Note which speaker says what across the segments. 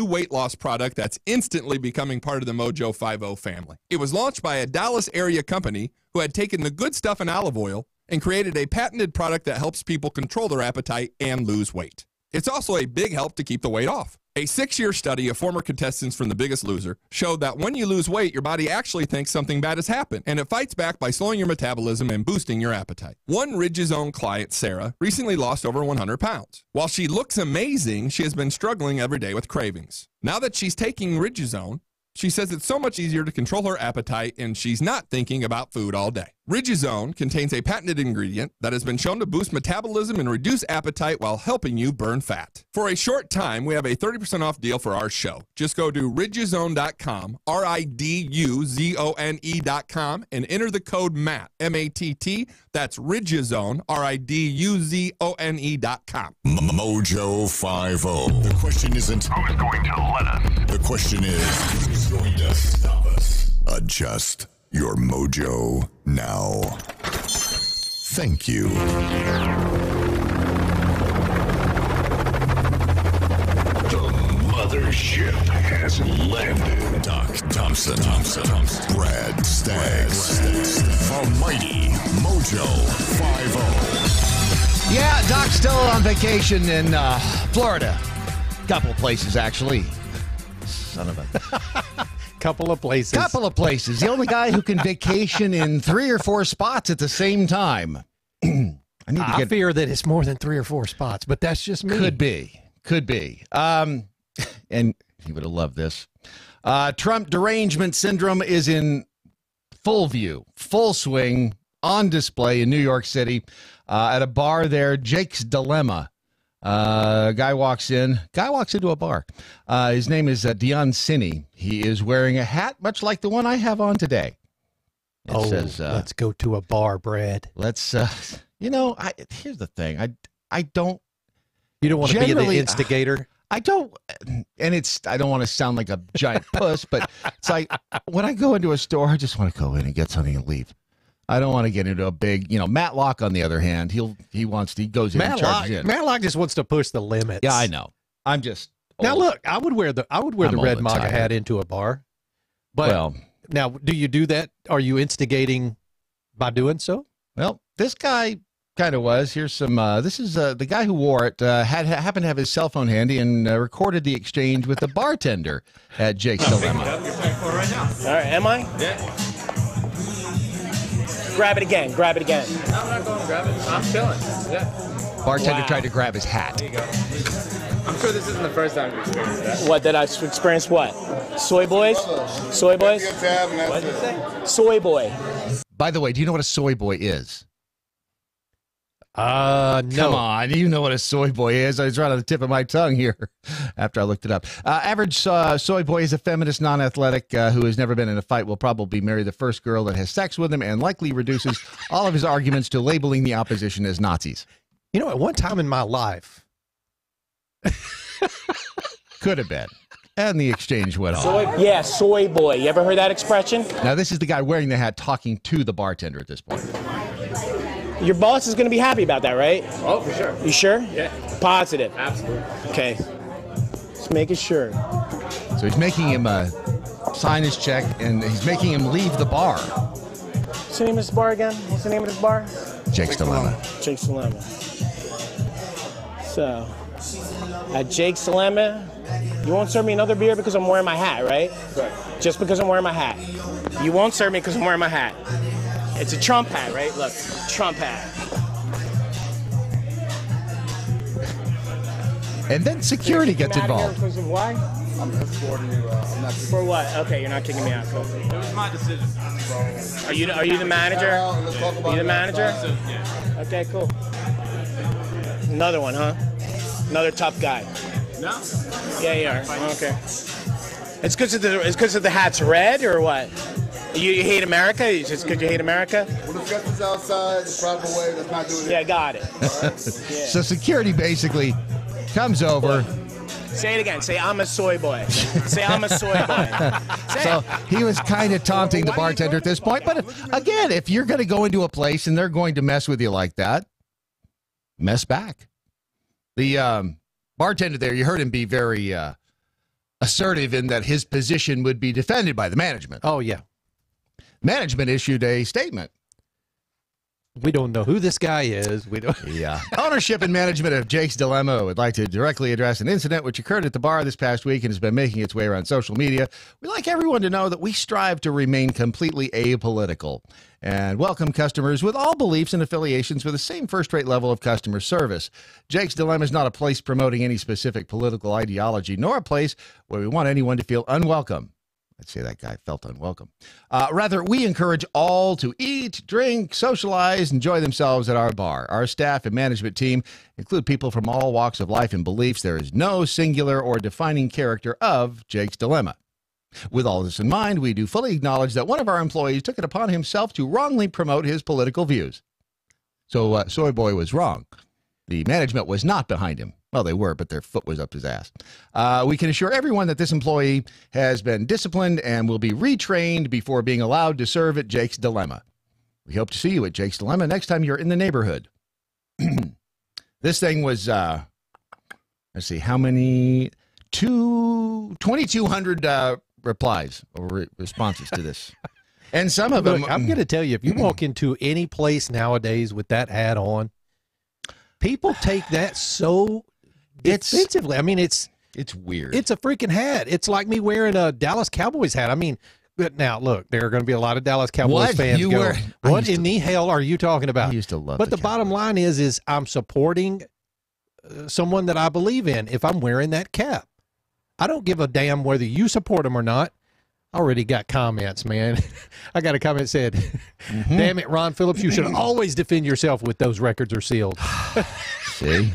Speaker 1: weight loss product that's instantly becoming part of the MoJo 50 family. It was launched by a Dallas area company who had taken the good stuff in olive oil and created a patented product that helps people control their appetite and lose weight. It's also a big help to keep the weight off. A 6-year study of former contestants from The Biggest Loser showed that when you lose weight, your body actually thinks something bad has happened, and it fights back by slowing your metabolism and boosting your appetite. One Ridgezone client, Sarah, recently lost over 100 pounds. While she looks amazing, she has been struggling every day with cravings. Now that she's taking Ridgezone, she says it's so much easier to control her appetite and she's not thinking about food all day. Ridgezone contains a patented ingredient that has been shown to boost metabolism and reduce appetite while helping you burn fat. For a short time, we have a 30% off deal for our show. Just go to ridgezone.com, RIDUZONE.com, and enter the code MATT, M-A-T-T. That's Ridgezone, RIDUZONE.com.
Speaker 2: MoJo 50. The question isn't who's going to let us. The question is who's going to stop us. Adjust your mojo now. Thank you. The mothership has landed. Doc Thompson, Brad Staggs, the mighty MoJo 50.
Speaker 3: Yeah, Doc's still on vacation in Florida. Couple places, actually. Son of a...
Speaker 4: Couple of places.
Speaker 3: The only guy who can vacation in 3 or 4 spots at the same time.
Speaker 4: I fear that it's more than 3 or 4 spots, but that's just me.
Speaker 3: Could be. And he would have loved this. Trump derangement syndrome is in full view, full swing, on display in New York City at a bar there, Jake's Dilemma. Guy walks into a bar. His name is Dion Sinney. He is wearing a hat much like the one I have on today. It says,
Speaker 4: let's go to a bar, Brad.
Speaker 3: Let's, here's the thing. I don't.
Speaker 4: You don't want to be the instigator?
Speaker 3: I don't, and I don't want to sound like a giant puss, but it's like when I go into a store, I just want to go in and get something and leave. I don't want to get into a big, Matlock, on the other hand, he goes in and charges in.
Speaker 4: Matlock just wants to push the limits.
Speaker 3: Yeah, I know. I'm just old.
Speaker 4: Now look, I would wear the red MAGA hat into a bar. But now, do you do that? Are you instigating by doing so?
Speaker 3: Well, this guy kind of was. Here's some. This is the guy who wore it. Happened to have his cell phone handy and recorded the exchange with the bartender at Jake's Dilemma.
Speaker 5: All right, am I? Yeah. Grab it again.
Speaker 6: No, I'm not going to grab it. I'm chilling. Yeah.
Speaker 3: Bartender tried to grab his hat.
Speaker 6: There you go. I'm sure this isn't the first time you've experienced that.
Speaker 5: What, did I experience what? Soy boys? Soy boys?
Speaker 6: What did you say?
Speaker 5: Soy boy.
Speaker 3: By the way, do you know what a soy boy is?
Speaker 4: No.
Speaker 3: Come on, you know what a soy boy is. I was right on the tip of my tongue here after I looked it up. Average soy boy is a feminist, non-athletic who has never been in a fight, will probably marry the first girl that has sex with him, and likely reduces all of his arguments to labeling the opposition as Nazis.
Speaker 4: You know, at one time in my life.
Speaker 3: Could have been. And the exchange went on.
Speaker 5: Soy boy. You ever heard that expression?
Speaker 3: Now, this is the guy wearing the hat talking to the bartender at this point.
Speaker 5: Your boss is going to be happy about that, right?
Speaker 6: Oh, for sure.
Speaker 5: You sure?
Speaker 6: Yeah.
Speaker 5: Positive.
Speaker 6: Absolutely.
Speaker 5: Okay. Just making sure.
Speaker 3: So he's making him sign his check, and he's making him leave the bar.
Speaker 5: What's the name of this bar again? What's the name of this bar?
Speaker 3: Jake's Dilemma.
Speaker 5: Jake's Dilemma. So, at Jake's Dilemma, you won't serve me another beer because I'm wearing my hat, right?
Speaker 6: Right.
Speaker 5: Just because I'm wearing my hat. You won't serve me because I'm wearing my hat. It's a Trump hat, right? Look, Trump hat.
Speaker 3: And then security gets involved.
Speaker 5: Because of why?
Speaker 6: I'm escorting you. I'm not.
Speaker 5: For what? Okay, you're not kicking me out. Cool.
Speaker 6: It was my decision.
Speaker 5: Are you the manager?
Speaker 6: Let's talk about
Speaker 5: You the manager?
Speaker 6: Yeah.
Speaker 5: Okay, cool. Another one, huh? Another tough guy.
Speaker 6: No.
Speaker 5: Yeah, you are. Okay. It's because of the hat's red, or what? You hate America? It's just because you hate America?
Speaker 6: We'll discuss this outside the proper way. Let's not do it.
Speaker 5: Yeah, got it.
Speaker 3: So security basically comes over.
Speaker 5: Say it again. Say, I'm a soy boy. Say, I'm a soy boy.
Speaker 3: So he was kind of taunting the bartender at this point. But again, if you're going to go into a place and they're going to mess with you like that, mess back. The bartender there, you heard him be very assertive in that his position would be defended by the management.
Speaker 4: Oh, yeah.
Speaker 3: Management issued a statement.
Speaker 4: We don't know who this guy is. We don't.
Speaker 3: Yeah. Ownership and management of Jake's Dilemma would like to directly address an incident which occurred at the bar this past week and has been making its way around social media. We'd like everyone to know that we strive to remain completely apolitical and welcome customers with all beliefs and affiliations with the same first-rate level of customer service. Jake's Dilemma is not a place promoting any specific political ideology, nor a place where we want anyone to feel unwelcome. I'd say that guy felt unwelcome. Rather, we encourage all to eat, drink, socialize, enjoy themselves at our bar. Our staff and management team include people from all walks of life and beliefs. There is no singular or defining character of Jake's Dilemma. With all this in mind, we do fully acknowledge that one of our employees took it upon himself to wrongly promote his political views. So Soy Boy was wrong. The management was not behind him. Well, they were, but their foot was up his ass. We can assure everyone that this employee has been disciplined and will be retrained before being allowed to serve at Jake's Dilemma. We hope to see you at Jake's Dilemma next time you're in the neighborhood. This thing was, let's see, how many? 2,200 replies or responses to this. And some of them...
Speaker 4: I'm going to tell you, if you walk into any place nowadays with that hat on, people take that so defensively. I mean, it's
Speaker 3: weird.
Speaker 4: It's a freaking hat. It's like me wearing a Dallas Cowboys hat. I mean, but now look, there are going to be a lot of Dallas Cowboys fans going, what in the hell are you talking about?
Speaker 3: I used to love.
Speaker 4: But the bottom line is I'm supporting someone that I believe in. If I'm wearing that cap, I don't give a damn whether you support them or not. I already got comments, man. I got a comment that said, "Damn it, Ron Phillips, you should always defend yourself with those records are sealed."
Speaker 3: See.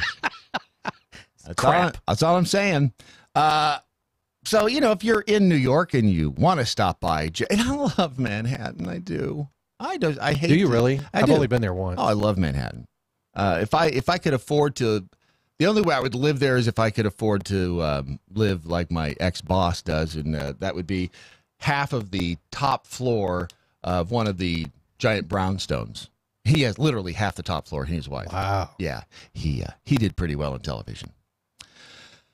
Speaker 3: That's all I'm saying. So, you know, if you're in New York and you want to stop by, and I love Manhattan, I do. I hate.
Speaker 4: Do you really? I've
Speaker 3: do.
Speaker 4: only been there once.
Speaker 3: Oh, I love Manhattan. If I could afford to, the only way I would live there is if I could afford to live like my ex-boss does, and that would be half of the top floor of one of the giant brownstones. He has literally half the top floor. He and his wife.
Speaker 4: Wow.
Speaker 3: Yeah, he did pretty well on television.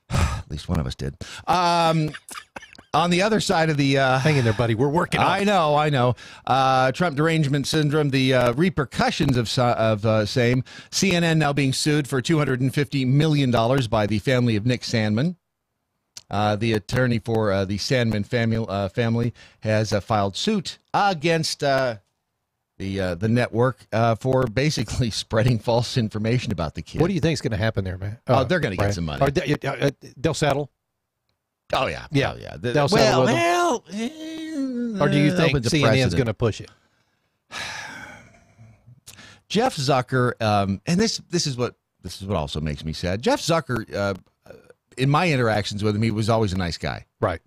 Speaker 3: At least one of us did. On the other side of the...
Speaker 4: hang in there, buddy. We're working on it.
Speaker 3: I know. Trump derangement syndrome, the repercussions of same. CNN now being sued for $250 million by the family of Nick Sandmann. The attorney for the Sandmann family has filed suit against the network for basically spreading false information about the kid.
Speaker 4: What do you think is going to happen there, man?
Speaker 3: They're going to get some money.
Speaker 4: Or they'll settle.
Speaker 3: Oh yeah,
Speaker 4: yeah,
Speaker 3: oh, yeah.
Speaker 4: They'll settle with them. Or do you think CNN's going to push it?
Speaker 3: Jeff Zucker, and this is what also makes me sad. Jeff Zucker, in my interactions with him, he was always a nice guy.
Speaker 4: Right.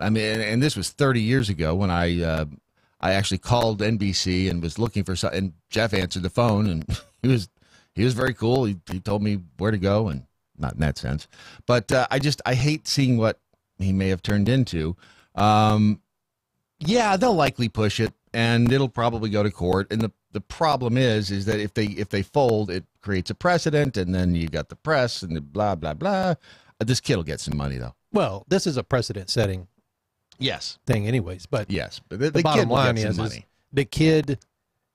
Speaker 3: I mean, and this was 30 years ago when I actually called NBC and was looking for something. And Jeff answered the phone, and he was very cool. He told me where to go, and not in that sense. But I hate seeing what he may have turned into. Yeah, they'll likely push it, and it'll probably go to court. And the problem is that if they fold, it creates a precedent, and then you got the press and the blah blah blah. This kid will get some money though.
Speaker 4: Well, this is a precedent-setting.
Speaker 3: Yes.
Speaker 4: Thing anyways, but
Speaker 3: yes, but the
Speaker 4: bottom
Speaker 3: kid will
Speaker 4: line
Speaker 3: get some
Speaker 4: is
Speaker 3: money.
Speaker 4: The kid,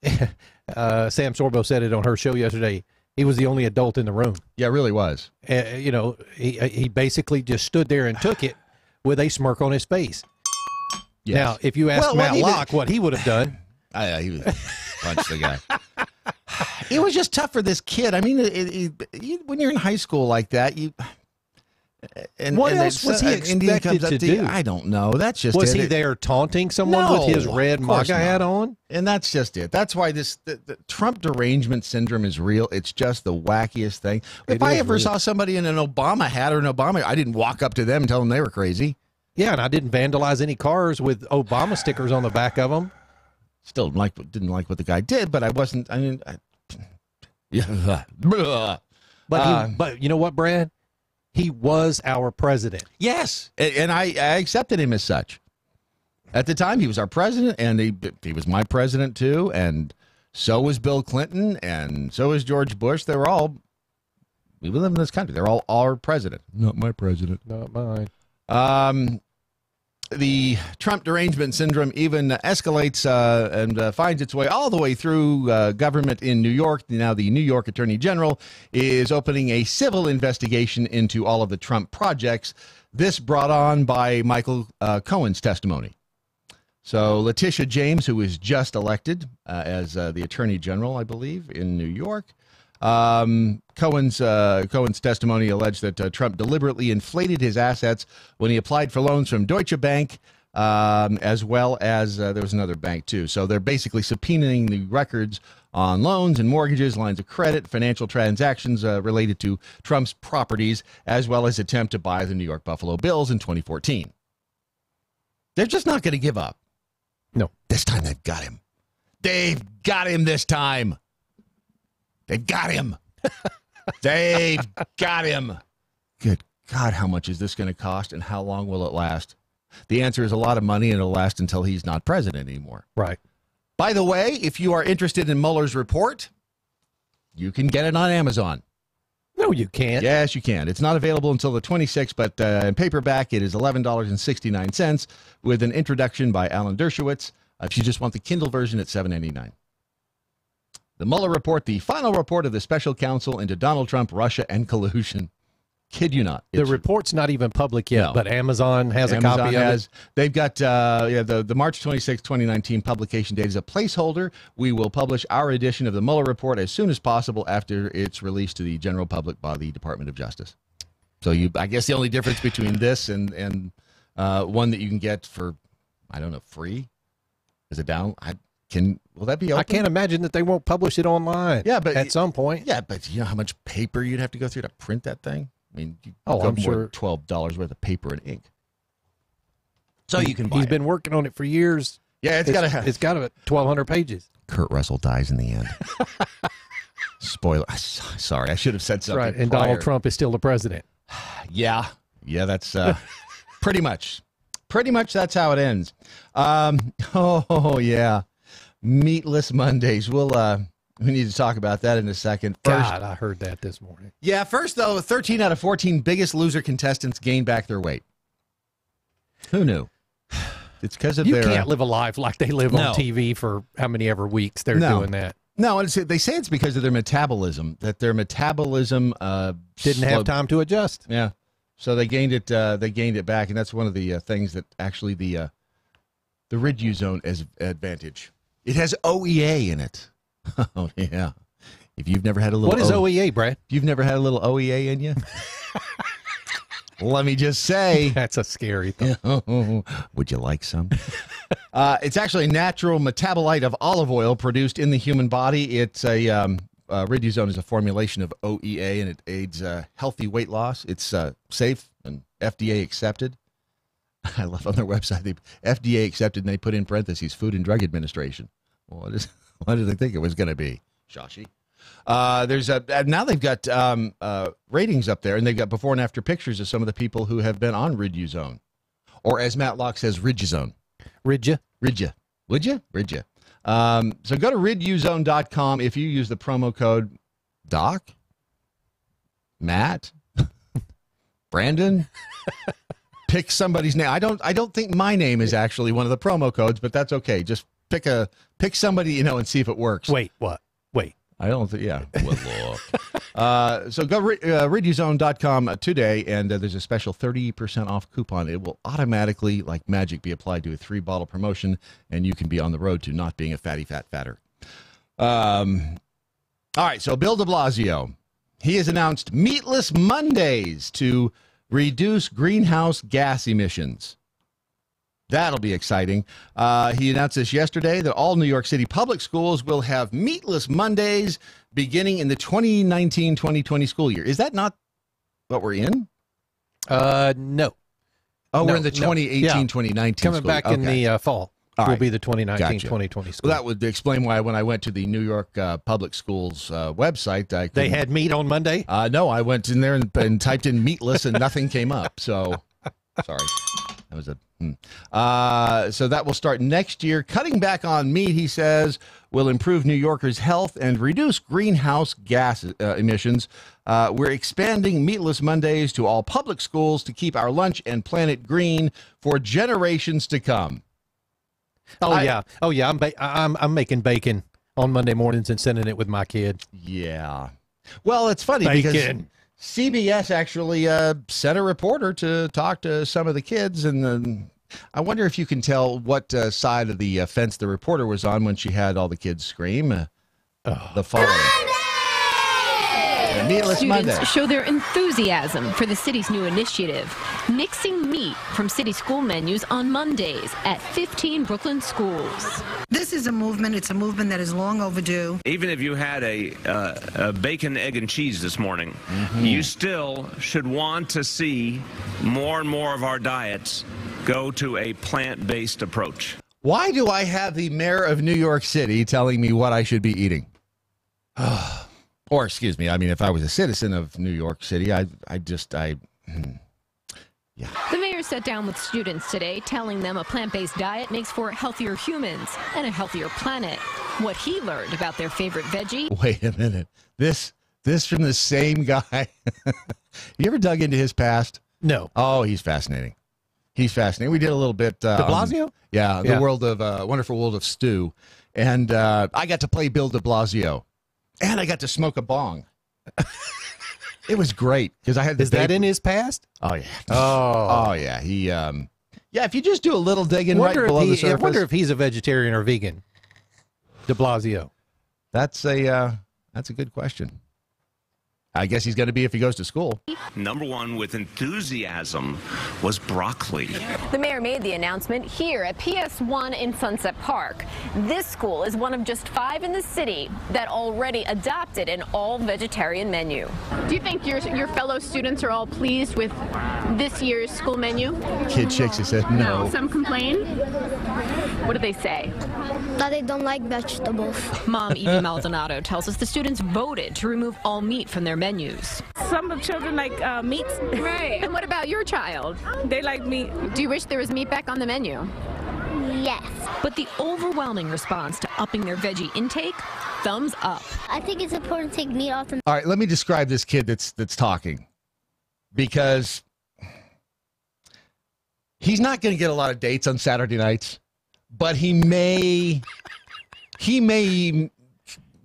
Speaker 4: Sam Sorbo said it on her show yesterday, he was the only adult in the room.
Speaker 3: Yeah, it really was.
Speaker 4: You know, he basically just stood there and took it with a smirk on his face. Yes. Now, if you ask Matt Locke what he would have done.
Speaker 3: He was punched the guy. It was just tough for this kid. I mean, when you're in high school like that,
Speaker 4: what else was he expected to do?
Speaker 3: I don't know. That's just
Speaker 4: was he there taunting someone with his red MAGA hat on?
Speaker 3: And that's just it. That's why the Trump derangement syndrome is real. It's just the wackiest thing. If I ever saw somebody in an Obama hat or an Obama, I didn't walk up to them and tell them they were crazy.
Speaker 4: Yeah, and I didn't vandalize any cars with Obama stickers on the back of them.
Speaker 3: Still didn't like what the guy did, but I wasn't. I mean, yeah.
Speaker 4: But you know what, Brad? He was our president.
Speaker 3: Yes, and I accepted him as such. At the time, he was our president, and he was my president too, and so was Bill Clinton, and so was George Bush. We live in this country. They're all our president. Not my president.
Speaker 4: Not mine.
Speaker 3: The Trump derangement syndrome even escalates and finds its way all the way through government in New York. Now, the New York Attorney General is opening a civil investigation into all of the Trump projects. This brought on by Michael Cohen's testimony. So Letitia James, who was just elected as the Attorney General, I believe, in New York, Cohen's testimony alleged that Trump deliberately inflated his assets when he applied for loans from Deutsche Bank, as well as there was another bank too. So they're basically subpoenaing the records on loans and mortgages, lines of credit, financial transactions related to Trump's properties, as well as attempt to buy the New York Buffalo Bills in 2014. They're just not going to give up.
Speaker 4: No.
Speaker 3: This time they've got him. They've got him this time. They've got him. They've got him. Good God, how much is this going to cost and how long will it last? The answer is a lot of money, and it'll last until he's not president anymore.
Speaker 4: Right.
Speaker 3: By the way, if you are interested in Mueller's report, you can get it on Amazon.
Speaker 4: No, you can't.
Speaker 3: Yes, you can. It's not available until the 26th, but in paperback, it is $11.69 with an introduction by Alan Dershowitz. If you just want the Kindle version, it's $7.99. The Mueller report, the final report of the special counsel into Donald Trump, Russia, and collusion. Kid you not.
Speaker 4: The report's not even public yet, but Amazon has a copy of it.
Speaker 3: They've got the March 26, 2019 publication date is a placeholder. We will publish our edition of the Mueller report as soon as possible after it's released to the general public by the Department of Justice. So I guess the only difference between this and one that you can get for, I don't know, free as a down. Will that be open?
Speaker 4: I can't imagine that they won't publish it online.
Speaker 3: Yeah, but
Speaker 4: at some point.
Speaker 3: Yeah, but you know how much paper you'd have to go through to print that thing? I mean,
Speaker 4: I'm sure
Speaker 3: $12 worth of paper and ink. So you can buy
Speaker 4: He's been working on it for years.
Speaker 3: Yeah, it's got
Speaker 4: 1,200 pages.
Speaker 3: Kurt Russell dies in the end. Spoiler. Sorry, I should have said something.
Speaker 4: Right, and
Speaker 3: prior.
Speaker 4: Donald Trump is still the president.
Speaker 3: Yeah, that's pretty much that's how it ends. Yeah. Meatless Mondays. We need to talk about that in a second. First,
Speaker 4: God, I heard that this morning.
Speaker 3: Yeah, first, though, 13 out of 14 Biggest Loser contestants gained back their weight. Who knew? It's because of
Speaker 4: You can't live a life like they live on TV for how many ever weeks they're doing that.
Speaker 3: No, they say it's because of their metabolism, that their metabolism
Speaker 4: didn't have time to adjust.
Speaker 3: Yeah. So they gained it back, and that's one of the things that actually the Riduzone has advantage. It has OEA in it. Oh, yeah. If you've never had a little...
Speaker 4: What is OEA, Brad?
Speaker 3: If you've never had a little OEA in you? Let me just say...
Speaker 4: That's a scary thing.
Speaker 3: Would you like some? It's actually a natural metabolite of olive oil produced in the human body. It's Riduzone is a formulation of OEA, and it aids healthy weight loss. It's safe and FDA accepted. I love on their website, they FDA accepted, and they put in parentheses, Food and Drug Administration. Well, what did they think it was going to be? Shashi. There's now they've got ratings up there, and they've got before and after pictures of some of the people who have been on Riduzone, or as Matt Locke says, Riduzone.
Speaker 4: Ridja.
Speaker 3: Would you? Ridja. So go to riduzone.com. If you use the promo code Doc, Matt, Brandon. Pick somebody's name. I don't think my name is actually one of the promo codes, but that's okay. Just pick somebody, and see if it works.
Speaker 4: Wait, what? Wait.
Speaker 3: I don't think, yeah. Well, look. So go riduzone.com today, and there's a special 30% off coupon. It will automatically, like magic, be applied to a 3-bottle promotion, and you can be on the road to not being a fatter. All right, so Bill de Blasio, he has announced Meatless Mondays to reduce greenhouse gas emissions. That'll be exciting. He announced this yesterday that all New York City public schools will have Meatless Mondays beginning in the 2019-2020 school year. Is that not what we're in?
Speaker 4: No.
Speaker 3: Oh, we're in the 2018-2019
Speaker 4: Coming back in the fall. Will be the 2019-2020 school.
Speaker 3: Well, that would explain why when I went to the New York Public Schools website,
Speaker 4: they had meat on Monday?
Speaker 3: No, I went in there and typed in meatless and nothing came up. So, sorry. That was so that will start next year. Cutting back on meat, he says, will improve New Yorkers' health and reduce greenhouse gas emissions. We're expanding Meatless Mondays to all public schools to keep our lunch and planet green for generations to come.
Speaker 4: Yeah. I'm making bacon on Monday mornings and sending it with my kid.
Speaker 3: Yeah. Well, it's funny
Speaker 4: Bacon.
Speaker 3: because CBS actually sent a reporter to talk to some of the kids, and I wonder if you can tell what side of the fence the reporter was on when she had all the kids scream the following. Meatless
Speaker 7: Students
Speaker 3: Monday.
Speaker 7: show their enthusiasm for the city's new initiative, mixing meat from city school menus on Mondays at 15 Brooklyn schools.
Speaker 8: This is a movement. It's a movement that is long overdue.
Speaker 9: Even if you had a bacon, egg, and cheese this morning, you still should want to see more and more of our diets go to a plant-based approach.
Speaker 3: Why do I have the mayor of New York City telling me what I should be eating? Or, excuse me, I mean, if I was a citizen of New York City, yeah.
Speaker 7: The mayor sat down with students today, telling them a plant-based diet makes for healthier humans and a healthier planet. What he learned about their favorite veggie.
Speaker 3: Wait a minute. This from the same guy. You ever dug into his past?
Speaker 4: No.
Speaker 3: Oh, he's fascinating. He's fascinating. We did a little bit.
Speaker 4: De Blasio?
Speaker 3: The world of wonderful world of Stu. And I got to play Bill de Blasio. And I got to smoke a bong. It was great because I had the.
Speaker 4: Is that in his past?
Speaker 3: Oh yeah.
Speaker 4: Oh
Speaker 3: yeah. He if you just do a little digging right below the surface.
Speaker 4: I wonder if he's a vegetarian or vegan. De Blasio.
Speaker 3: That's a good question. I guess he's going to be if he goes to school.
Speaker 9: Number one with enthusiasm was broccoli.
Speaker 7: The mayor made the announcement here at PS1 in Sunset Park. This school is one of just 5 in the city that already adopted an all-vegetarian menu. Do you think your fellow students are all pleased with this year's school menu?
Speaker 3: Kid shakes his head no.
Speaker 7: Some complain? What do they say?
Speaker 10: That they don't like vegetables.
Speaker 7: Mom Evie Maldonado tells us the students voted to remove all meat from their menus.
Speaker 11: Some children like meat.
Speaker 7: Right. And what about your child?
Speaker 11: They like meat.
Speaker 7: Do you wish there was meat back on the menu?
Speaker 10: Yes.
Speaker 7: But the overwhelming response to upping their veggie intake, thumbs up.
Speaker 10: I think it's important to take meat off.
Speaker 3: All right, let me describe this kid that's talking, because he's not going to get a lot of dates on Saturday nights, but he may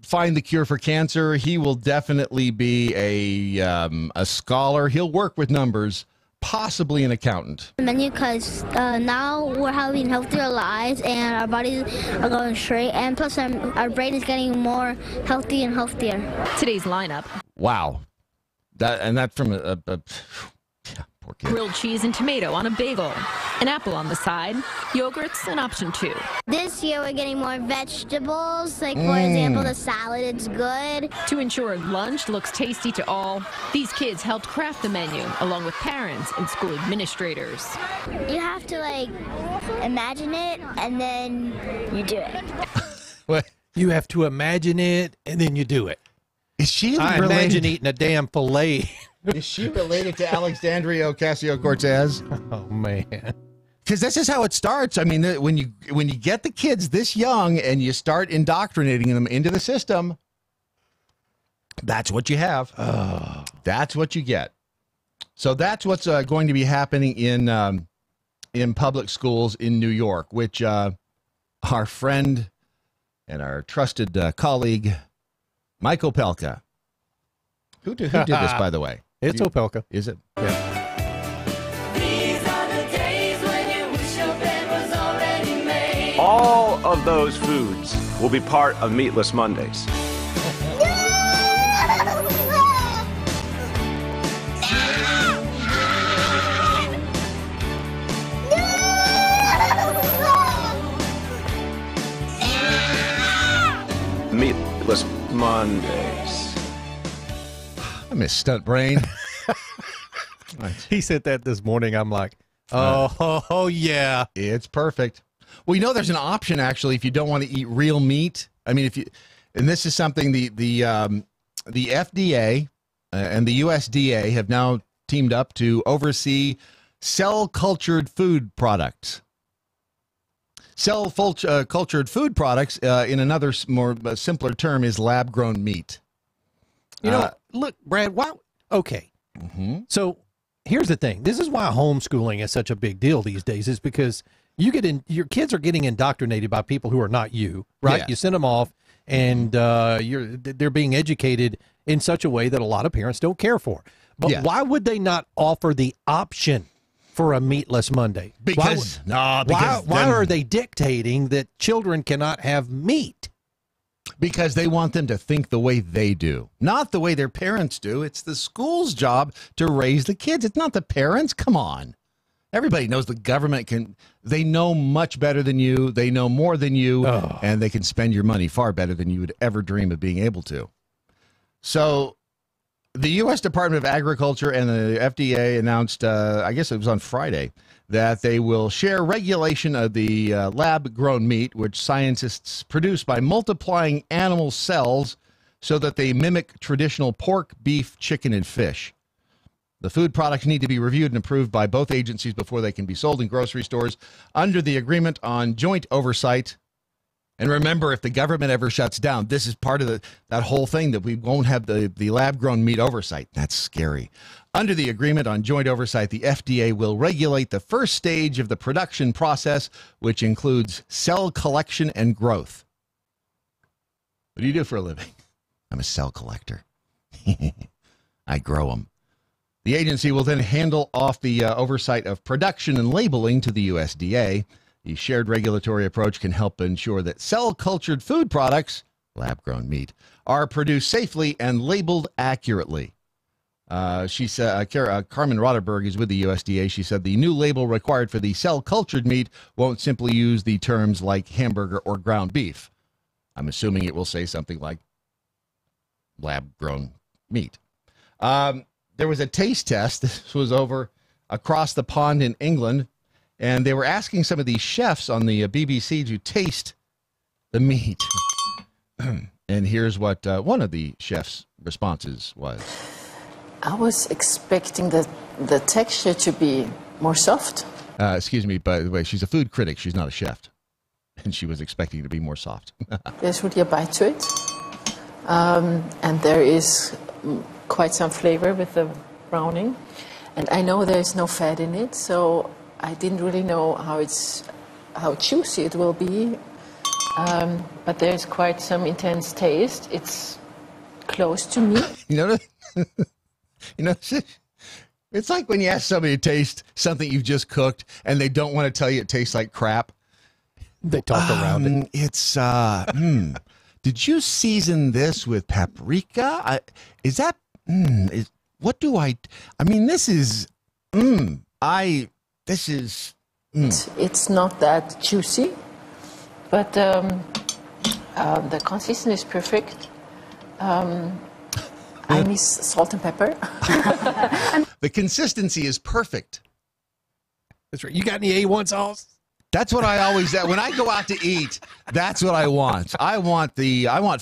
Speaker 3: find the cure for cancer. He will definitely be a scholar. He'll work with numbers, possibly an accountant.
Speaker 10: Menu because now we're having healthier lives and our bodies are going straight, and plus our brain is getting more healthy and healthier.
Speaker 7: Today's lineup.
Speaker 3: Wow. That from a poor kid.
Speaker 7: Grilled cheese and tomato on a bagel, an apple on the side, yogurt's an option too.
Speaker 10: This year we're getting more vegetables, like for example the salad, it's good.
Speaker 7: To ensure lunch looks tasty to all, these kids helped craft the menu along with parents and school administrators.
Speaker 10: You have to like imagine it and then you do it.
Speaker 3: What?
Speaker 4: You have to imagine it and then you do it.
Speaker 3: Is she
Speaker 4: I
Speaker 3: related?
Speaker 4: imagine eating a damn filet.
Speaker 3: Is she related to Alexandria Ocasio-Cortez?
Speaker 4: Oh man.
Speaker 3: Because this is how it starts. I mean, when you get the kids this young and you start indoctrinating them into the system, that's what you have. Oh. That's what you get. So that's what's going to be happening in public schools in New York, which our friend and our trusted colleague, Mike Opelka, who did this, by the way?
Speaker 4: It's Opelka.
Speaker 3: Is it?
Speaker 4: Yeah.
Speaker 9: All of those foods will be part of Meatless Mondays. Meatless Mondays.
Speaker 3: I miss Stunt Brain.
Speaker 4: He said that this morning. I'm like, oh yeah.
Speaker 3: It's perfect. Well, you know, there's an option actually if you don't want to eat real meat. I mean, and this is something the FDA and the USDA have now teamed up to oversee cell-cultured food products. Cell-cultured food products, in another more simpler term, is lab-grown meat.
Speaker 4: You know, look, Brad, why? Okay. So here's the thing. This is why homeschooling is such a big deal these days, is because your kids are getting indoctrinated by people who are not you, right?
Speaker 3: Yeah.
Speaker 4: You send them off, and they're being educated in such a way that a lot of parents don't care for. But why would they not offer the option for a meatless Monday? Why are they dictating that children cannot have meat?
Speaker 3: Because they want them to think the way they do, not the way their parents do. It's the school's job to raise the kids. It's not the parents. Come on. Everybody knows the government they know much better than you. They know more than you, and they can spend your money far better than you would ever dream of being able to. So the U.S. Department of Agriculture and the FDA announced, I guess it was on Friday, that they will share regulation of the lab-grown meat, which scientists produce by multiplying animal cells so that they mimic traditional pork, beef, chicken, and fish. The food products need to be reviewed and approved by both agencies before they can be sold in grocery stores under the agreement on joint oversight. And remember, if the government ever shuts down, this is part of that whole thing, that we won't have the lab-grown meat oversight. That's scary. Under the agreement on joint oversight, the FDA will regulate the first stage of the production process, which includes cell collection and growth. What do you do for a living? I'm a cell collector. I grow them. The agency will then handle off the oversight of production and labeling to the USDA. The shared regulatory approach can help ensure that cell-cultured food products, lab-grown meat, are produced safely and labeled accurately. She said, Carmen Rotterberg is with the USDA. She said the new label required for the cell-cultured meat won't simply use the terms like hamburger or ground beef. I'm assuming it will say something like lab-grown meat. There was a taste test. This was over across the pond in England, and they were asking some of these chefs on the BBC to taste the meat. And here's what one of the chefs' responses was.
Speaker 12: I was expecting the texture to be more soft.
Speaker 3: Excuse me, by the way, she's a food critic. She's not a chef. And she was expecting it to be more soft.
Speaker 12: There's really a bite to it. And there is quite some flavor with the browning. And I know there's no fat in it, so I didn't really know how juicy it will be. But there's quite some intense taste. It's close to meat.
Speaker 3: You know, it's like when you ask somebody to taste something you've just cooked and they don't want to tell you it tastes like crap.
Speaker 4: They talk around it.
Speaker 3: It's, did you season this with paprika? What do I mean, this is,
Speaker 12: It's not that juicy, but the consistency is perfect. I miss salt and pepper.
Speaker 3: The consistency is perfect.
Speaker 4: That's right. You got any A1 sauce?
Speaker 3: That's what I always, when I go out to eat, that's what I want. I want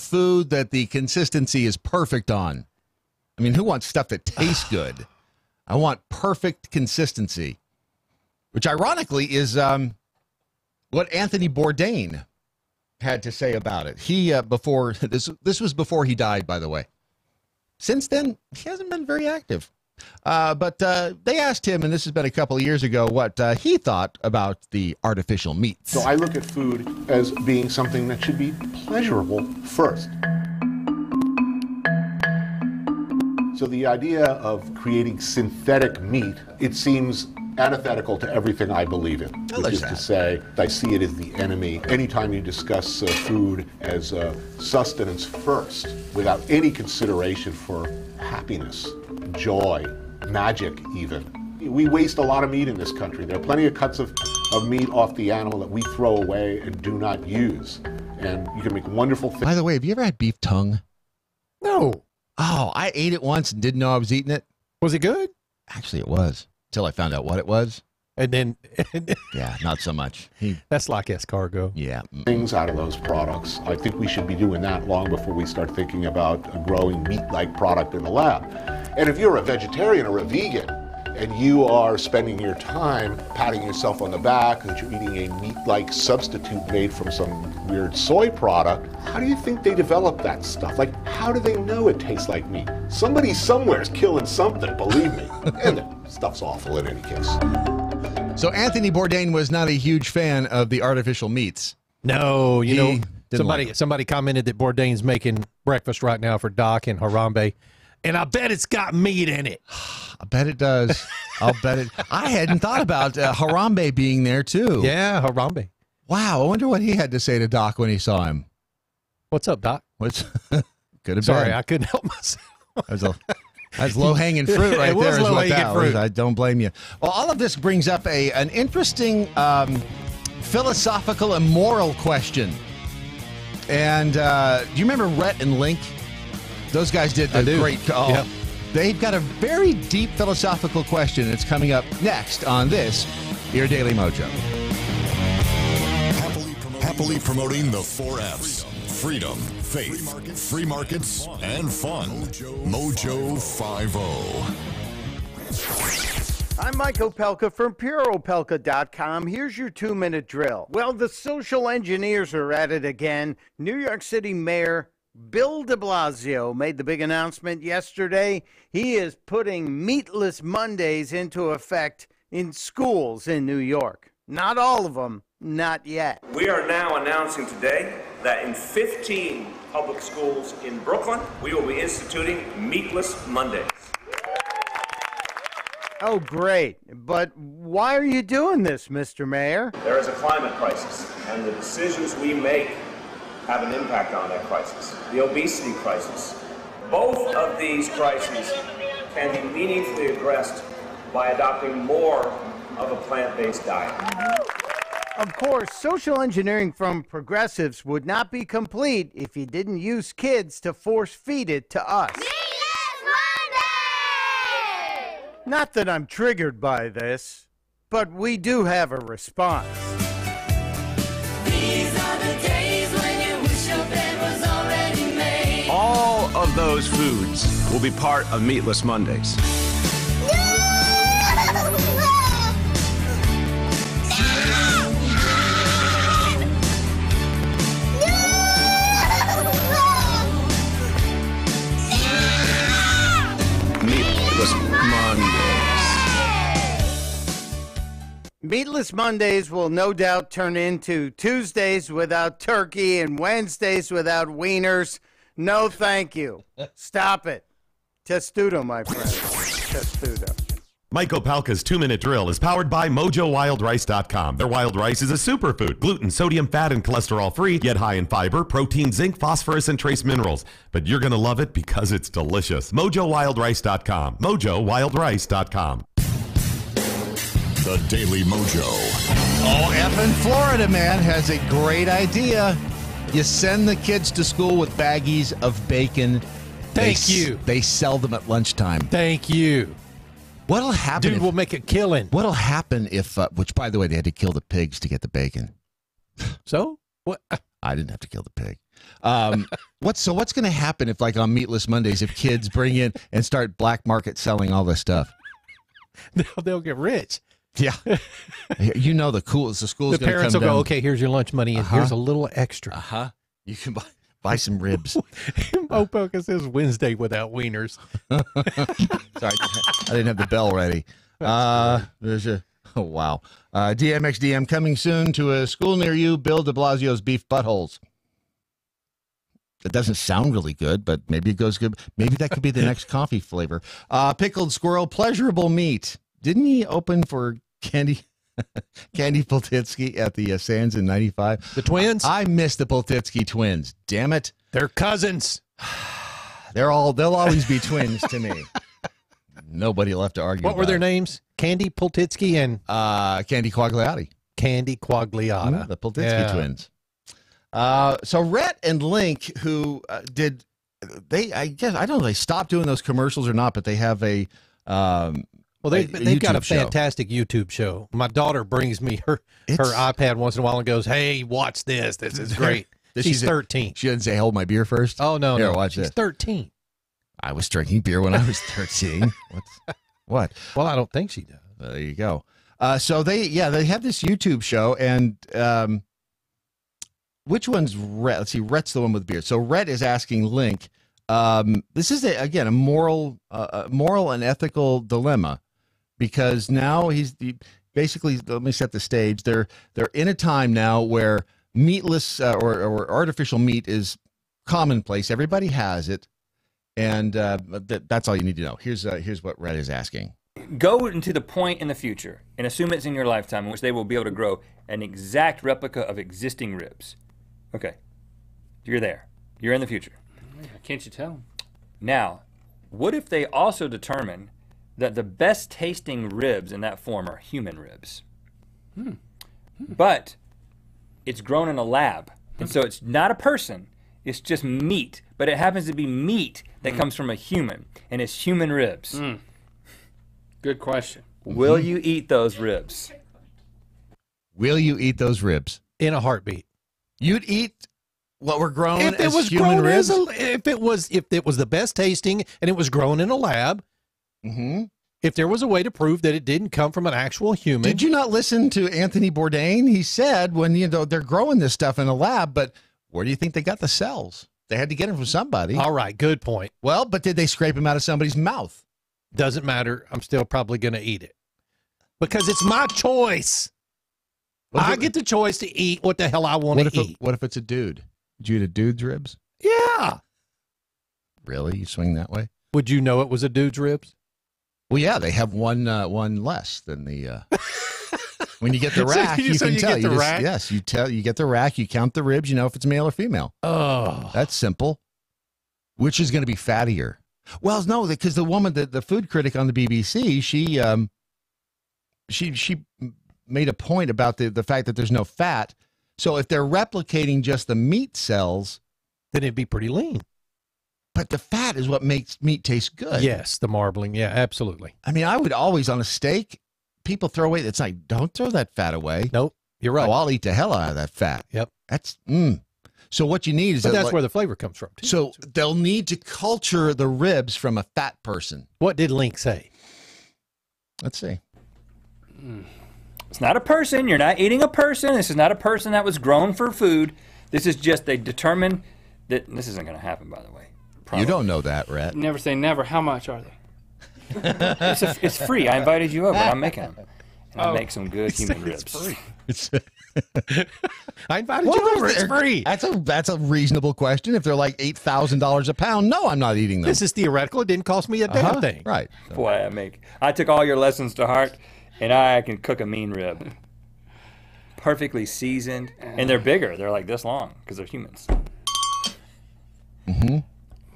Speaker 3: food that the consistency is perfect on. I mean, who wants stuff that tastes good? I want perfect consistency, which ironically is what Anthony Bourdain had to say about it. He, before this was before he died, by the way. Since then, he hasn't been very active. But they asked him, and this has been a couple of years ago, what he thought about the artificial meats.
Speaker 13: So I look at food as being something that should be pleasurable first. So the idea of creating synthetic meat, it seems antithetical to everything I believe in, which is to say, I see it as the enemy. Anytime you discuss food as sustenance first, without any consideration for happiness, joy, magic even. We waste a lot of meat in this country. There are plenty of cuts of meat off the animal that we throw away and do not use. And you can make wonderful things.
Speaker 3: By the way, have you ever had beef tongue?
Speaker 4: No.
Speaker 3: Oh, I ate it once and didn't know I was eating it.
Speaker 4: Was it good?
Speaker 3: Actually, it was. Until I found out what it was.
Speaker 4: And then...
Speaker 3: yeah, not so much.
Speaker 4: That's like escargot.
Speaker 3: Yeah.
Speaker 13: Things out of those products. I think we should be doing that long before we start thinking about a growing meat-like product in the lab. And if you're a vegetarian or a vegan, and you are spending your time patting yourself on the back that you're eating a meat-like substitute made from some weird soy product, how do you think they develop that stuff? Like, how do they know it tastes like meat? Somebody somewhere is killing something, believe me. And the stuff's awful in any case.
Speaker 3: So Anthony Bourdain was not a huge fan of the artificial meats.
Speaker 4: No, you know,
Speaker 3: like
Speaker 4: somebody commented that Bourdain's making breakfast right now for Doc and Harambe, and I bet it's got meat in it.
Speaker 3: I bet it does. I'll bet it. I hadn't thought about Harambe being there, too.
Speaker 4: Yeah, Harambe.
Speaker 3: Wow, I wonder what he had to say to Doc when he saw him.
Speaker 4: What's up, Doc?
Speaker 3: Could have
Speaker 4: Sorry,
Speaker 3: been.
Speaker 4: I couldn't help myself.
Speaker 3: That's low-hanging fruit right
Speaker 4: It was
Speaker 3: there.
Speaker 4: low-hanging fruit.
Speaker 3: I don't blame you. Well, all of this brings up an interesting philosophical and moral question. And do you remember Rhett and Link? Those guys did the great.
Speaker 4: Yep.
Speaker 3: They've got a very deep philosophical question. It's coming up next on this, your Daily Mojo.
Speaker 2: Happily promoting the 4 F's. Freedom, faith, free markets, and fun. MoJo 50.
Speaker 14: I'm Mike Opelka from PureOpelka.com. Here's your 2-minute drill. Well, the social engineers are at it again. New York City Mayor Bill de Blasio made the big announcement yesterday. He is putting meatless Mondays into effect in schools in New York. Not all of them, not yet.
Speaker 9: We are now announcing today that in 15 public schools in Brooklyn, we will be instituting meatless Mondays.
Speaker 14: Oh, great. But why are you doing this, Mr. Mayor?
Speaker 9: There is a climate crisis, and the decisions we make have an impact on that crisis. The obesity crisis. Both of these crises can be meaningfully addressed by adopting more of a plant-based diet.
Speaker 14: Of course, social engineering from progressives would not be complete if you didn't use kids to force feed it to us. Not that I'm triggered by this, but we do have a response.
Speaker 15: These are the days when you wish your bed was already made.
Speaker 9: All of those foods will be part of Meatless Mondays. Meatless Mondays.
Speaker 14: Meatless Mondays will no doubt turn into Tuesdays without turkey and Wednesdays without wieners. No, thank you. Stop it. Testudo, my friend. Testudo.
Speaker 16: Mike Opelka's 2-minute drill is powered by MoJoWildRice.com. Their wild rice is a superfood, gluten, sodium, fat, and cholesterol-free, yet high in fiber, protein, zinc, phosphorus, and trace minerals. But you're going to love it because it's delicious. MoJoWildRice.com. MoJoWildRice.com.
Speaker 2: The Daily Mojo.
Speaker 3: Oh, effing Florida, man, has a great idea. You send the kids to school with baggies of bacon.
Speaker 4: Thank you.
Speaker 3: They sell them at lunchtime.
Speaker 4: Thank you.
Speaker 3: What'll happen?
Speaker 4: Dude, we'll make a killing.
Speaker 3: What'll happen if, which, by the way, they had to kill the pigs to get the bacon.
Speaker 4: So? What?
Speaker 3: I didn't have to kill the pig. What's going to happen if, like, on Meatless Mondays, if kids bring in and start black market selling all this stuff?
Speaker 4: They'll get rich.
Speaker 3: Yeah. You know the school's going to come down.
Speaker 4: The parents will go, okay, here's your lunch money, and here's a little extra.
Speaker 3: You can buy some ribs.
Speaker 4: Opelka says Wednesday without wieners.
Speaker 3: Sorry, I didn't have the bell ready. There's a, oh, wow. DMXDM coming soon to a school near you. Bill de Blasio's beef buttholes. It doesn't sound really good, but maybe it goes good. Maybe that could be the next coffee flavor. Pickled squirrel, pleasurable meat. Didn't he open for Candy Poltitsky at the Sands in 95?
Speaker 4: The twins?
Speaker 3: I miss the Poltitsky twins. Damn it.
Speaker 4: They're cousins.
Speaker 3: They'll always be twins to me. Nobody left to argue.
Speaker 4: What were their names? Candy Poltitsky and
Speaker 3: Candy Quagliati.
Speaker 4: Candy Quagliata.
Speaker 3: The Poltitsky twins. So Rhett and Link, who I guess I don't know if they stopped doing those commercials or not, but they have a
Speaker 4: well, they've got a
Speaker 3: show.
Speaker 4: fantastic YouTube show. My daughter brings me her iPad once in a while and goes, "Hey, watch this. This is great." She's 13.
Speaker 3: She didn't say, "Hold my beer first."
Speaker 4: Oh no,
Speaker 3: Here,
Speaker 4: no.
Speaker 3: watch
Speaker 4: She's
Speaker 3: this.
Speaker 4: 13.
Speaker 3: I was drinking beer when I was 13. What?
Speaker 4: Well, I don't think she does.
Speaker 3: There you go. So they have this YouTube show, and which one's Rhett? Let's see, Rhett's the one with beard. So Rhett is asking Link. This is a moral and ethical dilemma, because now basically, let me set the stage. They're in a time now where meatless or artificial meat is commonplace. Everybody has it, and that's all you need to know. Here's what Rhett is asking.
Speaker 17: Go into the point in the future and assume it's in your lifetime in which they will be able to grow an exact replica of existing ribs. Okay, you're there. You're in the future.
Speaker 6: Can't you tell?
Speaker 17: Now, what if they also determine that the best tasting ribs in that form are human ribs? But it's grown in a lab, and so it's not a person, it's just meat, but it happens to be meat that comes from a human, and it's human ribs.
Speaker 6: Good question.
Speaker 17: Will you eat those ribs?
Speaker 3: Will you eat those ribs?
Speaker 4: In a heartbeat.
Speaker 3: You'd eat what were grown
Speaker 4: if it
Speaker 3: as
Speaker 4: was
Speaker 3: human
Speaker 4: grown
Speaker 3: ribs?
Speaker 4: if it was the best tasting and it was grown in a lab. If there was a way to prove that it didn't come from an actual human.
Speaker 3: Did you not listen to Anthony Bourdain? He said when they're growing this stuff in a lab, but where do you think they got the cells? They had to get them from somebody.
Speaker 4: All right, good point.
Speaker 3: Well, but did they scrape them out of somebody's mouth?
Speaker 4: Doesn't matter. I'm still probably going to eat it because it's my choice. I get the choice to eat what the hell I want to eat.
Speaker 3: What if it's a dude? Would you eat a dude's ribs?
Speaker 4: Yeah.
Speaker 3: Really? You swing that way?
Speaker 4: Would you know it was a dude's ribs?
Speaker 3: Well, yeah, they have one less than the. When you get the rack, you can tell. Yes, you get the rack. You count the ribs. You know if it's male or female.
Speaker 4: Oh,
Speaker 3: that's simple. Which is going to be fattier? Well, no, because the woman, the food critic on the BBC, she made a point about the fact that there's no fat. So if they're replicating just the meat cells,
Speaker 4: then it'd be pretty lean.
Speaker 3: But the fat is what makes meat taste good.
Speaker 4: Yes, the marbling. Yeah, absolutely.
Speaker 3: I mean, I would always on a steak, people throw away. It's like, don't throw that fat away.
Speaker 4: Nope, you're right.
Speaker 3: Oh, I'll eat the hell out of that fat.
Speaker 4: Yep.
Speaker 3: That's So what you need is
Speaker 4: that's where the flavor comes from, too.
Speaker 3: So they'll need to culture the ribs from a fat person.
Speaker 4: What did Link say?
Speaker 3: Let's see.
Speaker 17: It's not a person. You're not eating a person. This is not a person that was grown for food. This is just they determined that this isn't going to happen, by the way. Probably.
Speaker 3: You don't know that, Rhett.
Speaker 6: Never say never. How much are they?
Speaker 17: It's free. I invited you over. I'm making them. And I make some good human ribs.
Speaker 3: It's free.
Speaker 4: I invited you over. It's free.
Speaker 3: That's a reasonable question. If they're like $8,000 a pound, no, I'm not eating them.
Speaker 4: This is theoretical. It didn't cost me a damn thing.
Speaker 3: Right.
Speaker 17: Boy, I took all your lessons to heart, and I can cook a mean rib. Perfectly seasoned, and they're bigger. They're like this long because they're humans.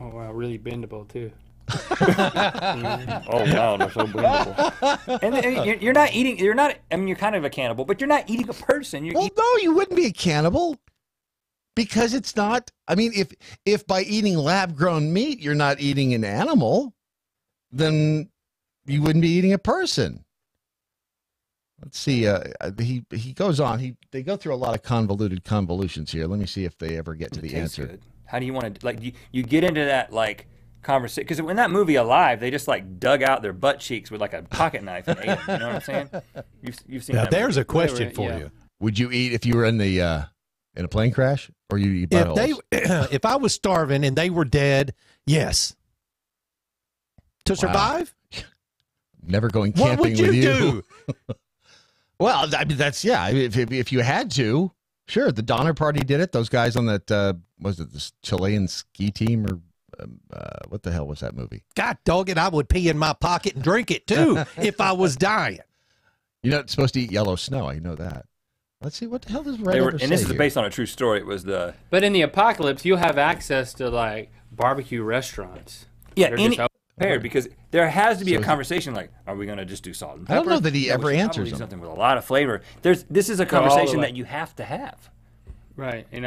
Speaker 6: Oh wow, really bendable too.
Speaker 17: Oh wow, they're so bendable. And you're not eating. You're not. I mean, you're kind of a cannibal, but you're not eating a person.
Speaker 3: No, you wouldn't be a cannibal because it's not. I mean, if by eating lab-grown meat you're not eating an animal, then you wouldn't be eating a person. Let's see. He goes on. They go through a lot of convolutions here. Let me see if they ever get to the answer.
Speaker 17: Good. How do you want to you get into that conversation? Because in that movie Alive, they just dug out their butt cheeks with a pocket knife and ate them. You know what I'm saying? You've seen.
Speaker 4: Now
Speaker 17: that
Speaker 4: there's
Speaker 17: movie.
Speaker 4: a question for you.
Speaker 3: Would you eat if you were in a plane crash, or you eat buttholes?
Speaker 4: If I was starving and they were dead, yes. To survive?
Speaker 3: Never going camping
Speaker 4: what would
Speaker 3: with you.
Speaker 4: Do?
Speaker 3: Well, I mean, that's if you had to, sure. The Donner Party did it. Those guys on that was it the Chilean ski team or what the hell was that movie?
Speaker 4: God dog it, I would pee in my pocket and drink it too if I was dying.
Speaker 3: You're not supposed to eat yellow snow. I know that. Let's see what the hell does Red
Speaker 17: and this is based on a true story. It was the.
Speaker 6: But in the apocalypse, you'll have access to barbecue restaurants.
Speaker 17: Yeah, prepared because there has to be a conversation are we going to just do salt and pepper?
Speaker 3: I don't know that he ever answers them.
Speaker 17: Something with a lot of flavor. This is a conversation that you have to have.
Speaker 6: Right, and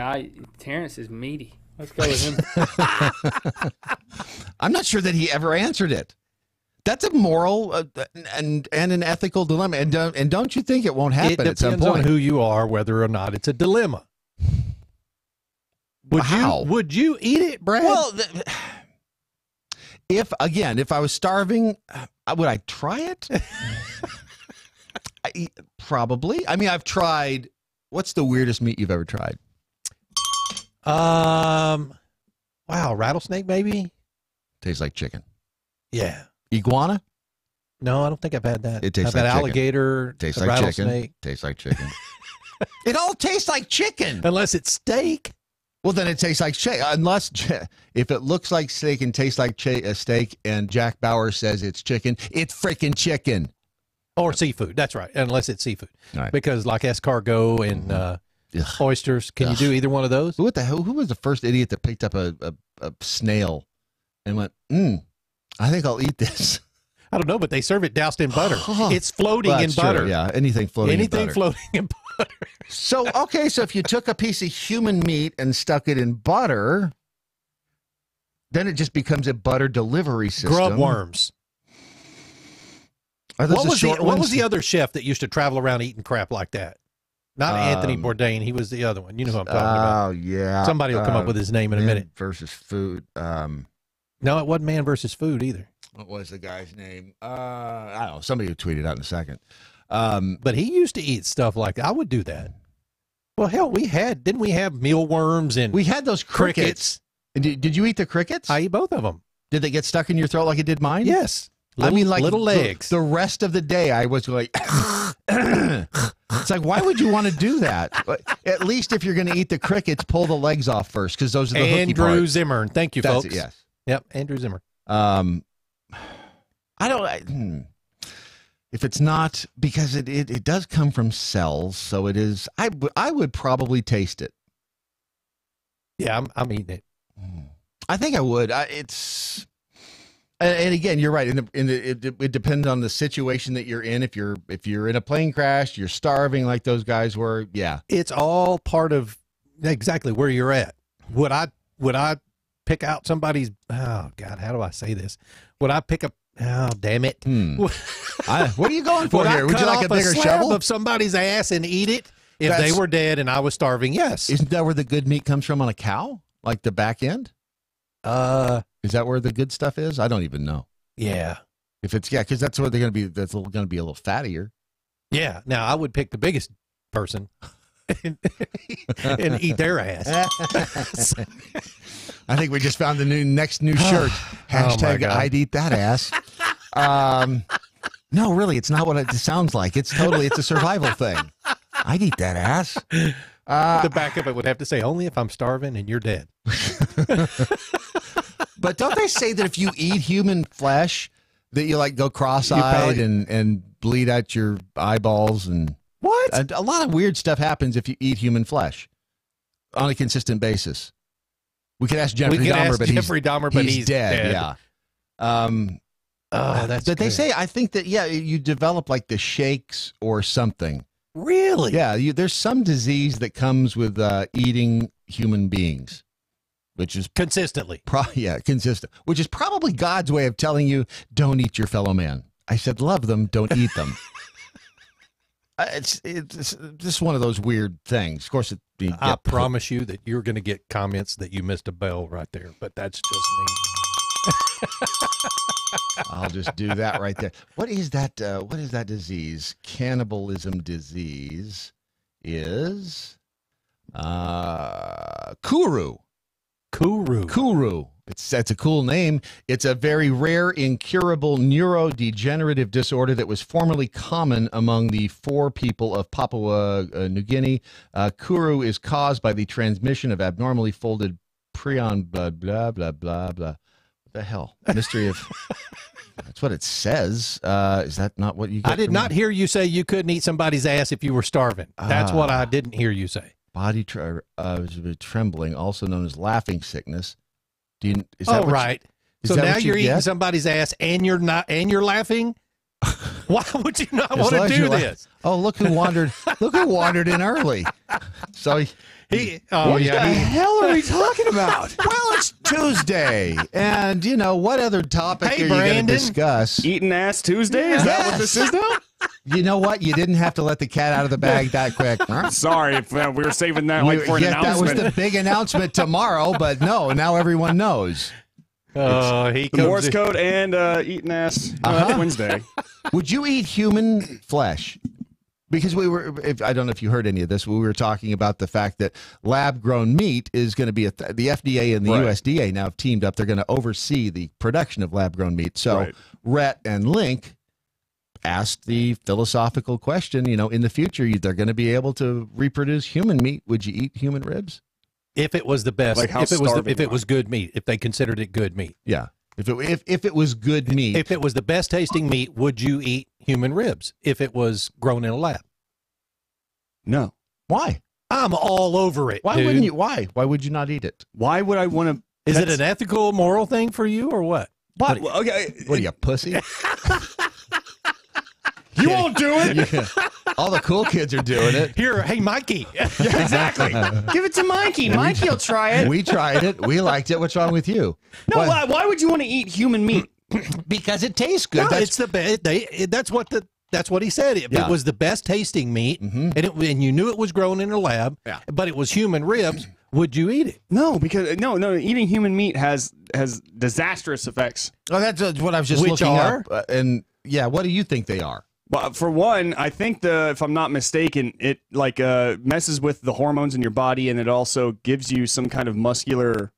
Speaker 6: Terrence is meaty. Let's go with him.
Speaker 3: I'm not sure that he ever answered it. That's a moral and an ethical dilemma, and don't you think it won't happen at some point?
Speaker 4: It depends on who you are, whether or not it's a dilemma. Would you eat it, Brad?
Speaker 3: Well, If I was starving, would I try it? Probably. I mean, I've tried. What's the weirdest meat you've ever tried?
Speaker 4: Wow, rattlesnake maybe?
Speaker 3: Tastes like chicken.
Speaker 4: Yeah.
Speaker 3: Iguana?
Speaker 4: No, I don't think I've had that.
Speaker 3: It tastes
Speaker 4: I've
Speaker 3: like
Speaker 4: had
Speaker 3: chicken.
Speaker 4: alligator,
Speaker 3: Tastes
Speaker 4: a
Speaker 3: like
Speaker 4: rattlesnake.
Speaker 3: chicken. Tastes like chicken. It all tastes like chicken.
Speaker 4: Unless it's steak.
Speaker 3: Well, then it tastes like chicken. Unless, if it looks like steak and tastes like steak and Jack Bauer says it's chicken, it's freaking chicken.
Speaker 4: Or seafood. That's right. Unless it's seafood.
Speaker 3: Right.
Speaker 4: Because like escargot and oysters. Can you do either one of those?
Speaker 3: Who was the first idiot that picked up a snail and went, I think I'll eat this?
Speaker 4: I don't know, but they serve it doused in butter. It's floating in
Speaker 3: True,
Speaker 4: butter.
Speaker 3: yeah, anything floating in butter.
Speaker 4: Floating in butter.
Speaker 3: So if you took a piece of human meat and stuck it in butter, then it just becomes a butter delivery system.
Speaker 4: Grub worms. What was the other chef that used to travel around eating crap like that? Not Anthony Bourdain. He was the other one. You know who I'm talking about.
Speaker 3: Oh, yeah.
Speaker 4: Somebody will come up with his name in a minute.
Speaker 3: Versus food.
Speaker 4: No, it wasn't Man versus Food either.
Speaker 3: What was the guy's name? I don't know. Somebody will tweet it out in a second.
Speaker 4: But he used to eat stuff like that. I would do that. Well, hell, didn't we have mealworms and
Speaker 3: we had those crickets. Did you eat the crickets?
Speaker 4: I eat both of them.
Speaker 3: Did they get stuck in your throat like it did mine?
Speaker 4: Yes.
Speaker 3: Little
Speaker 4: legs.
Speaker 3: The rest of the day, I was like, it's like, why would you want to do that? At least if you're going to eat the crickets, pull the legs off first, because those are the hooky
Speaker 4: Andrew
Speaker 3: parts.
Speaker 4: Zimmern. Thank you,
Speaker 3: That's
Speaker 4: folks.
Speaker 3: it, yes.
Speaker 4: Yep, Andrew Zimmern.
Speaker 3: If it's not, because it does come from cells, so it is. I would probably taste it.
Speaker 4: Yeah, I'm eating it.
Speaker 3: I think I would. And again, you're right. It depends on the situation that you're in. If you're in a plane crash, you're starving like those guys were. Yeah,
Speaker 4: it's all part of exactly where you're at. Would I pick out somebody's? Oh God, how do I say this? Would I pick up? Oh damn it!
Speaker 3: What are you going for here?
Speaker 4: Would
Speaker 3: you like a bigger shovel
Speaker 4: of somebody's ass and eat it if they were dead and I was starving? Yes.
Speaker 3: Isn't that where the good meat comes from on a cow? Like the back end? Is that where the good stuff is? I don't even know.
Speaker 4: Yeah.
Speaker 3: Because that's where they're going to be. That's going to be a little fattier.
Speaker 4: Yeah. Now I would pick the biggest person and eat their ass.
Speaker 3: I think we just found the next new shirt. Hashtag I'd eat that ass. No, really, it's not what it sounds like. It's a survival thing. I'd eat that ass.
Speaker 4: The back of it would have to say, only if I'm starving and you're dead.
Speaker 3: But don't they say that if you eat human flesh, that you like go cross-eyed and bleed out your eyeballs and
Speaker 4: what?
Speaker 3: A lot of weird stuff happens if you eat human flesh on a consistent basis. We could ask Jeffrey Dahmer, but he's dead. Yeah.
Speaker 4: That's
Speaker 3: but they say, I think that you develop like the shakes or something.
Speaker 4: Really?
Speaker 3: Yeah. There's some disease that comes with eating human beings. Which is
Speaker 4: consistently.
Speaker 3: Consistent. Which is probably God's way of telling you, don't eat your fellow man. I said, love them, don't eat them. It's just one of those weird things. Of course,
Speaker 4: I promise you that you're going to get comments that you missed a bell right there, but that's just me.
Speaker 3: I'll just do that right there. What is that? What is that disease? Cannibalism disease is Kuru. Kuru. That's a cool name. It's a very rare, incurable neurodegenerative disorder that was formerly common among the 4 people of Papua New Guinea. Kuru is caused by the transmission of abnormally folded prion blood, blah, blah, blah, blah. What the hell? Mystery of... That's what it says. Is that not what you get?
Speaker 4: I did not hear you say you couldn't eat somebody's ass if you were starving. That's what I didn't hear you say.
Speaker 3: Body trembling, also known as laughing sickness.
Speaker 4: Right. So now you're eating somebody's ass and you're laughing? Why would you not want to do this?
Speaker 3: Oh, look who wandered! Look who wandered in early. So what the hell are we talking about? Well, it's Tuesday, and what other topic are you going to discuss?
Speaker 18: Eating ass Tuesday? Is that what this is now?
Speaker 3: You know what? You didn't have to let the cat out of the bag that quick.
Speaker 18: Sorry if we were saving that for an announcement.
Speaker 3: That was the big announcement tomorrow, but no, now everyone knows.
Speaker 4: He
Speaker 18: The Morse code and eating ass. That's Wednesday.
Speaker 3: Would you eat human flesh? Because I don't know if you heard any of this, we were talking about the fact that lab-grown meat is going to be, the FDA and the USDA now have teamed up. They're going to oversee the production of lab-grown meat. So Rhett and Link asked the philosophical question, in the future, they're going to be able to reproduce human meat. Would you eat human ribs?
Speaker 4: If it was the best, if it was good meat, if they considered it good meat.
Speaker 3: Yeah. If it was good meat.
Speaker 4: If it was the best tasting meat, would you eat human ribs if it was grown in a lab?
Speaker 18: No.
Speaker 3: Why?
Speaker 4: I'm all over it.
Speaker 3: Why
Speaker 4: dude.
Speaker 3: wouldn't you? Why? Why would you not eat it?
Speaker 18: Why would I want to?
Speaker 4: Is it an ethical, moral thing for you or what?
Speaker 18: What? Okay.
Speaker 3: What are you, a pussy?
Speaker 18: You won't do it.
Speaker 3: Yeah. All the cool kids are doing it.
Speaker 4: Here, hey, Mikey.
Speaker 18: Yeah, exactly. Give it to Mikey. Mikey will try it.
Speaker 3: We tried it. We liked it. What's wrong with you?
Speaker 18: No, why would you want to eat human meat?
Speaker 3: Because it tastes good.
Speaker 4: No, it's the best. That's what he said. If it was the best tasting meat, and you knew it was grown in a lab, but it was human ribs, would you eat it?
Speaker 18: No, because no, eating human meat has disastrous effects.
Speaker 3: Oh, that's what I was just looking up. And yeah, what do you think they are?
Speaker 18: Well, for one, I think if I'm not mistaken, it messes with the hormones in your body, and it also gives you some kind of muscular.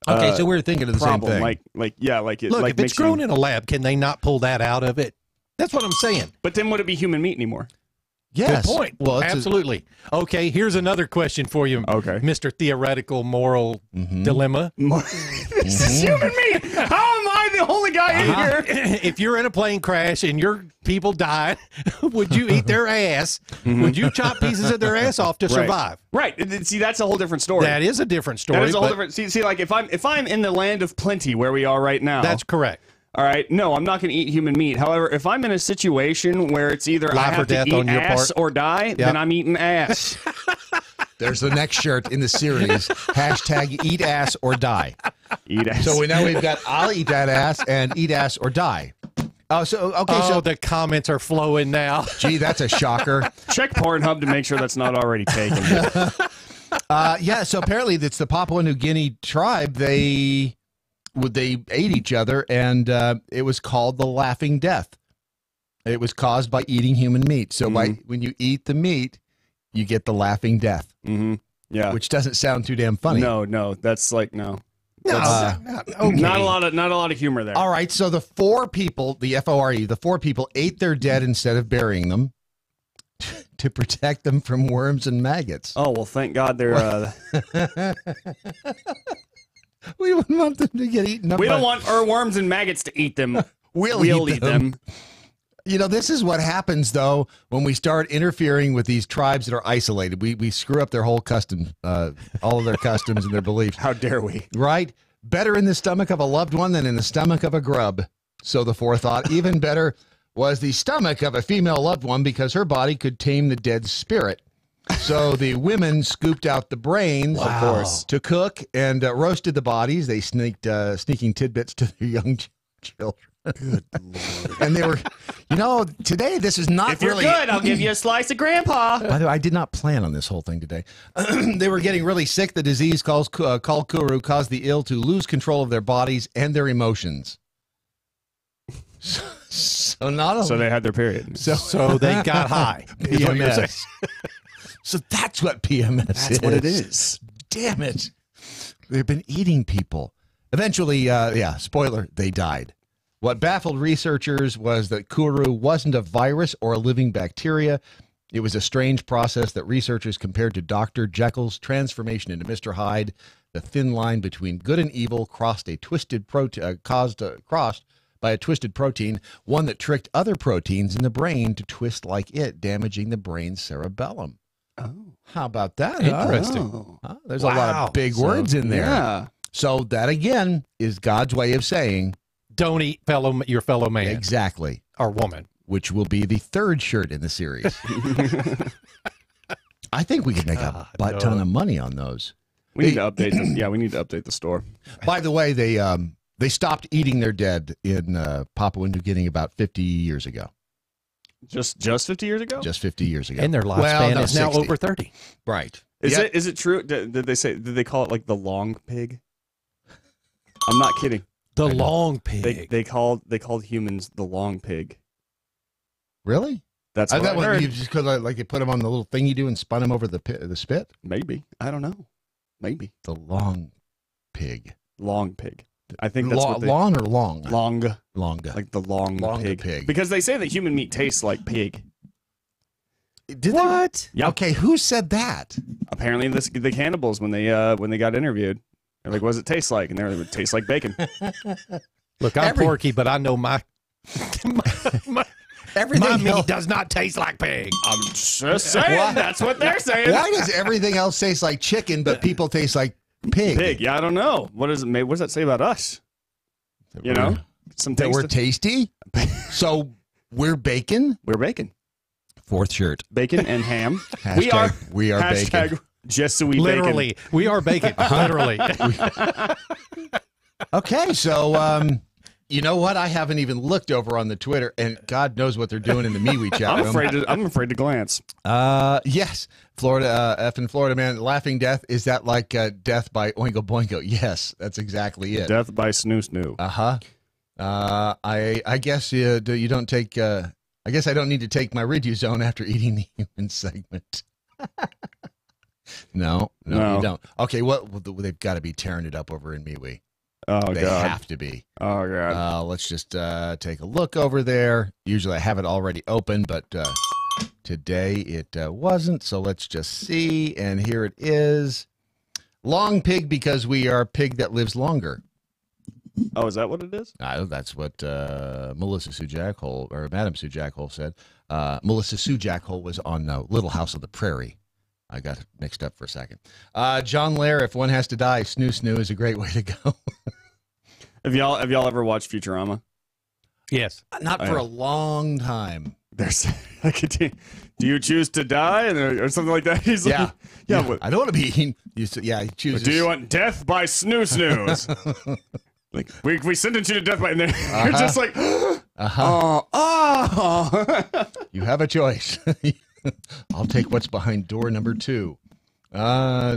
Speaker 3: Okay, so we're thinking of the
Speaker 18: problem.
Speaker 3: same thing.
Speaker 18: Look,
Speaker 4: if it's grown in a lab, can they not pull that out of it? That's what I'm saying.
Speaker 18: But then would it be human meat anymore?
Speaker 3: Yes.
Speaker 4: Good point.
Speaker 3: Well,
Speaker 4: absolutely. Okay, here's another question for you, Mr. Theoretical Moral Dilemma.
Speaker 18: This is human meat. How am I the only guy in here?
Speaker 4: If you're in a plane crash and your people died, would you eat their ass? Would you chop pieces of their ass off to survive?
Speaker 18: Right. See, that's a whole different story.
Speaker 4: That is a different story.
Speaker 18: That is a whole different. See, like if I'm in the land of plenty where we are right now.
Speaker 4: That's correct.
Speaker 18: All right. No, I'm not going to eat human meat. However, if I'm in a situation where it's either
Speaker 4: Life
Speaker 18: I have
Speaker 4: or death
Speaker 18: to eat
Speaker 4: on your
Speaker 18: ass
Speaker 4: part.
Speaker 18: or die, then I'm eating ass.
Speaker 3: There's the next shirt in the series. Hashtag eat ass or die.
Speaker 18: Eat ass.
Speaker 3: So now we've got I'll eat that ass and eat ass or die. So
Speaker 4: the comments are flowing now.
Speaker 3: Gee, that's a shocker.
Speaker 18: Check Pornhub to make sure that's not already taken.
Speaker 3: So apparently it's the Papua New Guinea tribe. They ate each other, and it was called the laughing death. It was caused by eating human meat. So when you eat the meat, you get the laughing death.
Speaker 18: Yeah,
Speaker 3: which doesn't sound too damn funny.
Speaker 18: No, that's like no.
Speaker 3: Okay.
Speaker 18: Not a lot of humor there.
Speaker 3: All right, so the four people ate their dead instead of burying them to protect them from worms and maggots.
Speaker 18: Oh well, thank God they're.
Speaker 3: We wouldn't want them to get eaten up.
Speaker 18: We don't want our worms and maggots to eat them. We'll eat them.
Speaker 3: This is what happens, though, when we start interfering with these tribes that are isolated. We screw up their whole customs, all of their customs and their beliefs.
Speaker 18: How dare we?
Speaker 3: Right? Better in the stomach of a loved one than in the stomach of a grub. So the forethought. Even better was the stomach of a female loved one because her body could tame the dead spirit. So the women scooped out the brains, of course, to cook and roasted the bodies. They sneaking tidbits to their young children.
Speaker 18: Good Lord.
Speaker 3: And they were, today this is not
Speaker 18: if you're
Speaker 3: really
Speaker 18: good, I'll give you a slice of Grandpa.
Speaker 3: By the way, I did not plan on this whole thing today. They were getting really sick. The disease called Kuru caused the ill to lose control of their bodies and their emotions. So
Speaker 18: they had their period.
Speaker 4: So they got high.
Speaker 3: PMS. So that's what PMS is.
Speaker 18: That's what it is.
Speaker 3: Damn it. They've been eating people. Eventually, spoiler, they died. What baffled researchers was that Kuru wasn't a virus or a living bacteria. It was a strange process that researchers compared to Dr. Jekyll's transformation into Mr. Hyde. The thin line between good and evil crossed by a twisted protein, one that tricked other proteins in the brain to twist like it, damaging the brain's cerebellum. Oh, how about that?
Speaker 4: Interesting.
Speaker 3: There's a lot of big words in there.
Speaker 18: Yeah.
Speaker 3: So that again is God's way of saying,
Speaker 4: don't eat your fellow man.
Speaker 3: Exactly.
Speaker 4: Or woman.
Speaker 3: Which will be the third shirt in the series. I think we could make a ton of money on those.
Speaker 18: We need to update them. Yeah, we need to update the store.
Speaker 3: By the way, they stopped eating their dead in Papua New Guinea about 50 years ago.
Speaker 18: Just 50 years ago?
Speaker 3: Just 50 years ago.
Speaker 4: And their lifespan is now
Speaker 3: 60.
Speaker 4: over 30.
Speaker 3: Right.
Speaker 18: Is it true? Did they call it like the long pig? I'm not kidding.
Speaker 4: The long pig.
Speaker 18: They called humans the long pig.
Speaker 3: Really?
Speaker 18: That's
Speaker 3: I
Speaker 18: what I
Speaker 3: thought
Speaker 18: heard.
Speaker 3: you just because like they put them on the little thing you do and spun them over the spit.
Speaker 18: Maybe. I don't know. Maybe.
Speaker 3: The long pig.
Speaker 18: Long pig. I think that's what they...
Speaker 3: Long or long?
Speaker 18: Long.
Speaker 3: Longa.
Speaker 18: Like the long
Speaker 3: Longa
Speaker 18: pig. Because they say that human meat tastes like pig.
Speaker 3: Did
Speaker 18: what?
Speaker 3: Yeah. Okay, who said that?
Speaker 18: Apparently the cannibals when they got interviewed. They're like, what does it taste like? And they're like, it tastes like bacon.
Speaker 4: Look, I'm Porky, but I know my
Speaker 3: everything
Speaker 4: meat does not taste like pig.
Speaker 18: I'm just saying. That's what they're saying.
Speaker 3: Why does everything else taste like chicken, but people taste like pig?
Speaker 18: Pig. Yeah, I don't know. What does that say about us? You know,
Speaker 3: That we're tasty. So we're bacon.
Speaker 18: We're bacon.
Speaker 3: Fourth shirt.
Speaker 18: Bacon and ham.
Speaker 3: We are bacon.
Speaker 18: Just so we
Speaker 4: Literally,
Speaker 18: bacon.
Speaker 4: we are bacon. Literally.
Speaker 3: Okay, so you know what? I haven't even looked over on the Twitter, and God knows what they're doing in the MeWe chat room.
Speaker 18: I'm afraid to glance.
Speaker 3: Yes, Florida, effing Florida man, laughing death. Is that like death by Oingo Boingo? Yes, that's exactly it.
Speaker 18: Death by Snoo Snoo.
Speaker 3: I guess you don't take. I guess I don't need to take my Riduzone after eating the human segment. No, you don't. Okay, they've got to be tearing it up over in MeWe.
Speaker 18: Oh,
Speaker 3: they
Speaker 18: God.
Speaker 3: have to be.
Speaker 18: Oh, God.
Speaker 3: Let's just take a look over there. Usually I have it already open, but today it wasn't. So let's just see. And here it is. Long pig because we are pig that lives longer.
Speaker 18: Oh, is that what it is?
Speaker 3: That's what Melissa Sue Jackhole, or Madam Sue Jackhole said. Melissa Sue Jackhole was on Little House of the Prairie. I got mixed up for a second. John Lair, if one has to die, Snoo Snoo is a great way to go.
Speaker 18: Have y'all ever watched Futurama?
Speaker 4: Yes.
Speaker 3: Not for a long time.
Speaker 18: There's do you choose to die or something like that? He's like, yeah.
Speaker 3: I don't want to be eaten. He chooses.
Speaker 18: Do you want death by Snoo Snooze? Like we sentence you to death by, and then you're just like,
Speaker 3: You have a choice. I'll take what's behind door number 2.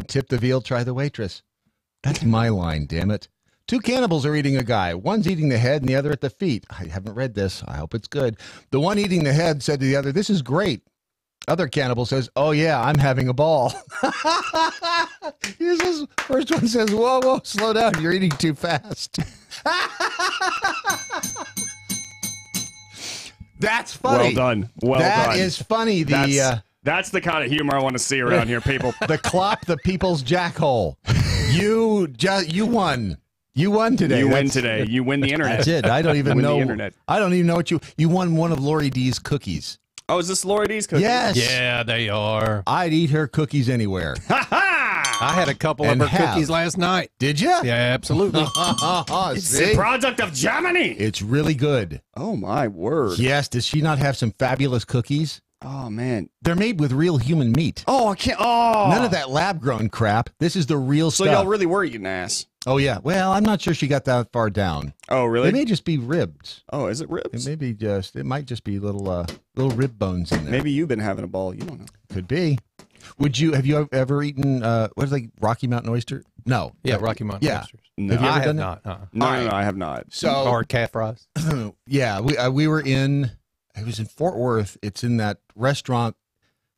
Speaker 3: Tip the veal, try the waitress. That's my line, damn it. 2 cannibals are eating a guy. One's eating the head and the other at the feet. I haven't read this. I hope it's good. The one eating the head said to the other, "This is great." Other cannibal says, "Oh yeah, I'm having a ball." First one says, whoa, slow down. You're eating too fast. That's funny.
Speaker 18: Well done. Well done.
Speaker 3: That is funny.
Speaker 18: That's the kind of humor I want to see around here, people.
Speaker 3: The Clop the People's Jackhole. You won. You won today.
Speaker 18: You win today. You win the internet.
Speaker 3: That's it. I don't even know.
Speaker 18: The internet.
Speaker 3: I don't even know what you won. One of Lori D's cookies.
Speaker 18: Oh, is this Lori D's cookies?
Speaker 3: Yes.
Speaker 4: Yeah, they are.
Speaker 3: I'd eat her cookies anywhere.
Speaker 4: I had a couple of her cookies last night.
Speaker 3: Did you?
Speaker 4: Yeah, absolutely.
Speaker 18: It's a product of Germany.
Speaker 3: It's really good.
Speaker 18: Oh, my word.
Speaker 3: Yes. Does she not have some fabulous cookies?
Speaker 18: Oh, man.
Speaker 3: They're made with real human meat.
Speaker 18: Oh, I can't. Oh.
Speaker 3: None of that lab-grown crap. This is the real stuff.
Speaker 18: So y'all really were eating ass.
Speaker 3: Oh, yeah. Well, I'm not sure she got that far down.
Speaker 18: Oh, really?
Speaker 3: It may just be ribs.
Speaker 18: Oh, is it ribs?
Speaker 3: It might just be little rib bones in there.
Speaker 18: Maybe you've been having a ball. You don't know.
Speaker 3: Could be. Have you ever eaten what is it, Rocky Mountain oyster? No.
Speaker 4: Yeah, Rocky Mountain oysters.
Speaker 18: No.
Speaker 4: Have you ever done that?
Speaker 18: No, I have not.
Speaker 3: So
Speaker 4: or calf fries.
Speaker 3: Yeah, we were in. It was in Fort Worth. It's in that restaurant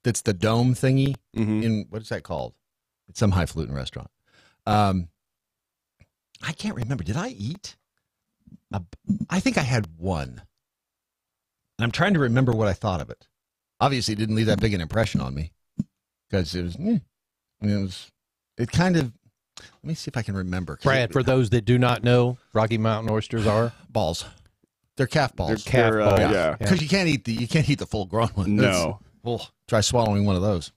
Speaker 3: that's the dome thingy. In what is that called? It's some highfalutin restaurant. I can't remember. Did I eat? I think I had one. And I'm trying to remember what I thought of it. Obviously, it didn't leave that big an impression on me because it kind of. Let me see if I can remember.
Speaker 4: Brad, for those that do not know, Rocky Mountain oysters are
Speaker 3: balls. They're calf balls.
Speaker 4: They're calf balls.
Speaker 3: Yeah, because you can't eat the full grown one.
Speaker 18: No.
Speaker 3: Try swallowing one of those.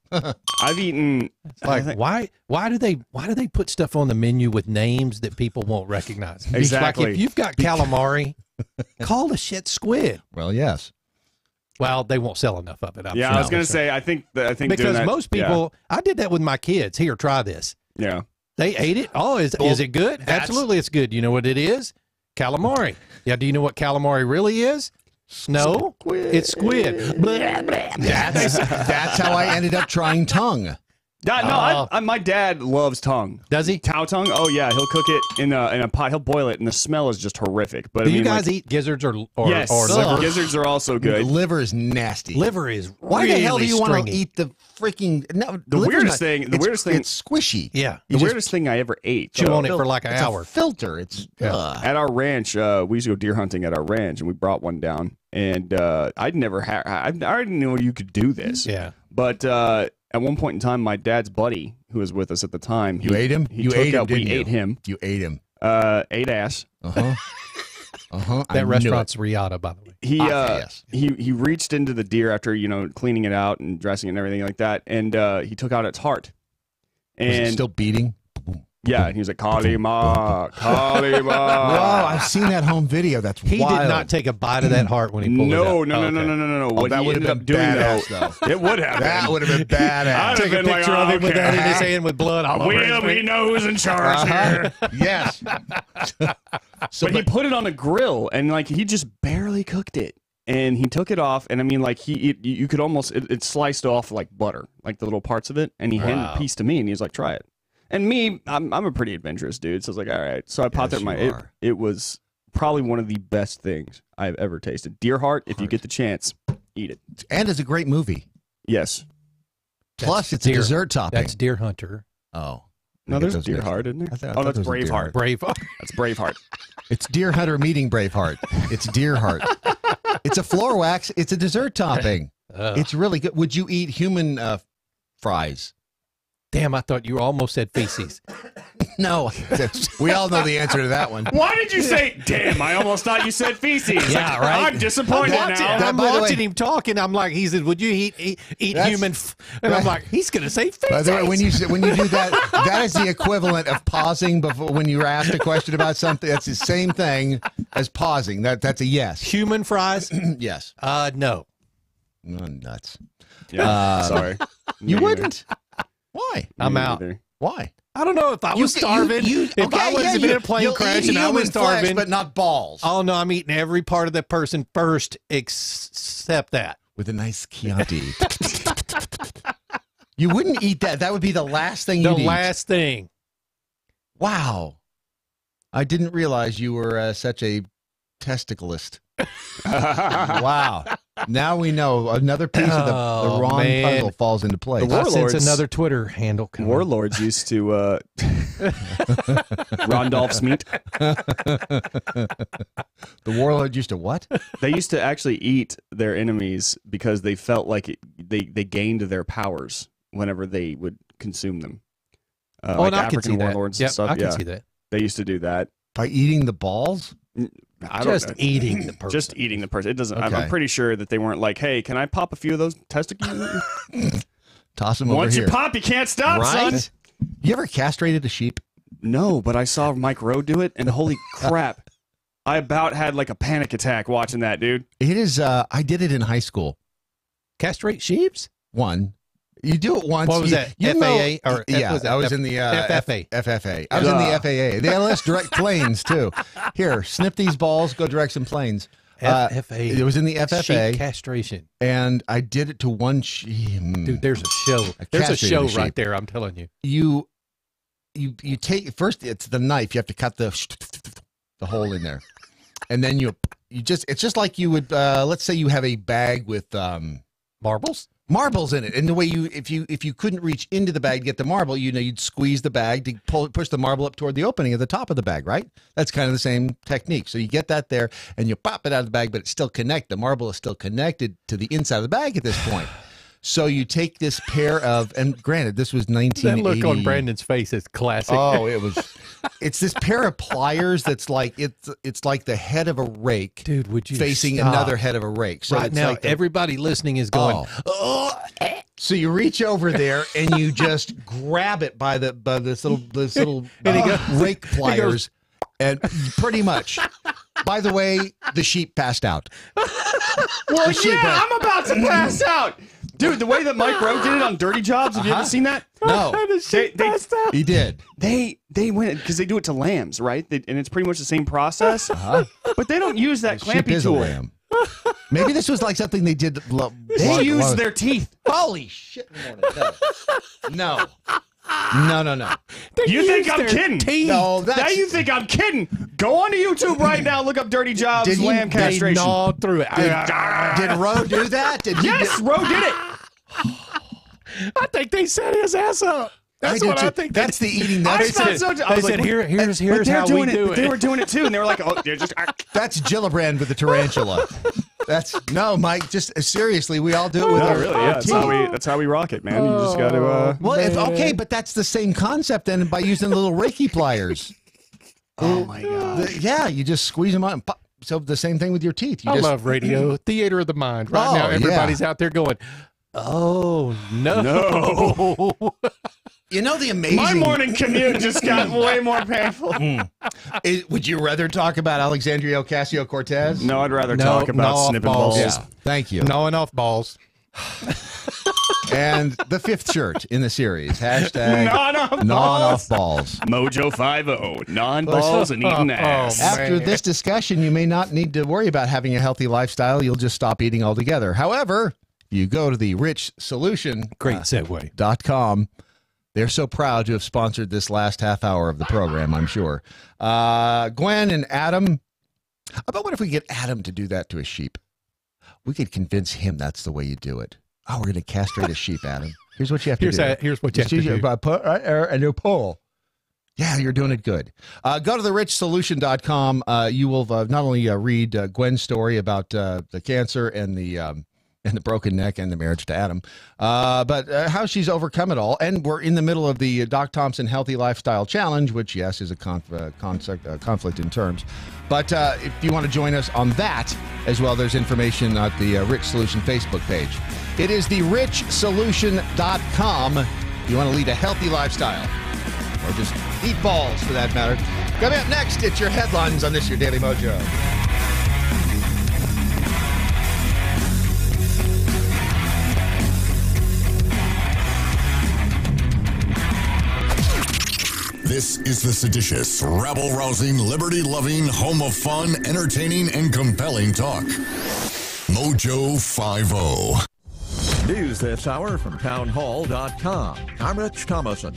Speaker 18: I've eaten.
Speaker 4: Like why do they put stuff on the menu with names that people won't recognize?
Speaker 18: Exactly.
Speaker 4: Like if you've got calamari, call the shit squid.
Speaker 3: Well, yes.
Speaker 4: Well, they won't sell enough of it. I'm
Speaker 18: yeah,
Speaker 4: sure.
Speaker 18: I was going to say. I think
Speaker 4: because most people. I did that with my kids. Here, try this.
Speaker 18: Yeah.
Speaker 4: They ate it. Oh, is it good? Absolutely, it's good. You know what it is? Calamari. Yeah. Do you know what calamari really is? No, it's squid.
Speaker 3: That's how I ended up trying tongue.
Speaker 18: My dad loves tongue.
Speaker 4: Does he?
Speaker 18: Cow tongue? Oh yeah, he'll cook it in a pot. He'll boil it, and the smell is just horrific. But
Speaker 4: Do you guys eat gizzards or
Speaker 18: yes,
Speaker 4: liver?
Speaker 18: Gizzards are also good.
Speaker 3: Liver is nasty.
Speaker 4: Liver is
Speaker 3: Why
Speaker 4: really
Speaker 3: the hell do you want
Speaker 4: stringy.
Speaker 3: to eat the freaking? No,
Speaker 18: The weirdest thing.
Speaker 3: It's squishy.
Speaker 4: Yeah.
Speaker 18: The weirdest thing I ever ate.
Speaker 4: Chew on it for like an
Speaker 3: It's
Speaker 4: hour.
Speaker 3: a filter. It's
Speaker 18: At our ranch, we used to go deer hunting at our ranch, and we brought one down. And I'd never had. I didn't know you could do this.
Speaker 4: Yeah.
Speaker 18: But at one point in time, my dad's buddy, who was with us at the time,
Speaker 3: You ate him?
Speaker 18: He
Speaker 3: You
Speaker 18: took
Speaker 3: ate him,
Speaker 18: out, we
Speaker 3: didn't you?
Speaker 18: ate him.
Speaker 3: You ate him.
Speaker 18: Ate ass.
Speaker 4: That restaurant's Riata, by the way.
Speaker 18: He reached into the deer after cleaning it out and dressing it and everything like that, and he took out its heart. And
Speaker 3: Was it still beating?
Speaker 18: yeah, and he was like, Kalima, Kalima.
Speaker 3: Wow, I've seen that home video. That's
Speaker 4: He
Speaker 3: wild.
Speaker 4: did not take a bite of that heart when he pulled it out.
Speaker 18: No.
Speaker 3: Oh,
Speaker 18: What
Speaker 3: that
Speaker 18: he
Speaker 3: would have
Speaker 18: ended
Speaker 3: been
Speaker 18: up doing,
Speaker 3: badass, though.
Speaker 18: It would have.
Speaker 3: That would have been badass.
Speaker 18: I'd
Speaker 4: Take a
Speaker 18: have been
Speaker 4: picture
Speaker 18: like,
Speaker 4: of him with that in his
Speaker 18: okay.
Speaker 4: hand with blood all over his
Speaker 18: We
Speaker 4: face.
Speaker 18: know who's in charge here.
Speaker 3: Yes.
Speaker 18: But he put it on a grill, and he just barely cooked it. And he took it off, and I mean, you could almost it sliced off like butter, like the little parts of it. And he handed a piece to me, and he was like, "Try it." And me, I'm a pretty adventurous dude, so I was like, "All right." So I popped it in my. It was probably one of the best things I've ever tasted. Deer heart, if you get the chance, eat it.
Speaker 3: And it's a great movie.
Speaker 18: Yes.
Speaker 3: Plus, it's a dessert topping.
Speaker 4: That's Deer Hunter.
Speaker 3: Oh.
Speaker 18: No, there's Deer Heart, isn't there? Oh, that's Braveheart.
Speaker 4: Braveheart.
Speaker 18: That's Braveheart.
Speaker 3: It's Deer Hunter meeting Braveheart. It's Deer Heart. It's a floor wax. It's a dessert topping. It's really good. Would you eat human fries?
Speaker 4: Damn, I thought you almost said feces.
Speaker 3: No. We all know the answer to that one.
Speaker 18: Why did you say, damn, I almost thought you said feces.
Speaker 4: Yeah, right.
Speaker 18: I'm disappointed now.
Speaker 4: I'm watching him talk, and I'm like, he said, would you eat human? And I'm like, he's going to say feces.
Speaker 3: By the way, when you do that, that is the equivalent of pausing before when you were asked a question about something. That's the same thing as pausing. That's a yes.
Speaker 4: Human fries?
Speaker 3: Yes.
Speaker 4: No.
Speaker 3: Oh, nuts.
Speaker 18: Yeah. Sorry.
Speaker 3: You wouldn't? Why?
Speaker 4: I'm out.
Speaker 3: Why?
Speaker 4: I don't know if I was starving. If I was in a plane crash and I was starving,
Speaker 3: flesh, but not balls.
Speaker 4: Oh no, I'm eating every part of the person first, except that
Speaker 3: with a nice Chianti. You wouldn't eat that. That would be the last thing you'd eat.
Speaker 4: The last thing.
Speaker 3: Wow. I didn't realize you were such a testicleist. Wow. Now we know another piece of the wrong puzzle falls into place.
Speaker 18: The Warlords,
Speaker 4: another Twitter handle.
Speaker 18: Warlords used to Rondolph's meat.
Speaker 3: The Warlord used to what?
Speaker 18: They used to actually eat their enemies because they felt like they gained their powers whenever they would consume them. Like
Speaker 4: and I can
Speaker 18: African
Speaker 4: see that.
Speaker 18: warlords
Speaker 4: Yep,
Speaker 18: and stuff.
Speaker 4: I can see that.
Speaker 18: They used to do that.
Speaker 3: By eating the balls?
Speaker 4: Just eating the person.
Speaker 18: Just eating the person. It doesn't.
Speaker 3: Okay.
Speaker 18: I'm pretty sure that they weren't like, "Hey, can I pop a few of those testicles?"
Speaker 3: Toss them over
Speaker 18: Once
Speaker 3: here.
Speaker 18: you pop, you can't stop,
Speaker 3: Right?
Speaker 18: son.
Speaker 3: You ever castrated a sheep?
Speaker 18: No, but I saw Mike Rowe do it, and holy crap, I about had like a panic attack watching that, dude.
Speaker 3: It is. I did it in high school.
Speaker 4: Castrate sheeps?
Speaker 3: One. You do it once.
Speaker 4: What was that? FAA? Or
Speaker 3: yeah,
Speaker 4: was that
Speaker 3: I was in the
Speaker 4: FFA.
Speaker 3: FFA. I was in the FAA. They let us direct planes too. Here, snip these balls. Go direct some planes.
Speaker 4: FFA.
Speaker 3: It was in the FFA.
Speaker 4: Sheep castration.
Speaker 3: And I did it to one sheep.
Speaker 4: Dude, there's a show. There's a show right there. I'm telling you.
Speaker 3: You take first. It's the knife. You have to cut the hole in there, and then you just. It's just like you would. Let's say you have a bag with marbles in it, and the way if you couldn't reach into the bag to get the marble, you'd squeeze the bag to push the marble up toward the opening at the top of the bag, right? That's kind of the same technique. So you get that there, and you pop it out of the bag, but it's still the marble is still connected to the inside of the bag at this point. So you take this pair of, and granted, this was 1980.
Speaker 4: That look on Brandon's face is classic.
Speaker 3: Oh, it's this pair of pliers that's like, it's like the head of a rake.
Speaker 4: Dude, would you
Speaker 3: facing
Speaker 4: stop?
Speaker 3: another head of a rake. So
Speaker 4: right
Speaker 3: it's
Speaker 4: now,
Speaker 3: like
Speaker 4: everybody listening is going,
Speaker 3: So you reach over there and you just grab it by this little rake pliers, and pretty much. By the way, the sheep passed out.
Speaker 18: Well, yeah, I'm about to pass out. Dude, the way that Mike Rowe did it on Dirty Jobs, have you ever seen that?
Speaker 3: No. He did.
Speaker 18: They went, because they do it to lambs, right? And it's pretty much the same process. But they don't use that
Speaker 3: Sheep
Speaker 18: clampy
Speaker 3: is a
Speaker 18: tool.
Speaker 3: lamb. Maybe this was like something they did.
Speaker 18: They used their teeth.
Speaker 3: Holy shit! No.
Speaker 18: You think I'm kidding?
Speaker 3: Teeth. No,
Speaker 18: now you think I'm kidding? Go onto YouTube right now. Look up "dirty jobs lamb castration."
Speaker 4: They gnawed through it.
Speaker 3: Did Roe do that?
Speaker 18: Yes, Roe did it.
Speaker 4: I think they set his ass up. That's what I think.
Speaker 3: That's the eating.
Speaker 18: I
Speaker 3: That's
Speaker 18: thought so. I was like,
Speaker 4: here's how we do it.
Speaker 18: They were doing it too, and they were like, "Oh, they're just."
Speaker 3: That's Gillibrand with the tarantula. No, Mike. Just seriously, we all do it with our
Speaker 18: really. Yeah, that's how we rock it, man. You just got to.
Speaker 3: Okay, but that's the same concept, then by using little Reiki pliers.
Speaker 18: Oh my god!
Speaker 3: Yeah, you just squeeze them out and pop. So the same thing with your teeth.
Speaker 4: I love radio, theater of the mind. Right now, everybody's out there going, "Oh no!"
Speaker 3: You know the amazing.
Speaker 18: My morning commute just got way more painful.
Speaker 3: Would you rather talk about Alexandria Ocasio-Cortez?
Speaker 18: No, I'd rather talk about snipping balls.
Speaker 3: Yeah. Thank you.
Speaker 4: Gnawing off balls.
Speaker 3: And the fifth shirt in the series. Hashtag
Speaker 18: Gnawing
Speaker 3: off balls.
Speaker 18: MoJo 50. Gnawing balls and eating ass.
Speaker 3: After this discussion, you may not need to worry about having a healthy lifestyle. You'll just stop eating altogether. However, if you go to the Rich Solution.
Speaker 4: Great segue.
Speaker 3: .com. They're so proud to have sponsored this last half hour of the program, I'm sure. Gwen and Adam. How about what if we get Adam to do that to a sheep? We could convince him that's the way you do it. Oh, we're going to castrate a sheep, Adam. Here's what you have to do.
Speaker 4: Here's what you have to do.
Speaker 3: Put right there and you pull. Yeah, you're doing it good. Go to therichsolution.com. You will not only read Gwen's story about the cancer and the broken neck and the marriage to Adam, but how she's overcome it all. And we're in the middle of the Doc Thompson Healthy Lifestyle Challenge, which, yes, is a conflict in terms. But if you want to join us on that as well, there's information at the Rich Solution Facebook page. It is therichsolution.com if you want to lead a healthy lifestyle. Or just eat balls, for that matter. Coming up next, it's your headlines on this, your Daily Mojo.
Speaker 2: This is the seditious, rabble-rousing, liberty-loving, home of fun, entertaining, and compelling talk. MoJo 50.
Speaker 19: News this hour from townhall.com. I'm Rich Thomason.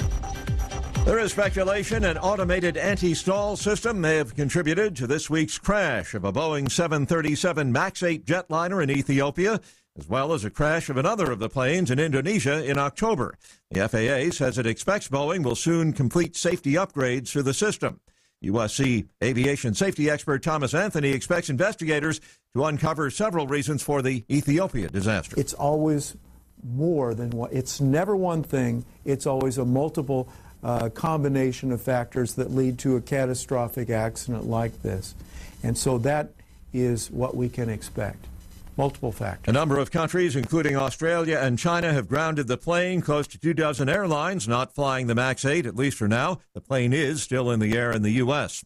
Speaker 19: There is speculation an automated anti-stall system may have contributed to this week's crash of a Boeing 737 MAX 8 jetliner in Ethiopia, as well as a crash of another of the planes in Indonesia in October. The FAA says it expects Boeing will soon complete safety upgrades to the system. USC aviation safety expert Thomas Anthony expects investigators to uncover several reasons for the Ethiopia disaster.
Speaker 20: It's always more than one. It's never one thing. It's always a multiple combination of factors that lead to a catastrophic accident like this. And so that is what we can expect. Multiple factors.
Speaker 19: A number of countries, including Australia and China, have grounded the plane. Close to 24 airlines not flying the MAX 8, at least for now. The plane is still in the air in the U.S.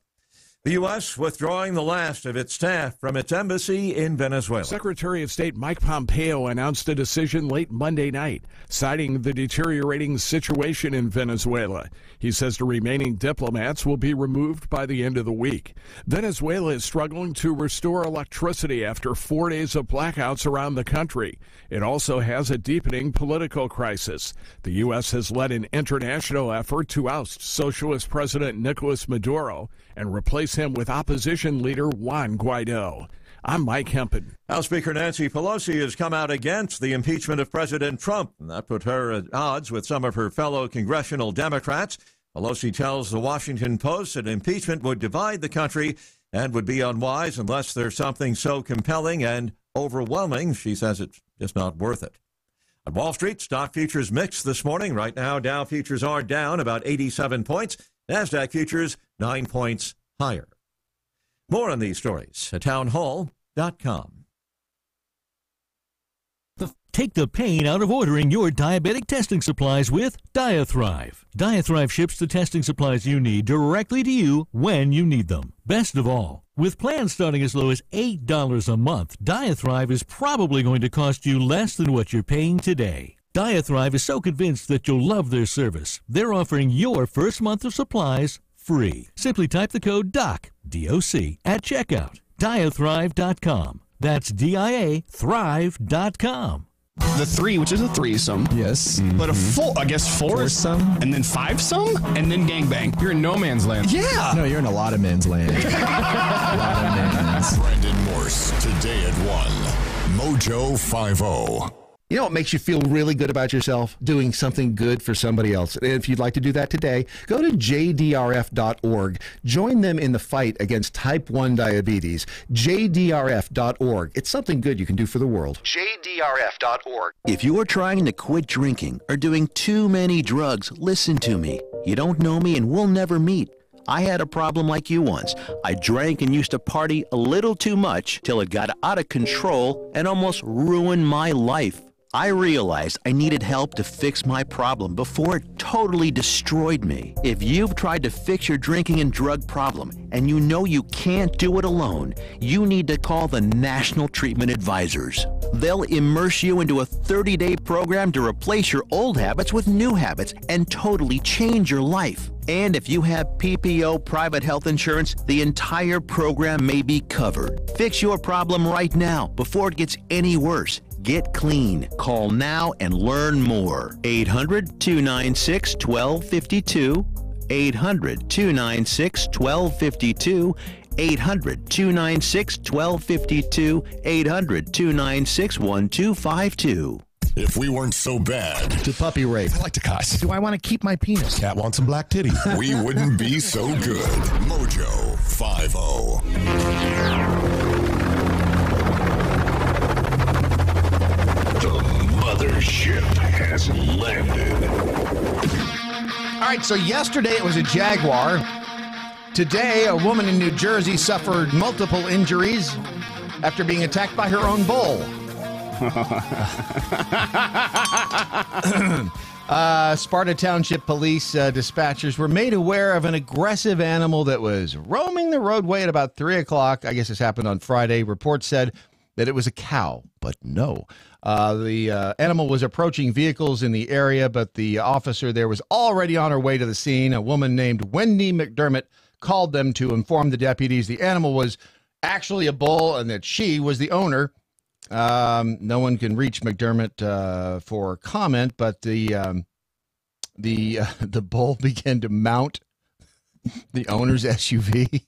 Speaker 19: The U.S. withdrawing the last of its staff from its embassy in Venezuela.
Speaker 21: Secretary of State Mike Pompeo announced a decision late Monday night, citing the deteriorating situation in Venezuela. He says the remaining diplomats will be removed by the end of the week. Venezuela is struggling to restore electricity after 4 days of blackouts around the country. It also has a deepening political crisis. The U.S. has led an international effort to oust Socialist President Nicolas Maduro and replace him with opposition leader Juan Guaido. I'm Mike Hempen.
Speaker 19: House Speaker Nancy Pelosi has come out against the impeachment of President Trump, and that put her at odds with some of her fellow congressional Democrats. Pelosi tells the Washington Post that impeachment would divide the country and would be unwise unless there's something so compelling and overwhelming. She says it's just not worth it. On Wall Street, stock futures mixed this morning. Right now, Dow futures are down about 87 points. NASDAQ futures 9 points higher. More on these stories at townhall.com.
Speaker 22: Take the pain out of ordering your diabetic testing supplies with Diathrive. Diathrive ships the testing supplies you need directly to you when you need them. Best of all, with plans starting as low as $8 a month, Diathrive is probably going to cost you less than what you're paying today. Diathrive is so convinced that you'll love their service, they're offering your first month of supplies free. Simply type the code DOC, D-O-C, at checkout. Diathrive.com. That's DIA Thrive.com.
Speaker 18: The 3, which is a threesome.
Speaker 1: Yes.
Speaker 18: But a full, I guess foursome. And then fivesome. And then gangbang. You're in no man's land. Yeah.
Speaker 1: No, you're in a lot of men's land. A lot of men's.
Speaker 2: Brandon Morse, today at 1. MoJo 50.
Speaker 3: You know what makes you feel really good about yourself? Doing something good for somebody else. And if you'd like to do that today, go to jdrf.org. Join them in the fight against type 1 diabetes. jdrf.org. It's something good you can do for the world. jdrf.org.
Speaker 5: If you are trying to quit drinking or doing too many drugs, listen to me. You don't know me and we'll never meet. I had a problem like you once. I drank and used to party a little too much till it got out of control and almost ruined my life. I realized I needed help to fix my problem before it totally destroyed me. If you've tried to fix your drinking and drug problem and you know you can't do it alone, you need to call the National Treatment Advisors. They'll immerse you into a 30-day program to replace your old habits with new habits and totally change your life. And if you have PPO private health insurance, the entire program may be covered. Fix your problem right now before it gets any worse. Get clean. Call now and learn more. 800-296-1252. 800-296-1252. 800-296-1252. 800-296-1252.
Speaker 2: If we weren't so bad.
Speaker 3: To puppy rape.
Speaker 1: I like to cuss.
Speaker 3: Do I want to keep my penis?
Speaker 1: Cat wants some black titty.
Speaker 2: We wouldn't be so good. MoJo 50. Mothership has landed.
Speaker 3: All right, so yesterday it was a Jaguar. Today, a woman in New Jersey suffered multiple injuries after being attacked by her own bull. Sparta Township Police dispatchers were made aware of an aggressive animal that was roaming the roadway at about 3 o'clock. I guess this happened on Friday. Reports said that it was a cow, but no. The animal was approaching vehicles in the area, but the officer there was already on her way to the scene. A woman named Wendy McDermott called them to inform the deputies the animal was actually a bull and that she was the owner. No one can reach McDermott for comment, but the bull began to mount the owner's SUV.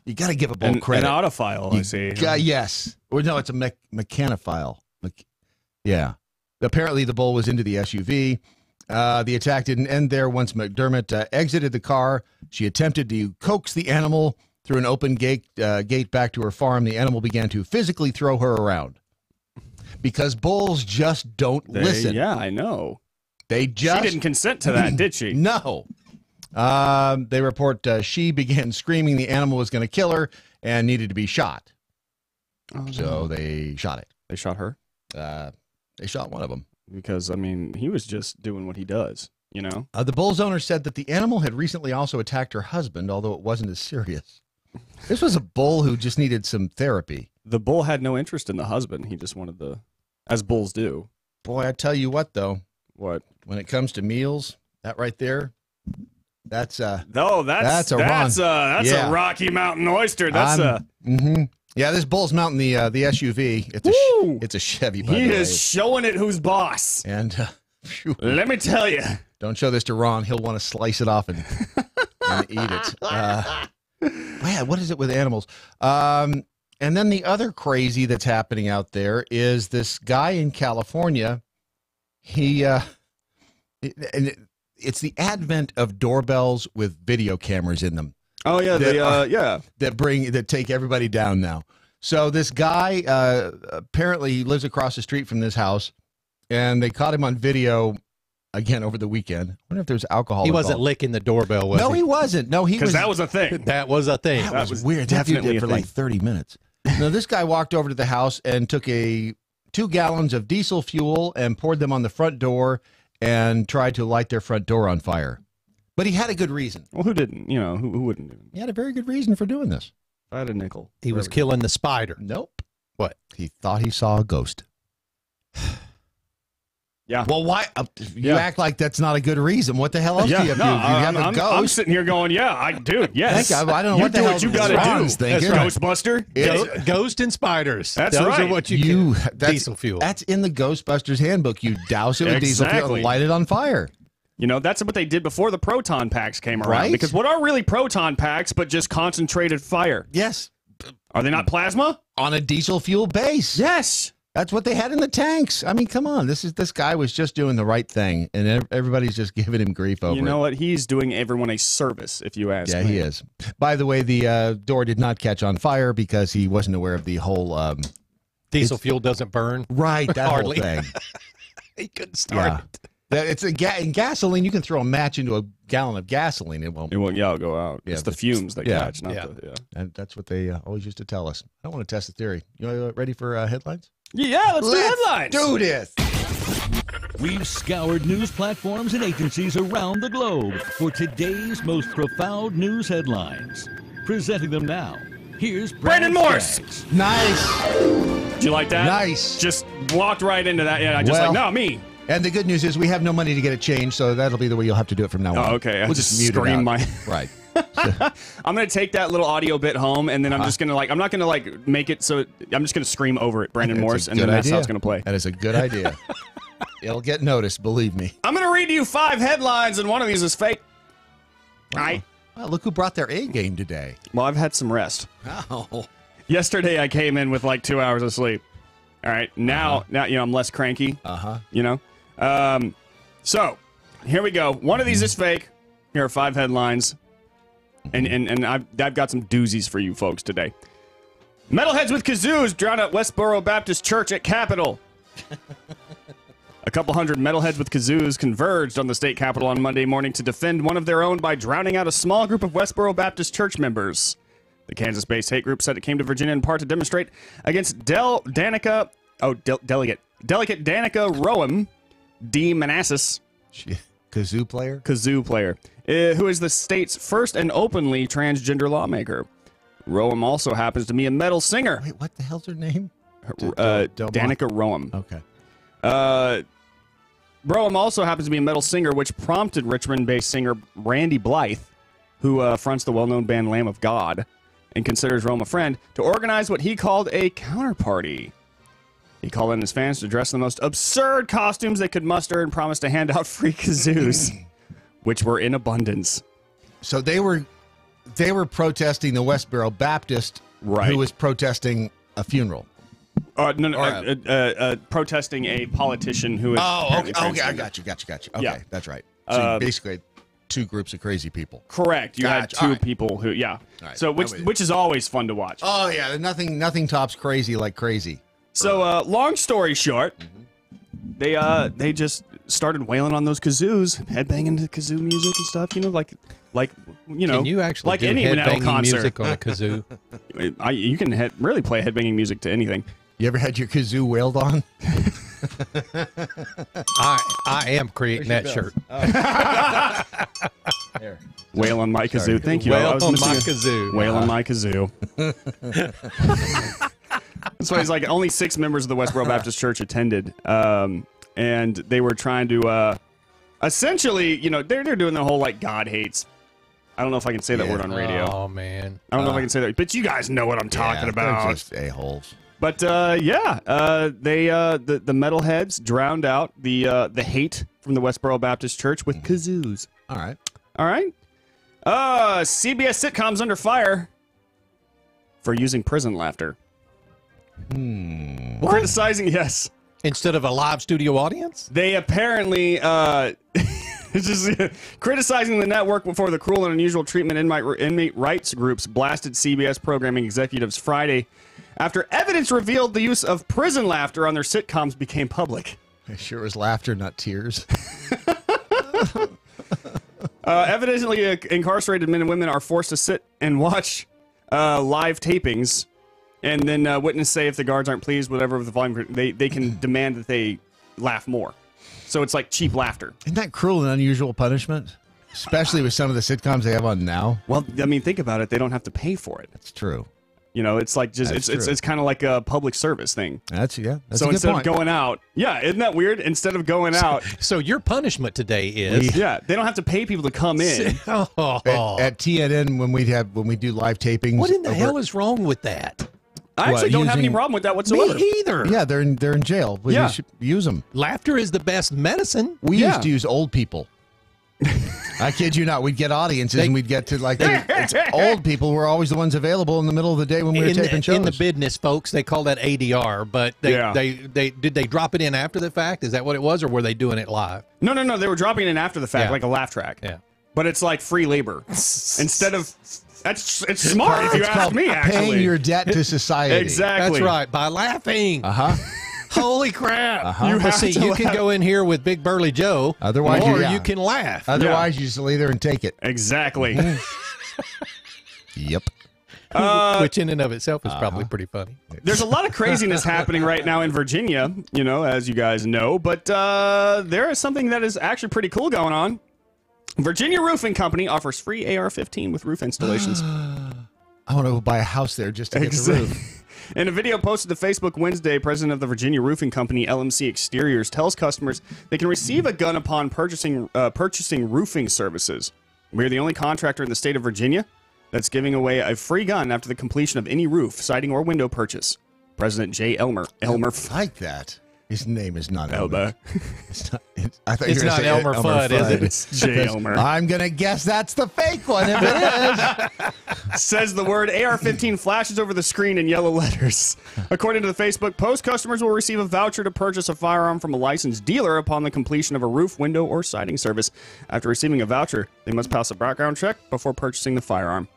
Speaker 3: You got to give a bull credit.
Speaker 18: An autophile, I see.
Speaker 3: Yes. Or no, it's a mechanophile. Yeah. Apparently the bull was into the SUV. The attack didn't end there. Once McDermott exited the car, she attempted to coax the animal through an open gate back to her farm. The animal began to physically throw her around because bulls just don't listen.
Speaker 18: Yeah, I know.
Speaker 3: She
Speaker 18: didn't consent to that, did she?
Speaker 3: No. They report she began screaming the animal was going to kill her and needed to be shot. So they shot it.
Speaker 18: They shot her?
Speaker 3: They shot one of them.
Speaker 18: Because, I mean, he was just doing what he does, you know?
Speaker 3: The bull's owner said that the animal had recently also attacked her husband, although it wasn't as serious. This was a bull who just needed some therapy.
Speaker 18: The bull had no interest in the husband. He just wanted as bulls do.
Speaker 3: Boy, I tell you what, though.
Speaker 18: What?
Speaker 3: When it comes to meals, that right there, that's a
Speaker 18: Rocky Mountain oyster.
Speaker 3: Yeah, this bull's mounting the SUV. It's a Chevy. By
Speaker 18: he
Speaker 3: the way.
Speaker 18: is showing it who's boss.
Speaker 3: And
Speaker 18: let me tell you,
Speaker 3: don't show this to Ron. He'll want to slice it off and eat it. Man, what is it with animals? And then the other crazy that's happening out there is this guy in California. It's the advent of doorbells with video cameras in them.
Speaker 18: Oh yeah,
Speaker 3: that take everybody down now. So this guy apparently lives across the street from this house, and they caught him on video again over the weekend. I wonder if there's alcohol.
Speaker 4: He wasn't licking the doorbell, was he?
Speaker 3: No, he wasn't. No, he was.
Speaker 18: Because that was a thing.
Speaker 4: That was a thing.
Speaker 3: That was weird. Definitely for like 30 minutes. Now this guy walked over to the house and took 2 gallons of diesel fuel and poured them on the front door and tried to light their front door on fire. But he had a good reason.
Speaker 18: Well, who didn't? You know, who wouldn't?
Speaker 3: He had a very good reason for doing this.
Speaker 18: I had a nickel.
Speaker 4: He was killing the spider.
Speaker 3: Nope.
Speaker 4: What?
Speaker 3: He thought he saw a ghost.
Speaker 18: Yeah.
Speaker 3: Well, why? You act like that's not a good reason. What the hell else do you have to do? You have a ghost.
Speaker 18: I'm sitting here going, I do. Yes.
Speaker 3: I don't know what the
Speaker 18: do
Speaker 3: hell
Speaker 18: what you got to
Speaker 3: Ron's
Speaker 18: do.
Speaker 3: thinking.
Speaker 18: That's Ghostbuster.
Speaker 4: Ghost and spiders.
Speaker 18: That's
Speaker 4: Those
Speaker 18: right.
Speaker 4: are what you can.
Speaker 3: That's,
Speaker 4: diesel fuel.
Speaker 3: That's in the Ghostbusters handbook. You douse it with diesel fuel
Speaker 18: Exactly.
Speaker 3: and light it on fire.
Speaker 18: You know, that's what they did before the proton packs came around.
Speaker 3: Right.
Speaker 18: Because what are really proton packs but just concentrated fire?
Speaker 3: Yes.
Speaker 18: Are they not plasma?
Speaker 3: On a diesel fuel base.
Speaker 18: Yes.
Speaker 3: That's what they had in the tanks. I mean, come on. This guy was just doing the right thing, and everybody's just giving him grief over it.
Speaker 18: You know what? He's doing everyone a service, if you ask me.
Speaker 3: Yeah, he is. By the way, the door did not catch on fire because he wasn't aware of the whole...
Speaker 4: diesel fuel doesn't burn.
Speaker 3: Right, that
Speaker 4: Hardly.
Speaker 3: whole thing.
Speaker 4: He couldn't start it.
Speaker 3: It's in gasoline. You can throw a match into a gallon of gasoline. It won't.
Speaker 18: It'll go out.
Speaker 3: Yeah,
Speaker 18: it's the fumes that catch, not the... Yeah.
Speaker 3: And that's what they always used to tell us. I don't want to test the theory. You ready for headlines?
Speaker 18: Yeah, let's do headlines.
Speaker 3: Do this.
Speaker 22: We've scoured news platforms and agencies around the globe for today's most profound news headlines. Presenting them now, here's
Speaker 18: Brandon Morse.
Speaker 3: Staggs. Nice.
Speaker 18: Did you like that?
Speaker 3: Nice.
Speaker 18: Just walked right into that. Yeah, me.
Speaker 3: And the good news is we have no money to get it changed, so that'll be the way you'll have to do it from now on.
Speaker 18: Oh, okay.
Speaker 3: We'll just mute it out.
Speaker 18: my...
Speaker 3: Right.
Speaker 18: I'm going to take that little audio bit home, and then I'm just going to, I'm not going to, make it so, I'm just going to scream over it, Brandon Morse, and then that's how it's going to play.
Speaker 3: That is a good idea. It'll get noticed, believe me.
Speaker 18: I'm going to read you 5 headlines, and one of these is fake. Right?
Speaker 3: Well, look who brought their A game today.
Speaker 18: Well, I've had some rest.
Speaker 3: Oh.
Speaker 18: Yesterday, I came in with like 2 hours of sleep. All right. Now, I'm less cranky. So, here we go. One of these is fake. Here are 5 headlines. And I've got some doozies for you folks today. Metalheads with kazoos drown out Westboro Baptist Church at Capitol. A couple hundred metalheads with kazoos converged on the state capitol on Monday morning to defend one of their own by drowning out a small group of Westboro Baptist Church members. The Kansas-based hate group said it came to Virginia in part to demonstrate against Delegate Danica Roem D. Manassas.
Speaker 3: Kazoo player?
Speaker 18: Kazoo player. Who is the state's first and openly transgender lawmaker. Roem also happens to be a metal singer.
Speaker 3: Wait, what the hell's her name?
Speaker 18: Danica Roem.
Speaker 3: Okay.
Speaker 18: Roem also happens to be a metal singer, which prompted Richmond-based singer Randy Blythe, who fronts the well-known band Lamb of God and considers Roem a friend, to organize what he called a counter-party. He called in his fans to dress in the most absurd costumes they could muster and promised to hand out free kazoos, which were in abundance.
Speaker 3: So they were protesting the Westboro Baptist, who was protesting a funeral.
Speaker 18: Protesting a politician who is.
Speaker 3: Okay, I got you. Okay,
Speaker 18: Yeah.
Speaker 3: that's right. So basically, 2 groups of crazy people.
Speaker 18: Correct. You had 2 people who,
Speaker 3: All right,
Speaker 18: So which is always fun to watch.
Speaker 3: Oh yeah, nothing tops crazy like crazy.
Speaker 18: So long story short, they just started wailing on those kazoos, headbanging to kazoo music and stuff.
Speaker 4: Can you actually
Speaker 18: like
Speaker 4: do
Speaker 18: any metal
Speaker 4: headbanging
Speaker 18: concert
Speaker 4: music on a kazoo?
Speaker 18: You can really play headbanging music to anything.
Speaker 3: You ever had your kazoo wailed on?
Speaker 4: I am creating that shirt.
Speaker 3: There.
Speaker 18: Wail on my kazoo.
Speaker 3: Sorry.
Speaker 18: Thank you.
Speaker 4: Wail
Speaker 18: I was
Speaker 4: on
Speaker 18: missing
Speaker 4: my
Speaker 18: a-
Speaker 4: kazoo.
Speaker 18: Wail on my kazoo. That's why it's like only 6 members of the Westboro Baptist Church attended, and they were trying to essentially, they're doing the whole like God hates. I don't know if I can say that word on radio.
Speaker 4: Oh man,
Speaker 18: I don't know if I can say that, but you guys know what I'm talking about.
Speaker 3: They're just a-holes.
Speaker 18: But the metalheads drowned out the hate from the Westboro Baptist Church with kazoos.
Speaker 3: All right.
Speaker 18: CBS sitcoms under fire for using prison laughter. Criticizing, yes.
Speaker 4: Instead of a live studio audience?
Speaker 18: They apparently just criticizing the network before the cruel and unusual treatment inmate rights groups blasted CBS programming executives Friday after evidence revealed the use of prison laughter on their sitcoms became public.
Speaker 3: It sure was laughter, not tears.
Speaker 18: Evidently, incarcerated men and women are forced to sit and watch live tapings, and then witness say if the guards aren't pleased, whatever with the volume, they can demand that they laugh more. So it's like cheap laughter.
Speaker 3: Isn't that cruel and unusual punishment? Especially with some of the sitcoms they have on now.
Speaker 18: Well, I mean, think about it. They don't have to pay for it.
Speaker 3: That's true.
Speaker 18: You know, it's like just it's kind of like a public service thing.
Speaker 3: That's
Speaker 18: so
Speaker 3: a good
Speaker 18: instead
Speaker 3: point.
Speaker 18: of going out, isn't that weird? Instead of going out,
Speaker 4: so your punishment today is
Speaker 18: they don't have to pay people to come in.
Speaker 3: At TNN when we do live tapings.
Speaker 4: What in the hell is wrong with that?
Speaker 18: I actually don't have any problem with that whatsoever.
Speaker 4: Me either.
Speaker 3: Yeah, they're in jail. We should use them.
Speaker 4: Laughter is the best medicine.
Speaker 3: We used to use old people. I kid you not. We'd get audiences and we'd get to it's old people were always the ones available in the middle of the day when we were taping shows.
Speaker 4: In the business, folks, they call that ADR, but they did they drop it in after the fact? Is that what it was, or were they doing it live?
Speaker 18: No. They were dropping it in after the fact, like a laugh track.
Speaker 4: Yeah.
Speaker 18: But it's like free labor. Instead of it's smart if you ask me. Actually,
Speaker 3: paying your debt to society.
Speaker 18: Exactly.
Speaker 4: That's right. By laughing. Holy crap!
Speaker 3: You
Speaker 4: have see, you can go in here with Big Burly Joe,
Speaker 3: otherwise,
Speaker 4: or you can laugh.
Speaker 3: Otherwise, you just lay there and take it.
Speaker 18: Exactly.
Speaker 3: Yep.
Speaker 4: Which in and of itself is probably pretty funny.
Speaker 18: There's a lot of craziness happening right now in Virginia, you know, as you guys know, but there is something that is actually pretty cool going on. Virginia Roofing Company offers free AR-15 with roof installations.
Speaker 3: I want to go buy a house there just to get the roof.
Speaker 18: In a video posted to Facebook Wednesday, president of the Virginia Roofing Company, LMC Exteriors, tells customers they can receive a gun upon purchasing roofing services. We're the only contractor in the state of Virginia that's giving away a free gun after the completion of any roof, siding, or window purchase. President J. Elmer.
Speaker 3: I like that. His name is not Elmer. I thought
Speaker 4: It's not Elmer Fudd, is it?
Speaker 18: It's J. Elmer.
Speaker 3: I'm going to guess that's the fake one if it is.
Speaker 18: Says the word AR-15 flashes over the screen in yellow letters. According to the Facebook post, customers will receive a voucher to purchase a firearm from a licensed dealer upon the completion of a roof, window, or siding service. After receiving a voucher, they must pass a background check before purchasing the firearm.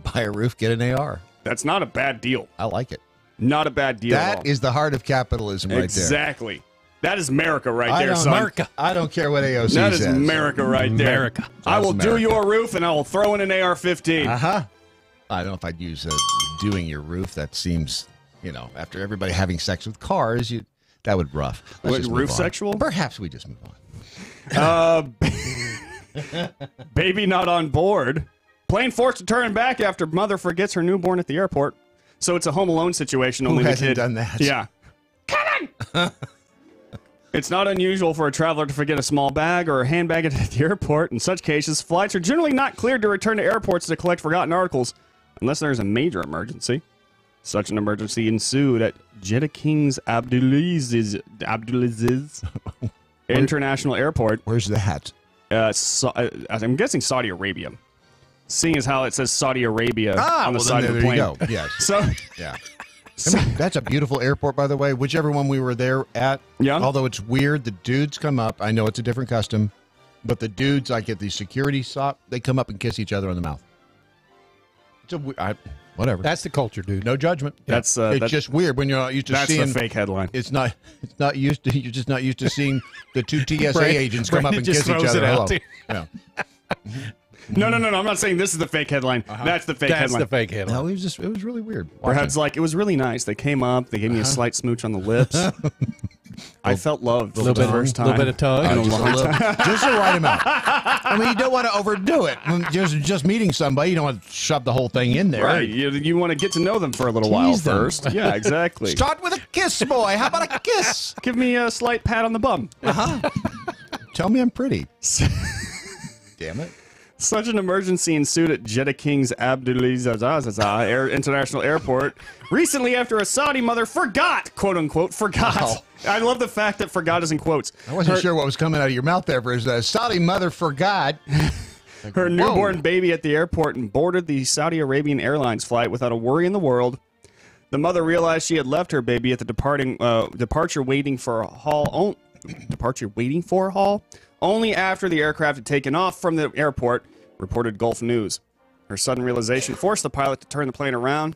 Speaker 3: Buy a roof, get an AR.
Speaker 18: That's not a bad deal.
Speaker 3: I like it.
Speaker 18: Not a bad deal at all.
Speaker 3: That is the heart of capitalism right there.
Speaker 18: Exactly. That is America right there, son.
Speaker 3: I don't care what AOC says.
Speaker 18: That is America right there.
Speaker 4: America.
Speaker 18: I will do your roof, and I will throw in an AR-15.
Speaker 3: I don't know if I'd use doing your roof. That seems, after everybody having sex with cars, that would rough.
Speaker 18: What, roof sexual?
Speaker 3: Perhaps we just move on.
Speaker 18: Baby not on board. Plane forced to turn back after mother forgets her newborn at the airport. So it's a Home Alone situation. Only
Speaker 3: Who
Speaker 18: the
Speaker 3: hasn't
Speaker 18: kid.
Speaker 3: done that?
Speaker 18: Yeah. Come It's not unusual for a traveler to forget a small bag or a handbag at the airport. In such cases, flights are generally not cleared to return to airports to collect forgotten articles unless there's a major emergency. Such an emergency ensued at Jeddah King's Abdulaziz International Airport.
Speaker 3: Where's that?
Speaker 18: I'm guessing Saudi Arabia. Seeing as how it says Saudi Arabia on the side of the plane.
Speaker 3: There you go. Yes.
Speaker 18: So,
Speaker 3: yeah. I mean, that's a beautiful airport, by the way. Whichever one we were there at.
Speaker 18: Yeah.
Speaker 3: Although it's weird, the dudes come up. I know it's a different custom, but the dudes, like at the security stop, they come up and kiss each other on the mouth. Whatever.
Speaker 4: That's the culture, dude.
Speaker 3: No judgment.
Speaker 18: That's
Speaker 3: it's just weird when you're not used to seeing.
Speaker 18: That's the fake headline.
Speaker 3: It's not used to. You're just not used to seeing the two TSA agents come up and kiss each other. Hello. Yeah.
Speaker 18: No. I'm not saying this is the fake headline. That's the fake headline.
Speaker 4: That's the fake headline.
Speaker 3: No, it was really weird.
Speaker 18: Perhaps like it was really nice. They came up. They gave me a slight smooch on the lips. I felt loved for the first time.
Speaker 4: A little bit of tongue.
Speaker 3: Just the right amount. I mean, you don't want to overdo it. Just meeting somebody, you don't want to shove the whole thing in there.
Speaker 18: Right. You want to get to know them for a little while
Speaker 3: Tease them.
Speaker 18: first. Yeah, exactly.
Speaker 3: Start with a kiss, boy. How about a kiss?
Speaker 18: Give me a slight pat on the bum.
Speaker 3: Tell me I'm pretty. Damn it.
Speaker 18: Such an emergency ensued at Jeddah King's Abdulaziz International Airport recently after a Saudi mother forgot, quote unquote, forgot.
Speaker 3: Wow.
Speaker 18: I love the fact that forgot is in quotes.
Speaker 3: I wasn't sure what was coming out of your mouth there, but a Saudi mother forgot
Speaker 18: her newborn baby at the airport and boarded the Saudi Arabian Airlines flight without a worry in the world. The mother realized she had left her baby at the departure waiting for a haul. Only after the aircraft had taken off from the airport, reported Gulf News. Her sudden realization forced the pilot to turn the plane around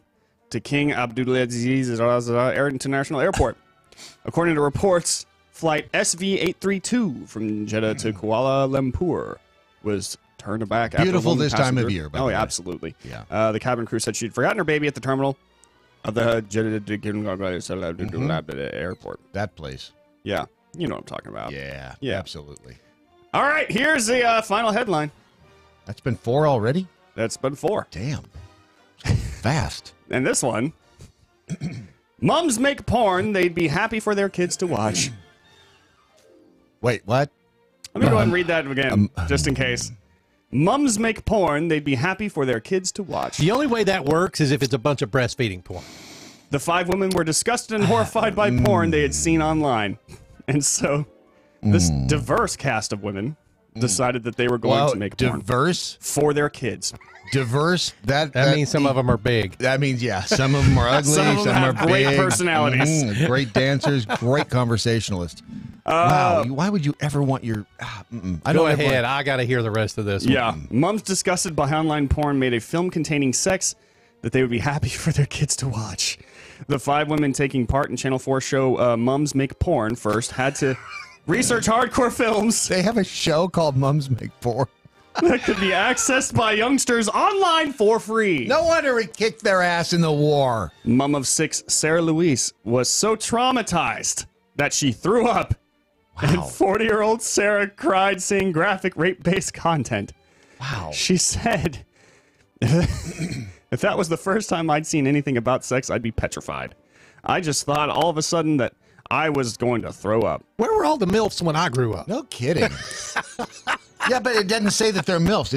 Speaker 18: to King Abdulaziz International Airport. According to reports, flight SV-832 from Jeddah to Kuala Lumpur was turned back after
Speaker 3: Beautiful
Speaker 18: one
Speaker 3: this time of
Speaker 18: passenger-
Speaker 3: year, by
Speaker 18: Oh,
Speaker 3: the
Speaker 18: yeah,
Speaker 3: way.
Speaker 18: absolutely.
Speaker 3: Yeah.
Speaker 18: The cabin crew said she'd forgotten her baby at the terminal of the Jeddah airport.
Speaker 3: That place.
Speaker 18: Yeah, you know what I'm talking about.
Speaker 3: Yeah,
Speaker 18: Yeah.
Speaker 3: absolutely.
Speaker 18: All right, here's the final headline.
Speaker 3: That's been 4 already?
Speaker 18: That's been 4.
Speaker 3: Damn. fast.
Speaker 18: And this one, moms make porn they'd be happy for their kids to watch.
Speaker 3: Wait, what?
Speaker 18: Let me go ahead and read that again, just in case. Mums make porn they'd be happy for their kids to watch.
Speaker 4: The only way that works is if it's a bunch of breastfeeding porn.
Speaker 18: The 5 women were disgusted and horrified by porn they had seen online. And so this diverse cast of women decided that they were going to make porn.
Speaker 3: Diverse?
Speaker 18: For their kids.
Speaker 3: Diverse? That
Speaker 4: means some of them are big.
Speaker 3: That means, yeah, some of them are ugly,
Speaker 18: Some of them
Speaker 3: are
Speaker 18: have great
Speaker 3: big.
Speaker 18: personalities.
Speaker 3: Great dancers, great conversationalists. Wow, why would you ever want your...
Speaker 4: Go ahead, I got to hear the rest of this.
Speaker 18: Yeah, mums disgusted by online porn made a film containing sex that they would be happy for their kids to watch. The 5 women taking part in Channel 4 show Mums Make Porn first had to research hardcore films.
Speaker 3: They have a show called Mums Make Porn.
Speaker 18: That could be accessed by youngsters online for free.
Speaker 3: No wonder we kicked their ass in the war.
Speaker 18: Mum of 6, Sarah Louise, was so traumatized that she threw up. Wow. And 40-year-old Sarah cried seeing graphic rape-based content.
Speaker 3: Wow.
Speaker 18: She said, if that was the first time I'd seen anything about sex, I'd be petrified. I just thought all of a sudden that I was going to throw up.
Speaker 4: Where were all the MILFs when I grew up?
Speaker 3: No kidding. Yeah, but it doesn't say that they're MILFs.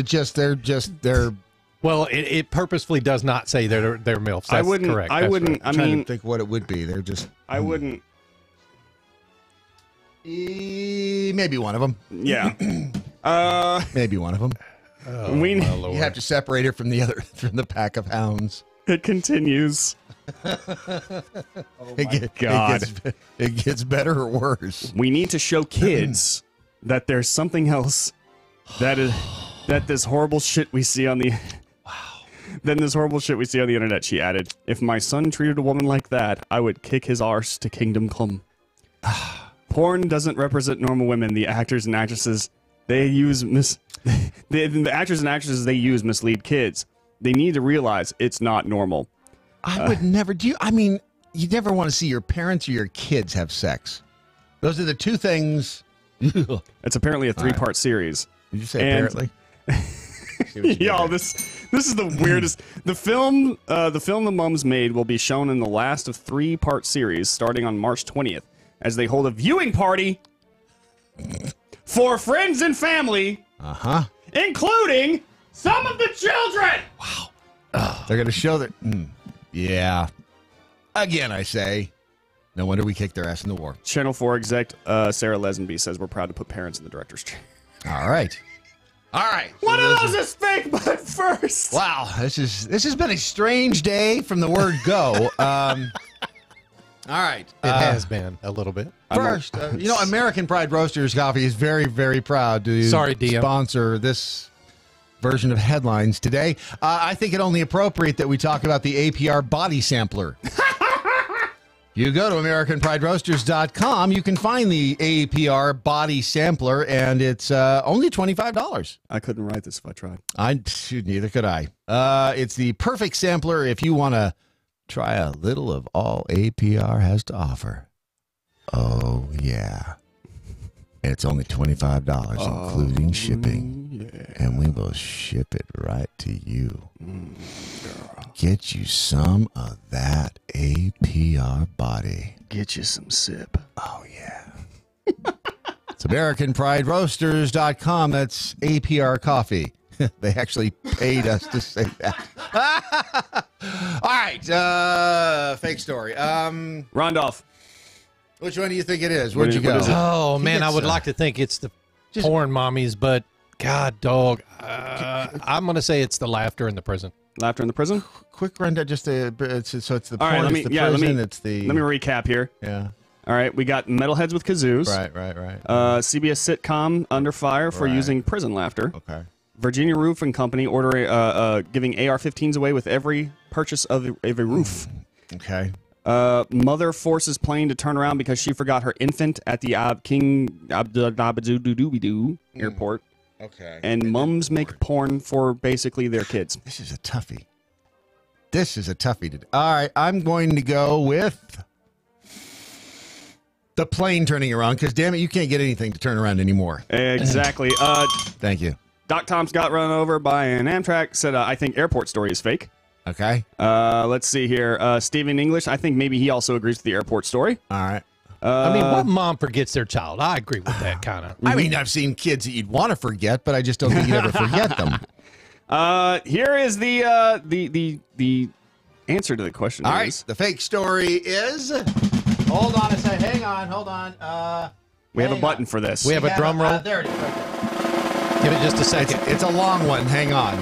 Speaker 3: They're
Speaker 4: Well, it purposefully does not say they're MILFs. That's
Speaker 18: I wouldn't.
Speaker 4: correct.
Speaker 18: I
Speaker 4: That's
Speaker 18: wouldn't.
Speaker 4: right.
Speaker 18: I mean,
Speaker 3: think what it would be. They're just.
Speaker 18: I wouldn't.
Speaker 3: Maybe one of them.
Speaker 18: Yeah.
Speaker 3: Maybe one of them.
Speaker 18: We
Speaker 3: You have to separate it from the pack of hounds.
Speaker 18: It continues. God.
Speaker 3: It gets better or worse.
Speaker 18: We need to show kids that there's something else that this horrible shit we see on the Then this horrible shit we see on the internet, she added. If my son treated a woman like that, I would kick his arse to kingdom come. Porn doesn't represent normal women. The actors and actresses they use the actors and actresses they use mislead kids. They need to realize it's not normal.
Speaker 3: I would never do. I mean, you never want to see your parents or your kids have sex. Those are the two things.
Speaker 18: It's apparently a 3-part series.
Speaker 3: Did you say apparently?
Speaker 18: Y'all, this is the weirdest. The film the Mums made will be shown in the last of 3-part series starting on March 20th as they hold a viewing party for friends and family, including some of the children.
Speaker 3: Wow. They're going to show that. Yeah. Again, I say, no wonder we kicked their ass in the war.
Speaker 18: Channel 4 exec Sarah Lesenby says we're proud to put parents in the director's chair.
Speaker 3: All right. All right.
Speaker 18: One of those is fake, but first.
Speaker 3: Wow, this has been a strange day from the word go. All right.
Speaker 4: It has been a little bit.
Speaker 3: First, American Pride Roasters Coffee is very, very proud to sponsor this version of headlines today. I think it only appropriate that we talk about the APR body sampler. You go to AmericanPrideRoasters.com, you can find the APR body sampler, and it's only $25.
Speaker 18: I couldn't write this if I tried.
Speaker 3: Neither could I. It's the perfect sampler if you want to try a little of all APR has to offer. Oh, yeah. It's only $25, including shipping. Yeah. And we will ship it right to you. Get you some of that APR body.
Speaker 18: Get you some sip.
Speaker 3: Oh, yeah. It's AmericanPrideRoasters.com. That's APR coffee. They actually paid us to say that. All right. Fake story.
Speaker 18: Rondolph.
Speaker 3: Which one do you think it is? Where'd you go?
Speaker 4: Oh, man, I would like to think it's the porn mommies, but God, dog. I'm going to say it's the laughter in the prison.
Speaker 18: Laughter in the prison?
Speaker 3: Quick rundown. It's the porn,
Speaker 18: all right,
Speaker 3: it's the prison, it's the...
Speaker 18: Let me recap here.
Speaker 3: Yeah.
Speaker 18: All right, we got Metalheads with Kazoos.
Speaker 3: Right.
Speaker 18: CBS sitcom Under Fire for using prison laughter.
Speaker 3: Okay.
Speaker 18: Virginia Roofing Company giving AR-15s away with every purchase of a roof.
Speaker 3: Okay.
Speaker 18: Mother forces plane to turn around because she forgot her infant at the King Abdul airport.
Speaker 3: Okay.
Speaker 18: And mums make porn for basically their kids.
Speaker 3: This is a toughie. All right, I'm going to go with the plane turning around because, damn it, you can't get anything to turn around anymore.
Speaker 18: Exactly.
Speaker 3: Thank you.
Speaker 18: Doc Thompson got run over by an Amtrak. Said, I think airport story is fake.
Speaker 3: Okay.
Speaker 18: Let's see here. Stephen English, I think maybe he also agrees with the airport story.
Speaker 3: All right.
Speaker 4: I mean, what mom forgets their child? I agree with that kind of.
Speaker 3: I mean, I've seen kids that you'd want to forget, but I just don't think you'd ever forget them.
Speaker 18: Here is the answer to the question.
Speaker 3: All right. The fake story is. Hold on a second. Hang on. Hold on.
Speaker 18: We have a button for this.
Speaker 4: We have a drum roll.
Speaker 3: There it is.
Speaker 4: Give it just a second.
Speaker 3: It's a long one. Hang on.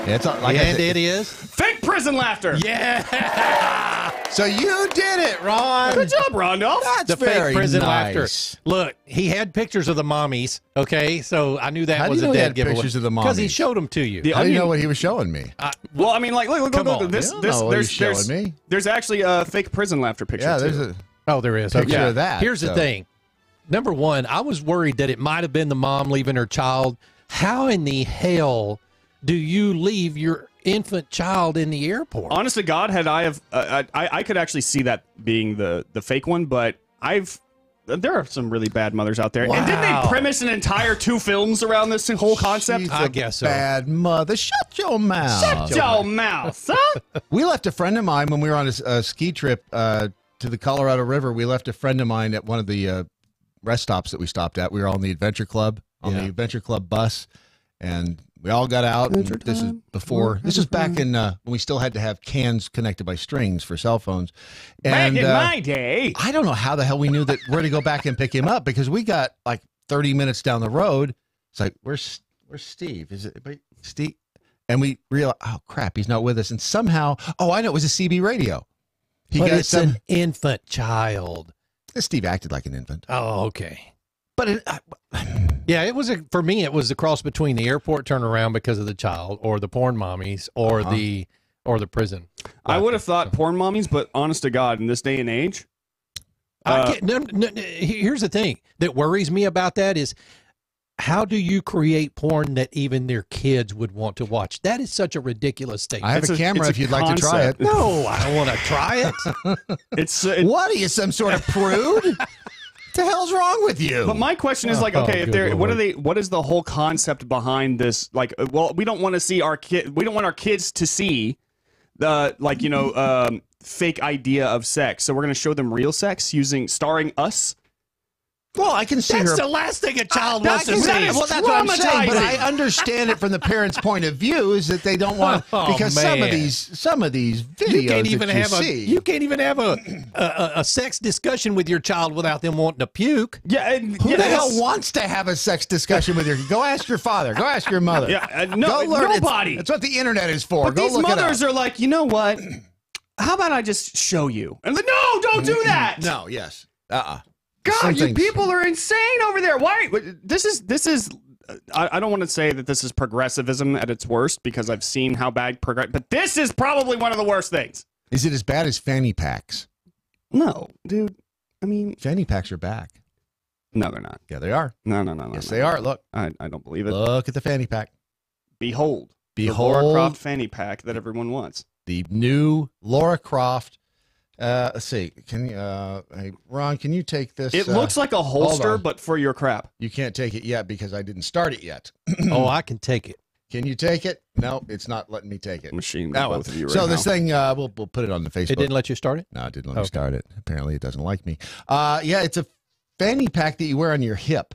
Speaker 3: It's like
Speaker 4: and it is
Speaker 18: fake prison laughter.
Speaker 3: Yeah. So you did it, Ron.
Speaker 18: Good job, Rondolph.
Speaker 3: That's
Speaker 4: the
Speaker 3: very
Speaker 4: fake prison
Speaker 3: nice.
Speaker 4: laughter. Look, he had pictures of the mommies. Okay, so I knew that
Speaker 3: How
Speaker 4: was
Speaker 3: do you
Speaker 4: a
Speaker 3: know he
Speaker 4: dead
Speaker 3: had
Speaker 4: giveaway
Speaker 3: pictures of the
Speaker 4: because he
Speaker 3: mommies?
Speaker 4: showed them to you.
Speaker 3: How do you know what he was showing me?
Speaker 18: Well, I mean, like, look,
Speaker 4: Come on.
Speaker 18: this.
Speaker 3: You don't know what he's
Speaker 18: There's
Speaker 3: showing me.
Speaker 18: there's actually a fake prison laughter picture.
Speaker 3: Yeah,
Speaker 18: too.
Speaker 3: there's a
Speaker 4: Oh, there is.
Speaker 3: picture
Speaker 4: Okay.
Speaker 3: of that.
Speaker 4: Here's the
Speaker 3: so-
Speaker 4: thing. Number one, I was worried that it might have been the mom leaving her child. How in the hell do you leave your infant child in the airport?
Speaker 18: Honest to God, had I have, I could actually see that being the fake one, but there are some really bad mothers out there.
Speaker 3: Wow.
Speaker 18: And didn't they premise an entire 2 films around this whole concept?
Speaker 3: She's
Speaker 4: I
Speaker 3: a
Speaker 4: guess so.
Speaker 3: bad mother. Shut your mouth.
Speaker 18: Shut your mouth, huh?
Speaker 3: We left a friend of mine when we were on a ski trip to the Colorado River. We left a friend of mine at one of the rest stops that we stopped at. We were on the Adventure Club, the Adventure Club bus, and we all got out. And this is before. This is back in when we still had to have cans connected by strings for cell phones. And,
Speaker 18: Back in my day.
Speaker 3: I don't know how the hell we knew that where to go back and pick him up because we got like 30 minutes down the road. It's like, where's Steve? Is it Steve? And we realized, oh crap, he's not with us. And somehow, I know it was a CB radio.
Speaker 4: But it's an infant child.
Speaker 3: Steve acted like an infant.
Speaker 4: Oh, okay.
Speaker 3: But
Speaker 4: yeah, it was for me. It was the cross between the airport turnaround because of the child, or the porn mommies, or the prison.
Speaker 18: I would have thought porn mommies, but honest to God, in this day and age,
Speaker 4: here's the thing that worries me about that is how do you create porn that even their kids would want to watch? That is such a ridiculous thing.
Speaker 3: I have a camera if you'd like to try it.
Speaker 4: No, I don't want to try it.
Speaker 3: What are you, some sort of prude? What the hell's wrong with you?
Speaker 18: But my question is like, okay, if they're what is the whole concept behind this? Like, well, we don't want to see we don't want our kids to see the fake idea of sex. So we're going to show them real sex starring us.
Speaker 3: Well, I can see
Speaker 4: That's
Speaker 3: her.
Speaker 4: the last thing a child wants to see.
Speaker 3: Well, that's what I'm saying. But I understand it from the parents' point of view is that they don't want because some of these videos
Speaker 4: you can't even
Speaker 3: you
Speaker 4: can't even have a sex discussion with your child without them wanting to puke.
Speaker 18: Yeah,
Speaker 3: who the hell wants to have a sex discussion with your? Go ask your father. Go ask your mother.
Speaker 18: Yeah,
Speaker 3: go learn.
Speaker 18: Nobody.
Speaker 3: That's what the internet is for.
Speaker 18: But
Speaker 3: Go
Speaker 18: these
Speaker 3: look
Speaker 18: mothers
Speaker 3: it up.
Speaker 18: are like, you know what? How about I just show you? And like, no, don't do that.
Speaker 3: No, yes.
Speaker 18: God, you people are insane over there. Why? This is. I don't want to say that this is progressivism at its worst because I've seen how bad but this is probably one of the worst things.
Speaker 3: Is it as bad as fanny packs?
Speaker 18: No, dude. I mean,
Speaker 3: fanny packs are back.
Speaker 18: No, they're not.
Speaker 3: Yeah, they are.
Speaker 18: No.
Speaker 3: Yes, they are. Look,
Speaker 18: I don't believe it.
Speaker 3: Look at the fanny pack.
Speaker 18: Behold the Laura Croft fanny pack that everyone wants.
Speaker 3: The new Laura Croft. Let's see. Can you, hey, Ron? Can you take this?
Speaker 18: It looks like a holster, but for your crap.
Speaker 3: You can't take it yet because I didn't start it yet.
Speaker 4: Oh, I can take it.
Speaker 3: Can you take it? No, it's not letting me take it.
Speaker 18: Machine with both of you right
Speaker 3: so
Speaker 18: now.
Speaker 3: this thing, we'll put it on the Facebook.
Speaker 4: It didn't let you start it?
Speaker 3: No, it didn't let me start it. Apparently, it doesn't like me. Yeah, it's a fanny pack that you wear on your hip.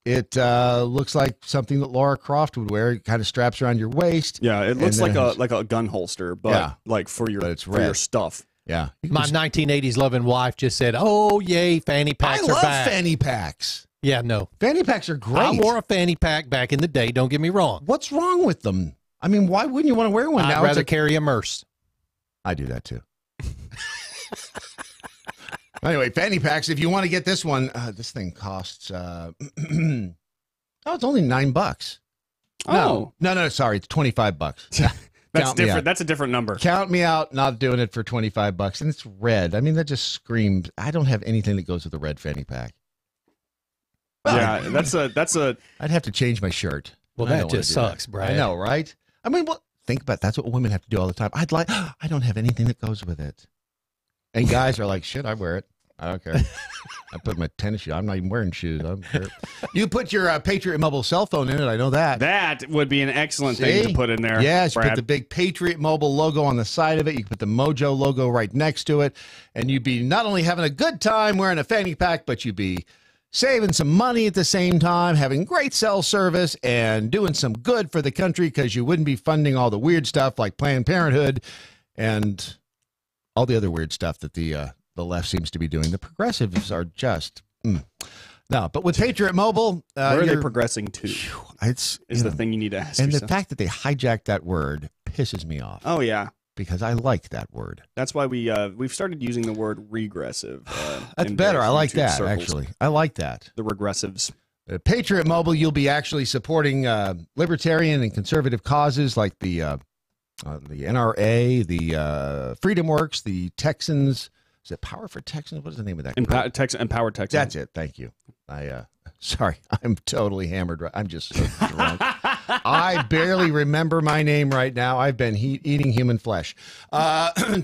Speaker 3: It looks like something that Laura Croft would wear. It kind of straps around your waist.
Speaker 18: Yeah, it looks like a gun holster, but like for your stuff.
Speaker 3: Yeah.
Speaker 4: My 1980s loving wife just said, "Oh, yay, fanny packs are back."
Speaker 3: I love fanny packs.
Speaker 4: Yeah, no.
Speaker 3: Fanny packs are great.
Speaker 4: I wore a fanny pack back in the day, don't get me wrong.
Speaker 3: What's wrong with them? I mean, why wouldn't you want to wear one now?
Speaker 4: I'd rather carry a merce.
Speaker 3: I do that too. Anyway, fanny packs, if you want to get this one, this thing costs, it's only $9.
Speaker 18: Oh.
Speaker 3: No, sorry, it's $25.
Speaker 18: That's different. That's a different number.
Speaker 3: Count me out not doing it for $25. And it's red. I mean, that just screams. I don't have anything that goes with a red fanny pack.
Speaker 18: Yeah, that's a.
Speaker 3: I'd have to change my shirt.
Speaker 4: Well, that just sucks, Brad.
Speaker 3: I know, right? I mean, think about it. That's what women have to do all the time. I don't have anything that goes with it. And guys are like, shit, I wear it. I don't care. I put my tennis shoe. I'm not even wearing shoes. I don't care. You put your Patriot Mobile cell phone in it. I know that.
Speaker 18: That would be an excellent thing to put in there.
Speaker 3: Yes, you
Speaker 18: Brad.
Speaker 3: put the big Patriot Mobile logo on the side of it. You can put the MoJo logo right next to it. And you'd be not only having a good time wearing a fanny pack, but you'd be saving some money at the same time, having great cell service, and doing some good for the country because you wouldn't be funding all the weird stuff like Planned Parenthood and all the other weird stuff that the left seems to be doing. The progressives are just no. But with Patriot Mobile,
Speaker 18: where are they progressing to?
Speaker 3: It's
Speaker 18: the thing you need to ask
Speaker 3: and
Speaker 18: yourself.
Speaker 3: the fact that they hijacked that word pisses me off.
Speaker 18: Oh yeah,
Speaker 3: because I like that word.
Speaker 18: That's why we've started using the word regressive.
Speaker 3: That's
Speaker 18: in
Speaker 3: better. I like
Speaker 18: YouTube
Speaker 3: that
Speaker 18: circles.
Speaker 3: actually. I like that.
Speaker 18: The regressives.
Speaker 3: Patriot Mobile, you'll be actually supporting libertarian and conservative causes like the NRA, the Freedom Works, the Texans. Is it Power for Texans? What is the name of that?
Speaker 18: Empower Texans.
Speaker 3: That's it. Thank you. Sorry, I'm totally hammered. I'm just so drunk. I barely remember my name right now. I've been eating human flesh.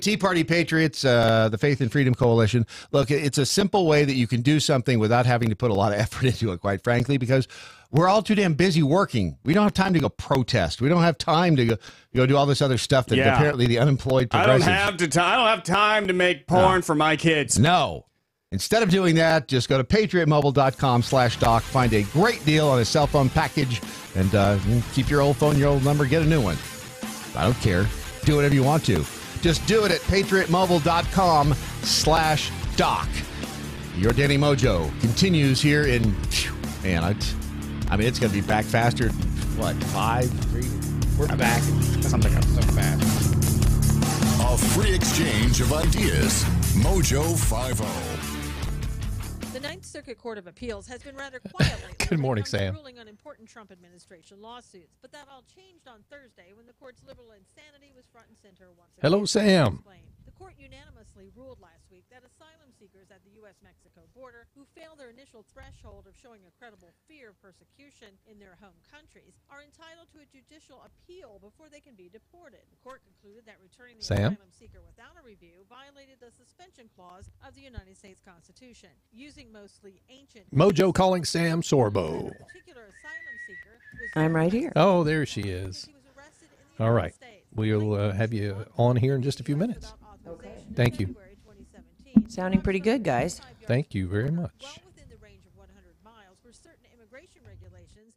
Speaker 3: Tea Party Patriots, the Faith and Freedom Coalition. Look, it's a simple way that you can do something without having to put a lot of effort into it, quite frankly, because we're all too damn busy working. We don't have time to go protest. We don't have time to go do all this other stuff that apparently the unemployed progressives.
Speaker 18: I don't have time to make porn for my kids.
Speaker 3: No. Instead of doing that, just go to patriotmobile.com/doc, find a great deal on a cell phone package, and keep your old phone, your old number, get a new one. I don't care. Do whatever you want to. Just do it at patriotmobile.com/doc. Your Danny Mojo continues here in, man, I mean, it's going to be back faster. What, 5, 3? We're back. Something else so fast.
Speaker 2: A free exchange of ideas. Mojo 50.
Speaker 8: The Ninth Circuit Court of Appeals has been rather quiet lately.
Speaker 4: Good morning, Sam.
Speaker 8: Ruling on important Trump administration lawsuits, but that all changed on Thursday when the court's liberal insanity was front and center once again.
Speaker 4: Hello, Sam.
Speaker 8: The court unanimously ruled last week that asylum seekers at the U.S.-Mexico border who fail their initial threshold of showing a credible fear of persecution in their home countries are entitled to a judicial appeal before they can be deported. The court concluded that returning the asylum seeker without a review violated the suspension clause of the United States Constitution. Using mostly ancient
Speaker 4: Mojo calling Sam Sorbo.
Speaker 8: I'm right here.
Speaker 4: Oh, there she is. All right. We'll have you on here in just a few minutes.
Speaker 8: Okay.
Speaker 4: Thank you.
Speaker 8: Sounding pretty good, guys.
Speaker 4: Thank you very much.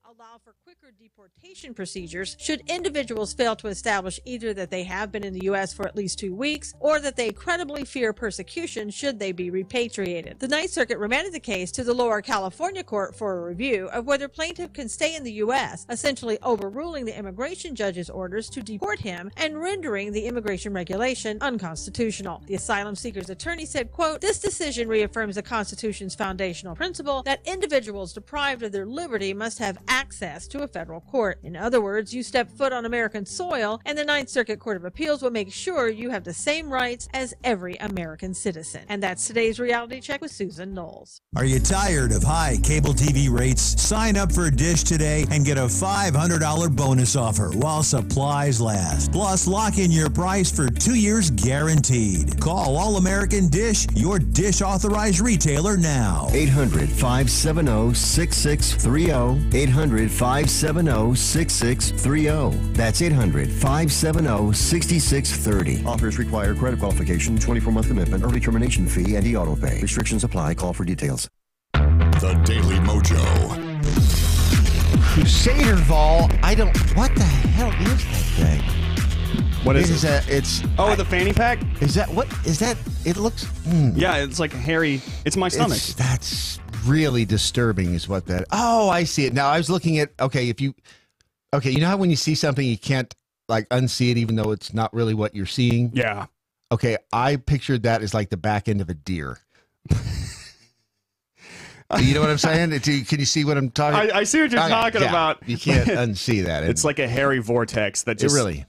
Speaker 8: Allow for quicker deportation procedures should individuals fail to establish either that they have been in the U.S. for at least 2 weeks or that they credibly fear persecution should they be repatriated. The Ninth Circuit remanded the case to the lower California court for a review of whether plaintiff can stay in the U.S., essentially overruling the immigration judge's orders to deport him and rendering the immigration regulation unconstitutional. The asylum seeker's attorney said, quote, "This decision reaffirms the Constitution's foundational principle that individuals deprived of their liberty must have access to a federal court. In other words, you step foot on American soil, and the Ninth Circuit Court of Appeals will make sure you have the same rights as every American citizen." And that's today's Reality Check with Susan Knowles.
Speaker 11: Are you tired of high cable TV rates? Sign up for Dish today and get a $500 bonus offer while supplies last. Plus, lock in your price for 2 years guaranteed. Call All American Dish, your Dish authorized retailer now.
Speaker 23: 800-570-6630. 800-570-6630. That's 800-570-6630. Offers require credit qualification, 24-month commitment, early termination fee, and e-auto pay. Restrictions apply. Call for details.
Speaker 2: The Daily Mojo.
Speaker 3: Crusader Vol, what the hell is that thing?
Speaker 18: What is
Speaker 3: that? It's
Speaker 18: the fanny pack.
Speaker 3: Is that what? Is that? It looks.
Speaker 18: Yeah, it's like hairy. It's my stomach.
Speaker 3: That's really disturbing, is what that. Oh, I see it now. I was looking at. You know how when you see something you can't like unsee it, even though it's not really what you're seeing.
Speaker 18: Yeah.
Speaker 3: Okay, I pictured that as like the back end of a deer. You know what I'm saying? Can you see what I'm talking?
Speaker 18: I see what you're talking about.
Speaker 3: You can't unsee that.
Speaker 18: It's like a hairy vortex that just.
Speaker 3: It really.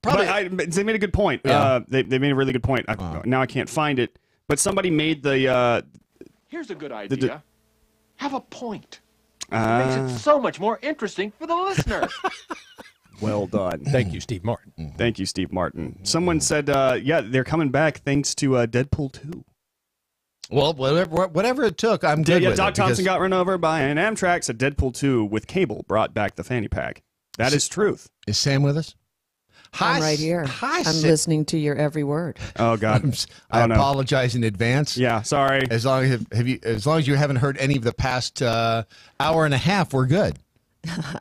Speaker 18: Probably. They made a good point.
Speaker 3: Yeah.
Speaker 18: They made a really good point. Now I can't find it, but somebody made the.
Speaker 24: Here's a good idea. Have a point. It makes it so much more interesting for the listener.
Speaker 18: Well done.
Speaker 4: Thank you, Steve Martin.
Speaker 18: Thank you, Steve Martin. Someone said, they're coming back thanks to Deadpool 2.
Speaker 3: Well, whatever it took, I'm good with
Speaker 18: Doc
Speaker 3: it.
Speaker 18: Thompson got run over by an Amtrak, so Deadpool 2 with cable brought back the fanny pack. That is truth.
Speaker 3: Is Sam with us?
Speaker 7: I'm right here.
Speaker 3: Hi,
Speaker 7: I'm
Speaker 3: Sam.
Speaker 7: listening to your every word.
Speaker 18: Oh God,
Speaker 3: I apologize in advance.
Speaker 18: Yeah, sorry.
Speaker 3: As long as you haven't heard any of the past hour and a half, we're good.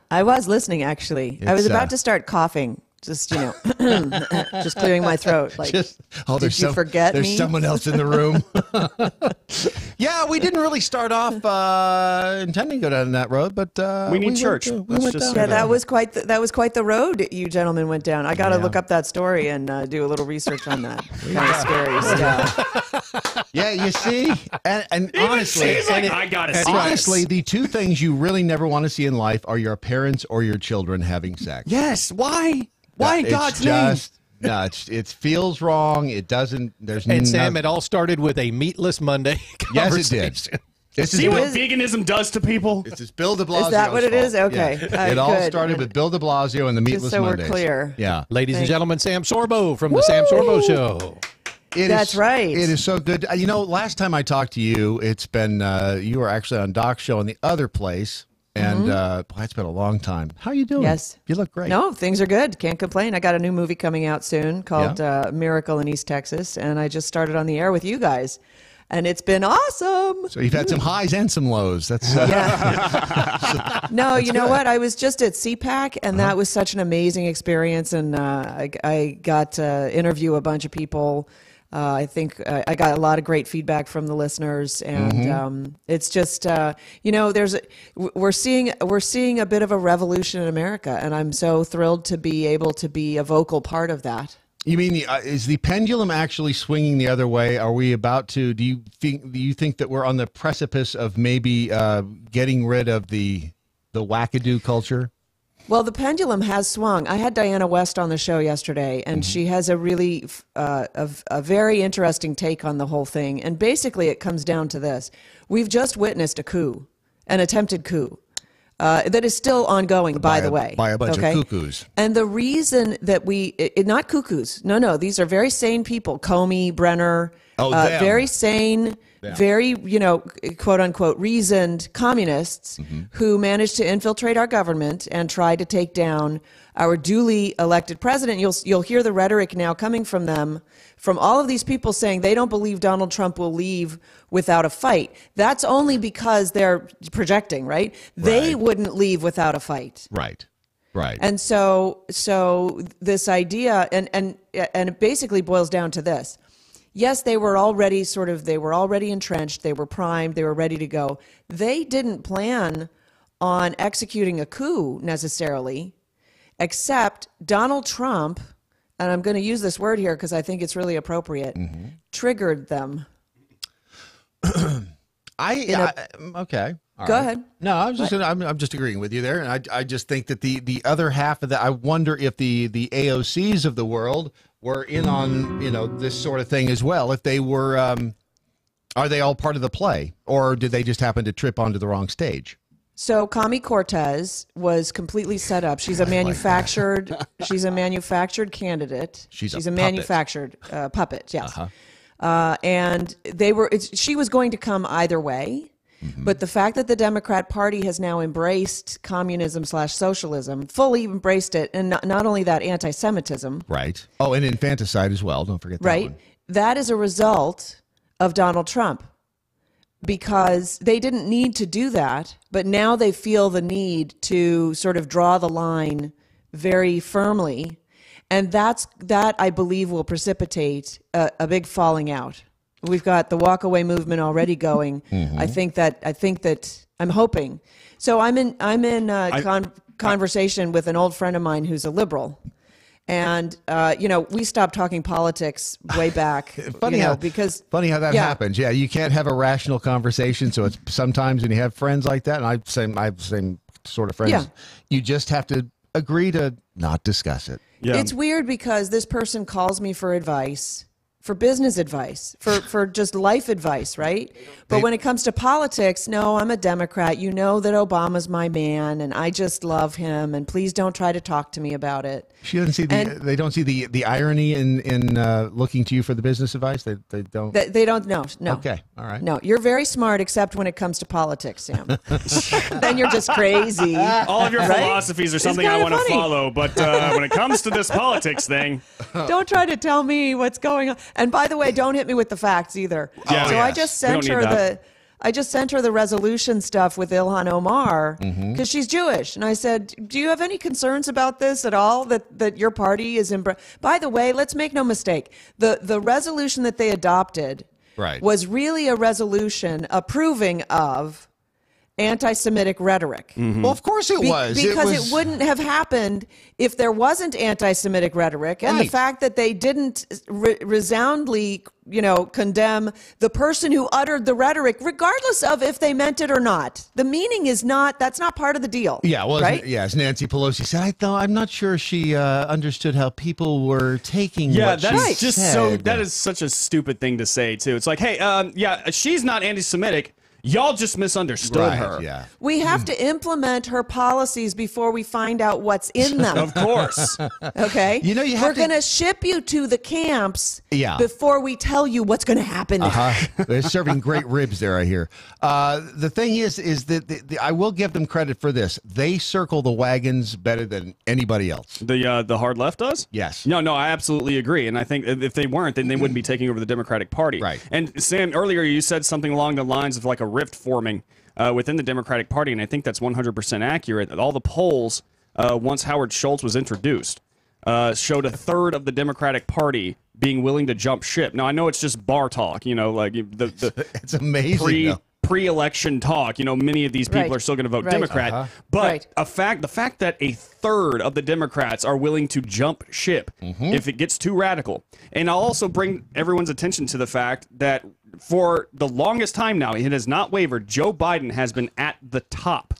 Speaker 7: I was listening, actually. I was about to start coughing. Just, just clearing my throat. Like, did you forget me?
Speaker 3: There's someone else in the room. Yeah, we didn't really start off intending to go down that road, but
Speaker 18: we need church.
Speaker 7: That was quite the road you gentlemen went down. I got to look up that story and do a little research on that. Kind of scary stuff.
Speaker 3: Yeah, you see, and honestly,
Speaker 18: I gotta see.
Speaker 3: Honestly, the two things you really never want to see in life are your parents or your children having sex.
Speaker 18: Yes. Why? Why in God's name?
Speaker 3: No, it feels wrong. It doesn't.
Speaker 4: And Sam, it all started with a meatless Monday
Speaker 3: Yes,
Speaker 4: conversation.
Speaker 3: it did.
Speaker 18: See what veganism does to people?
Speaker 3: This is Bill de Blasio's
Speaker 7: Is that what it is?
Speaker 3: fault.
Speaker 7: Okay.
Speaker 3: Yeah. It all started with Bill de Blasio and the meatless
Speaker 7: so
Speaker 3: Mondays.
Speaker 7: we're clear.
Speaker 3: Yeah.
Speaker 4: Ladies and gentlemen, Sam Sorbo from the Sam Sorbo Show.
Speaker 7: That's right.
Speaker 3: It is so good. Last time I talked to you, it's been you were actually on Doc's show in the other place. And boy, it's been a long time. How are you doing?
Speaker 7: Yes.
Speaker 3: You look great.
Speaker 7: No, things are good. Can't complain. I got a new movie coming out soon called Miracle in East Texas, and I just started on the air with you guys, and it's been awesome.
Speaker 3: So you've had some highs and some lows. That's
Speaker 7: No, you know what? I was just at CPAC, and that was such an amazing experience, and I got to interview a bunch of people. I think I got a lot of great feedback from the listeners, and it's just we're seeing a bit of a revolution in America, and I'm so thrilled to be able to be a vocal part of that.
Speaker 3: You mean is the pendulum actually swinging the other way? Are we about to? Do you think that we're on the precipice of maybe getting rid of the wackadoo culture?
Speaker 7: Well, the pendulum has swung. I had Diana West on the show yesterday, and she has a really a very interesting take on the whole thing. And basically, it comes down to this: we've just witnessed a coup, an attempted coup, that is still ongoing. By the way,
Speaker 3: by a bunch of cuckoos.
Speaker 7: And the reason that not cuckoos, no, these are very sane people. Comey, Brenner, very sane. Very, quote unquote, reasoned communists who managed to infiltrate our government and try to take down our duly elected president. You'll hear the rhetoric now coming from them, from all of these people saying they don't believe Donald Trump will leave without a fight. That's only because they're projecting, right? They wouldn't leave without a fight.
Speaker 3: Right.
Speaker 7: And so this idea, and it basically boils down to this. Yes, they were already entrenched, they were primed, they were ready to go. They didn't plan on executing a coup necessarily, except Donald Trump, and I'm going to use this word here because I think it's really appropriate, triggered them.
Speaker 3: Okay. All
Speaker 7: Go
Speaker 3: right.
Speaker 7: ahead.
Speaker 3: No, I'm just agreeing with you there, and I just think that the other half of that, I wonder if the AOCs of the world were in on this sort of thing as well. If they were, are they all part of the play, or did they just happen to trip onto the wrong stage?
Speaker 7: So Kami Cortez was completely set up. She's a manufactured. She's a manufactured candidate.
Speaker 3: She's a
Speaker 7: a
Speaker 3: puppet.
Speaker 7: manufactured puppet. Yes. And she was going to come either way. But the fact that the Democrat Party has now embraced communism/socialism, fully embraced it, and not only that, anti-Semitism.
Speaker 3: Right. Oh, and infanticide as well. Don't forget that
Speaker 7: right.
Speaker 3: one.
Speaker 7: That is a result of Donald Trump, because they didn't need to do that, but now they feel the need to sort of draw the line very firmly, and that I believe will precipitate a big falling out. We've got the walkaway movement already going. I think that I'm hoping. So I'm in conversation with an old friend of mine who's a liberal, and we stopped talking politics way back.
Speaker 3: Funny how that
Speaker 7: Yeah.
Speaker 3: happens. Yeah, you can't have a rational conversation. So it's sometimes when you have friends like that, and I have the same sort of friends. You just have to agree to not discuss it.
Speaker 7: It's weird because this person calls me for advice for business advice, for just life advice, right? But when it comes to politics, no, I'm a Democrat. You know that Obama's my man, and I just love him, and please don't try to talk to me about it.
Speaker 3: She doesn't see they don't see the irony in looking to you for the business advice. They don't.
Speaker 7: They don't. No.
Speaker 3: Okay. All right.
Speaker 7: No, you're very smart, except when it comes to politics, Sam. Then you're just crazy.
Speaker 18: All of your
Speaker 7: right?
Speaker 18: philosophies are something I want to follow, but when it comes to this politics thing,
Speaker 7: don't try to tell me what's going on. And by the way, don't hit me with the facts either.
Speaker 18: Yeah,
Speaker 7: I just sent her the resolution stuff with Ilhan Omar because she's Jewish, and I said, "Do you have any concerns about this at all? That your party is By the way, let's make no mistake: the resolution that they adopted was really a resolution approving of anti-Semitic rhetoric.
Speaker 3: Well, of course it was.
Speaker 7: Because it wouldn't have happened if there wasn't anti-Semitic rhetoric. And the fact that they didn't resoundingly, condemn the person who uttered the rhetoric, regardless of if they meant it or not. The meaning that's not part of the deal.
Speaker 3: Yeah, well,
Speaker 7: right?
Speaker 3: As Nancy Pelosi said, I'm not sure she understood how people were taking what she said.
Speaker 18: That is such a stupid thing to say, too. It's like, hey, she's not anti-Semitic. Y'all just misunderstood her.
Speaker 3: Yeah.
Speaker 7: We have to implement her policies before we find out what's in them.
Speaker 18: Of course.
Speaker 7: Okay? We're going to ship you to the camps before we tell you what's going to happen.
Speaker 3: They're serving great ribs there, I hear. The thing is that I will give them credit for this. They circle the wagons better than anybody else.
Speaker 18: The hard left does?
Speaker 3: Yes.
Speaker 18: No, I absolutely agree. And I think if they weren't, then they wouldn't be taking over the Democratic Party.
Speaker 3: Right.
Speaker 18: And Sam, earlier you said something along the lines of like a rift forming within the Democratic Party, and I think that's 100% accurate. All the polls, once Howard Schultz was introduced, showed a third of the Democratic Party being willing to jump ship. Now, I know it's just bar talk, like
Speaker 3: it's amazing.
Speaker 18: Pre-election talk, many of these people are still going to vote Democrat, but the fact that a third of the Democrats are willing to jump ship if it gets too radical. And I'll also bring everyone's attention to the fact that for the longest time now, it has not wavered. Joe Biden has been at the top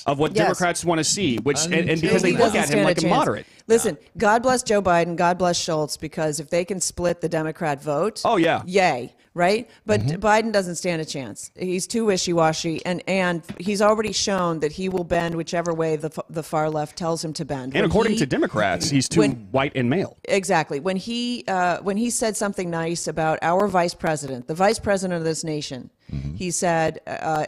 Speaker 18: of what Democrats want to see, and because they look at him like a moderate.
Speaker 7: Listen, God bless Joe Biden, God bless Schultz, because if they can split the Democrat vote, yay. Right? But Biden doesn't stand a chance. He's too wishy-washy, and he's already shown that he will bend whichever way the far left tells him to bend.
Speaker 18: And according to Democrats, he's too white and male.
Speaker 7: Exactly. When he said something nice about our vice president, the vice president of this nation, he said,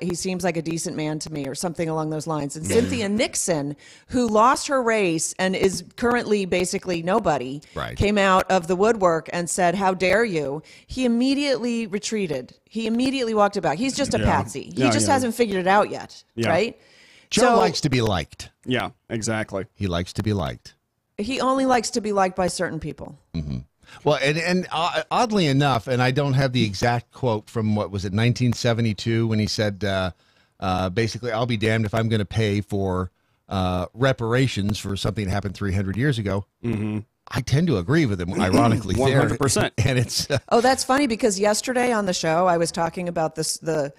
Speaker 7: he seems like a decent man to me, or something along those lines. And Cynthia Nixon, who lost her race and is currently basically nobody, came out of the woodwork and said, "How dare you?" He immediately retreated. He immediately walked it back. He's just a patsy. He just hasn't figured it out yet, right?
Speaker 3: Joe likes to be liked.
Speaker 18: Yeah, exactly.
Speaker 3: He likes to be liked.
Speaker 7: He only likes to be liked by certain people.
Speaker 3: Well, and oddly enough, and I don't have the exact quote from, 1972, when he said, basically, I'll be damned if I'm going to pay for reparations for something that happened 300 years ago. I tend to agree with him, ironically.
Speaker 18: 100%.
Speaker 3: And it's...
Speaker 7: that's funny, because yesterday on the show, I was talking about the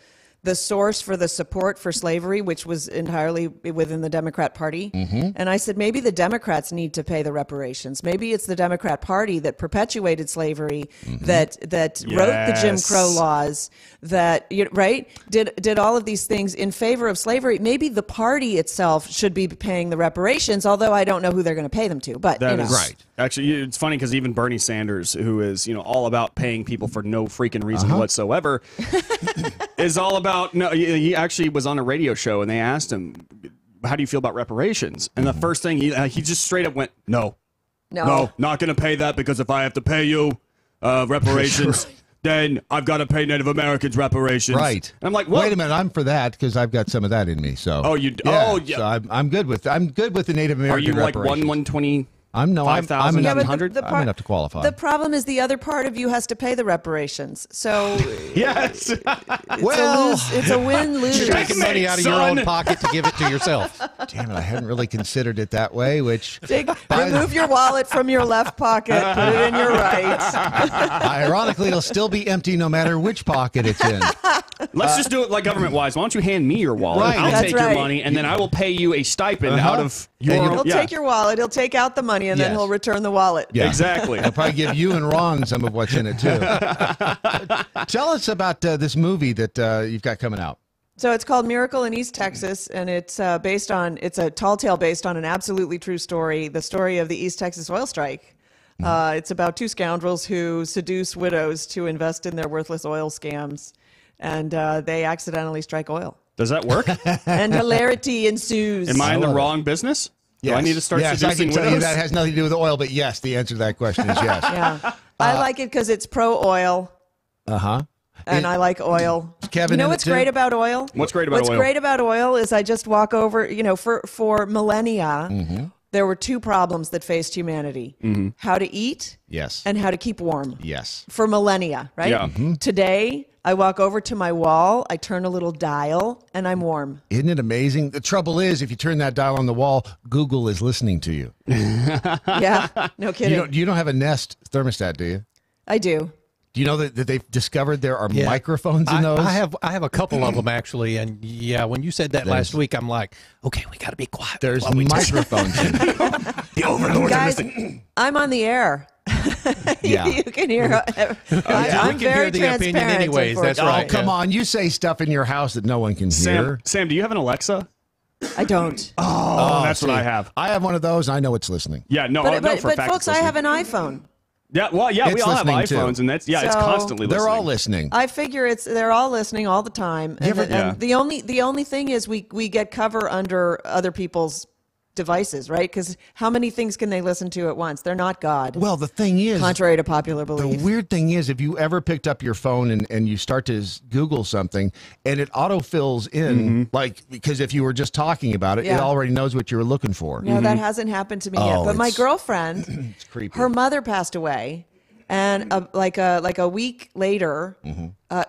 Speaker 7: source for the support for slavery, which was entirely within the Democrat Party. And I said, maybe the Democrats need to pay the reparations. Maybe it's the Democrat Party that perpetuated slavery, that wrote the Jim Crow laws, that, did all of these things in favor of slavery. Maybe the party itself should be paying the reparations, although I don't know who they're going to pay them to. But
Speaker 18: that is right. Actually, it's funny because even Bernie Sanders, who is all about paying people for no freaking reason whatsoever, is all about he actually was on a radio show and they asked him, "How do you feel about reparations?" And the first thing he just straight up went, "No, not going to pay that, because if I have to pay you reparations." Then I've got to pay Native Americans reparations.
Speaker 3: Right.
Speaker 18: And I'm like, what?
Speaker 3: Wait a minute, I'm for that because I've got some of that in me. So.
Speaker 18: Oh, you?
Speaker 3: Yeah,
Speaker 18: oh, yeah.
Speaker 3: So I'm good with the Native American.
Speaker 18: Are you like
Speaker 3: reparations.
Speaker 18: 120?
Speaker 3: I'm enough to qualify.
Speaker 7: The problem is the other part of you has to pay the reparations. So
Speaker 18: yes,
Speaker 7: it's a win-lose.
Speaker 4: You're taking money out of your own pocket to give it to yourself.
Speaker 3: Damn it, I hadn't really considered it that way, which...
Speaker 7: Remove your wallet from your left pocket, put it in your right.
Speaker 3: Ironically, it'll still be empty no matter which pocket it's in.
Speaker 18: Let's just do it like government-wise. Why don't you hand me your wallet?
Speaker 3: Right.
Speaker 18: I'll
Speaker 7: That's
Speaker 18: take your
Speaker 7: right.
Speaker 18: money, and then I will pay you a stipend out of your...
Speaker 7: He'll take your wallet, he'll take out the money, and then
Speaker 3: Yes.
Speaker 7: he'll return the wallet.
Speaker 3: Yeah.
Speaker 18: Exactly.
Speaker 3: I'll probably give you and Ron some of what's in it, too. Tell us about this movie that you've got coming out.
Speaker 7: So it's called Miracle in East Texas, and it's it's a tall tale based on an absolutely true story, the story of the East Texas oil strike. It's about two scoundrels who seduce widows to invest in their worthless oil scams, and they accidentally strike oil.
Speaker 18: Does that work?
Speaker 7: And hilarity ensues.
Speaker 18: Am I in the wrong business? Do I need to start
Speaker 3: Yes, I
Speaker 18: seducing
Speaker 3: can tell you
Speaker 18: widows?
Speaker 3: that has nothing to do with oil, but yes, the answer to that question is yes.
Speaker 7: Yeah. I like it because it's pro-oil,
Speaker 3: Uh-huh.
Speaker 7: and I like oil.
Speaker 3: Kevin
Speaker 7: You know
Speaker 3: in it
Speaker 7: what's
Speaker 3: too?
Speaker 7: great about oil?
Speaker 18: What's great about oil?
Speaker 7: What's great about oil is I just walk over, for millennia, there were two problems that faced humanity. How to eat
Speaker 3: Yes.
Speaker 7: and how to keep warm.
Speaker 3: Yes.
Speaker 7: For millennia, right?
Speaker 18: Yeah.
Speaker 7: Today, I walk over to my wall, I turn a little dial, and I'm warm.
Speaker 3: Isn't it amazing? The trouble is, if you turn that dial on the wall, Google is listening to you.
Speaker 7: Yeah, no kidding.
Speaker 3: You don't have a Nest thermostat, do you?
Speaker 7: I do.
Speaker 3: Do you know that they've discovered there are microphones in those?
Speaker 4: I have a couple of them actually, and yeah, when you said that last week, I'm like, okay, we got to be quiet.
Speaker 3: There's microphones in it.
Speaker 4: The overlords are
Speaker 7: Guys,
Speaker 4: listening.
Speaker 7: I'm on the air.
Speaker 3: Yeah.
Speaker 7: You can hear. I'm
Speaker 4: We can
Speaker 7: very
Speaker 4: hear the opinion
Speaker 7: transparent.
Speaker 4: anyways, that's
Speaker 3: Oh,
Speaker 4: right.
Speaker 3: come on. You say stuff in your house that no one can hear.
Speaker 18: Sam, do you have an Alexa?
Speaker 7: I don't.
Speaker 18: Oh, that's what
Speaker 3: see,
Speaker 18: I have.
Speaker 3: I have one of those, and I know it's listening.
Speaker 18: Yeah, no,
Speaker 7: But,
Speaker 18: I know
Speaker 7: but,
Speaker 18: for a
Speaker 7: but
Speaker 18: fact
Speaker 7: folks,
Speaker 18: it's
Speaker 7: I have
Speaker 18: listening.
Speaker 7: an iPhone.
Speaker 18: Yeah, well, yeah, we
Speaker 3: It's
Speaker 18: all have
Speaker 3: listening, too.
Speaker 18: iPhones, and it's
Speaker 7: So-
Speaker 18: constantly listening.
Speaker 3: They're all listening.
Speaker 7: I figure they're all listening all the time. And, and the only thing is we get cover under other people's devices, right? Because how many things can they listen to at once? They're not God.
Speaker 3: Well, the thing is,
Speaker 7: contrary to popular belief.
Speaker 3: the weird thing is, if you ever picked up your phone and you start to Google something and it autofills in, like, because if you were just talking about it, it
Speaker 7: Yeah.
Speaker 3: already knows what you were looking for.
Speaker 7: No, that hasn't happened to me yet.
Speaker 3: Oh,
Speaker 7: But my
Speaker 3: it's-
Speaker 7: girlfriend,
Speaker 3: It's creepy.
Speaker 7: her mother passed away, and like a week later,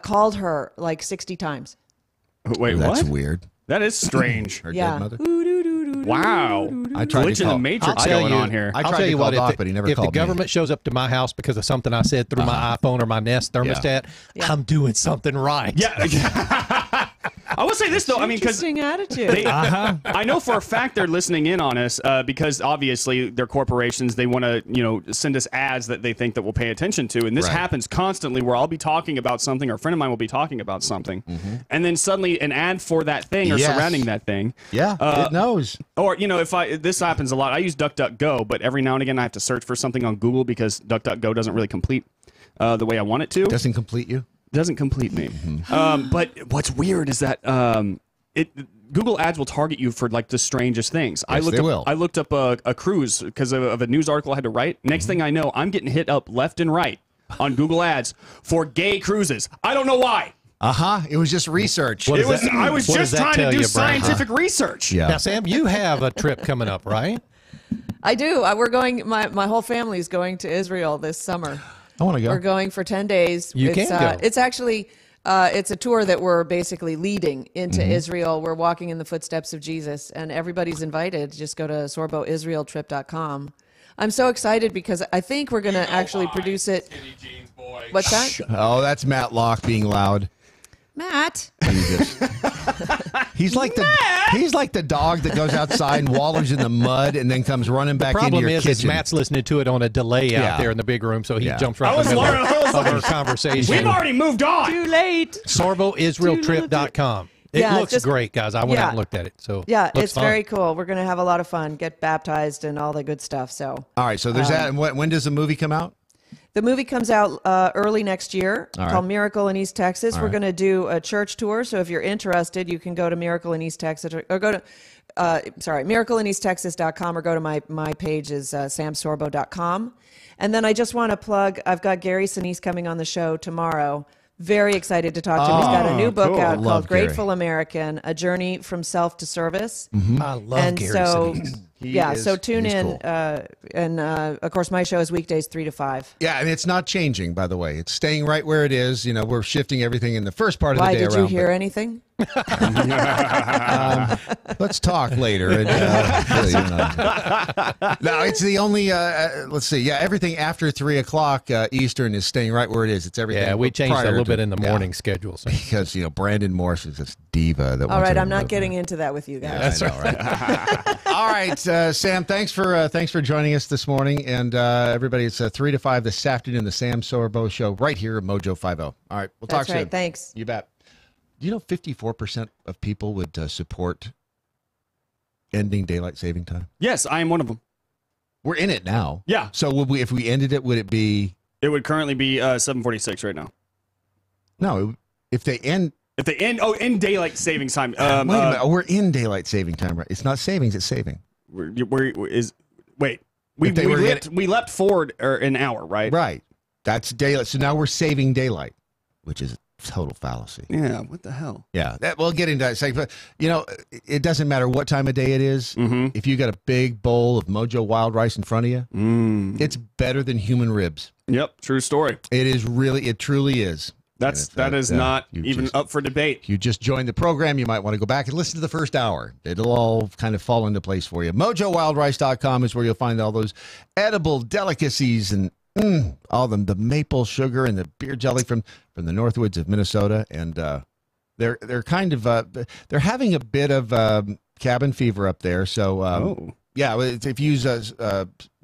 Speaker 7: called her like 60 times.
Speaker 18: Wait,
Speaker 3: That's
Speaker 18: what?
Speaker 3: weird.
Speaker 18: That is strange.
Speaker 3: Her
Speaker 7: Yeah.
Speaker 3: dead mother.
Speaker 18: Wow.
Speaker 3: I tried
Speaker 18: Glitch
Speaker 3: to
Speaker 18: in the
Speaker 3: call.
Speaker 18: Matrix
Speaker 3: I'll tell
Speaker 18: going
Speaker 3: you-
Speaker 18: on here.
Speaker 3: I
Speaker 4: I'll
Speaker 3: tried
Speaker 4: tell
Speaker 3: to
Speaker 4: you
Speaker 3: call
Speaker 4: what,
Speaker 3: Doc,
Speaker 4: if
Speaker 3: but he never
Speaker 4: the
Speaker 3: called me.
Speaker 4: government shows up to my house because of something I said through my iPhone or my Nest thermostat, I'm doing something right.
Speaker 18: Yeah. I will say this though. I mean, because
Speaker 7: Interesting attitude.
Speaker 18: I know for a fact they're listening in on us because obviously they're corporations. They want to, send us ads that they think that we'll pay attention to, and this
Speaker 3: Right.
Speaker 18: happens constantly. Where I'll be talking about something, or a friend of mine will be talking about something, and then suddenly an ad for that thing or
Speaker 3: Yes.
Speaker 18: surrounding that thing.
Speaker 3: Yeah, it knows.
Speaker 18: Or if this happens a lot. I use DuckDuckGo, but every now and again I have to search for something on Google because DuckDuckGo doesn't really complete the way I want it to.
Speaker 3: Doesn't complete you.
Speaker 18: Doesn't complete me. But what's weird is that Google Ads will target you for like the strangest things.
Speaker 3: Yes, they will.
Speaker 18: I looked up a cruise because of a news article I had to write. Next thing I know, I'm getting hit up left and right on Google Ads for gay cruises. I don't know why.
Speaker 3: It was just research.
Speaker 18: I was just trying to do scientific research.
Speaker 3: Yeah.
Speaker 4: Now, Sam, you have a trip coming up, right?
Speaker 7: I do. We're going. My whole family is going to Israel this summer.
Speaker 3: I want to go.
Speaker 7: We're going for 10 days.
Speaker 4: You can go.
Speaker 7: It's actually it's a tour that we're basically leading into Israel. We're walking in the footsteps of Jesus, and everybody's invited. Just go to sorboisraeltrip.com. I'm so excited because I think we're going to actually produce it. What's that?
Speaker 3: Oh, that's Matt Locke being loud.
Speaker 7: Matt.
Speaker 3: Jesus. He's like the dog that goes outside and wallers in the mud and then comes running back into
Speaker 4: Problem
Speaker 3: your
Speaker 4: is
Speaker 3: kitchen.
Speaker 4: Matt's listening to it on a delay
Speaker 3: Yeah.
Speaker 4: out there in the big room, so he
Speaker 3: Yeah.
Speaker 4: jumps right in the middle of our conversation.
Speaker 18: We've already moved on.
Speaker 7: Too late.
Speaker 4: sorboisraeltrip.com. It
Speaker 7: Yeah,
Speaker 4: looks
Speaker 7: just-
Speaker 4: great, guys. I went out and looked at it. So
Speaker 7: Yeah,
Speaker 4: looks
Speaker 7: it's
Speaker 4: fun.
Speaker 7: very cool. We're going to have a lot of fun, get baptized and all the good stuff. So
Speaker 3: All right, so there's that. And when does the movie come out?
Speaker 7: the movie comes out early next year
Speaker 3: All right.
Speaker 7: called Miracle in East Texas.
Speaker 3: All
Speaker 7: We're
Speaker 3: right.
Speaker 7: going to do a church tour. So if you're interested, you can go to Miracle in East Texas or go to, miracleineasttexas.com or go to my page is samsorbo.com. And then I just want to plug, I've got Gary Sinise coming on the show tomorrow. Very excited to talk to him. He's got a new book
Speaker 3: cool.
Speaker 7: out
Speaker 3: Love
Speaker 7: called
Speaker 3: Gary.
Speaker 7: Grateful American, A Journey from Self to Service.
Speaker 4: I love
Speaker 7: And
Speaker 4: Gary
Speaker 7: so,
Speaker 4: Sinise.
Speaker 7: so tune
Speaker 3: he's
Speaker 7: in.
Speaker 3: cool.
Speaker 7: And of course, my show is weekdays 3 to 5.
Speaker 3: Yeah, and it's not changing, by the way. It's staying right where it is. We're shifting everything in the first part of
Speaker 7: Why,
Speaker 3: the day
Speaker 7: did
Speaker 3: around.
Speaker 7: you hear
Speaker 3: but-
Speaker 7: anything?
Speaker 3: Let's talk later. No, it's the only. Let's see. Yeah, everything after 3 o'clock Eastern is staying right where it is. It's everything.
Speaker 4: Yeah, we changed a little bit in the morning
Speaker 3: schedule because Brandon Morse is this diva that.
Speaker 7: All right, I'm not getting into that with you guys.
Speaker 3: Yeah, right. All right, Sam. Thanks for joining us this morning, and everybody. It's 3 to 5 this afternoon. The Sam Sorbo Show right here at MoJo 50. All right, we'll talk soon.
Speaker 7: That's right. Thanks.
Speaker 3: You bet. Do you know 54% of people would support ending daylight saving time?
Speaker 18: Yes, I am one of them.
Speaker 3: We're in it now.
Speaker 18: Yeah.
Speaker 3: So would we, if we ended it, would it be?
Speaker 18: It would currently be 7:46 right now.
Speaker 3: No, if they end.
Speaker 18: If they end, in daylight savings time.
Speaker 3: Wait a minute. We're in daylight saving time, right? It's not savings, it's saving.
Speaker 18: We leapt forward an hour, right?
Speaker 3: Right. That's daylight. So now we're saving daylight, which is a total fallacy.
Speaker 18: Yeah, what the hell?
Speaker 3: Yeah, we'll get into that. But it doesn't matter what time of day it is. If you got a big bowl of MoJo wild rice in front of you, it's better than human ribs.
Speaker 18: Yep, true story.
Speaker 3: It truly is.
Speaker 18: That is not even up for debate.
Speaker 3: If you just joined the program, you might want to go back and listen to the first hour. It'll all kind of fall into place for you. MoJoWildRice.com is where you'll find all those edible delicacies and all them, the maple sugar and the beer jelly from the Northwoods of Minnesota, and they're kind of they're having a bit of cabin fever up there. So yeah, if you use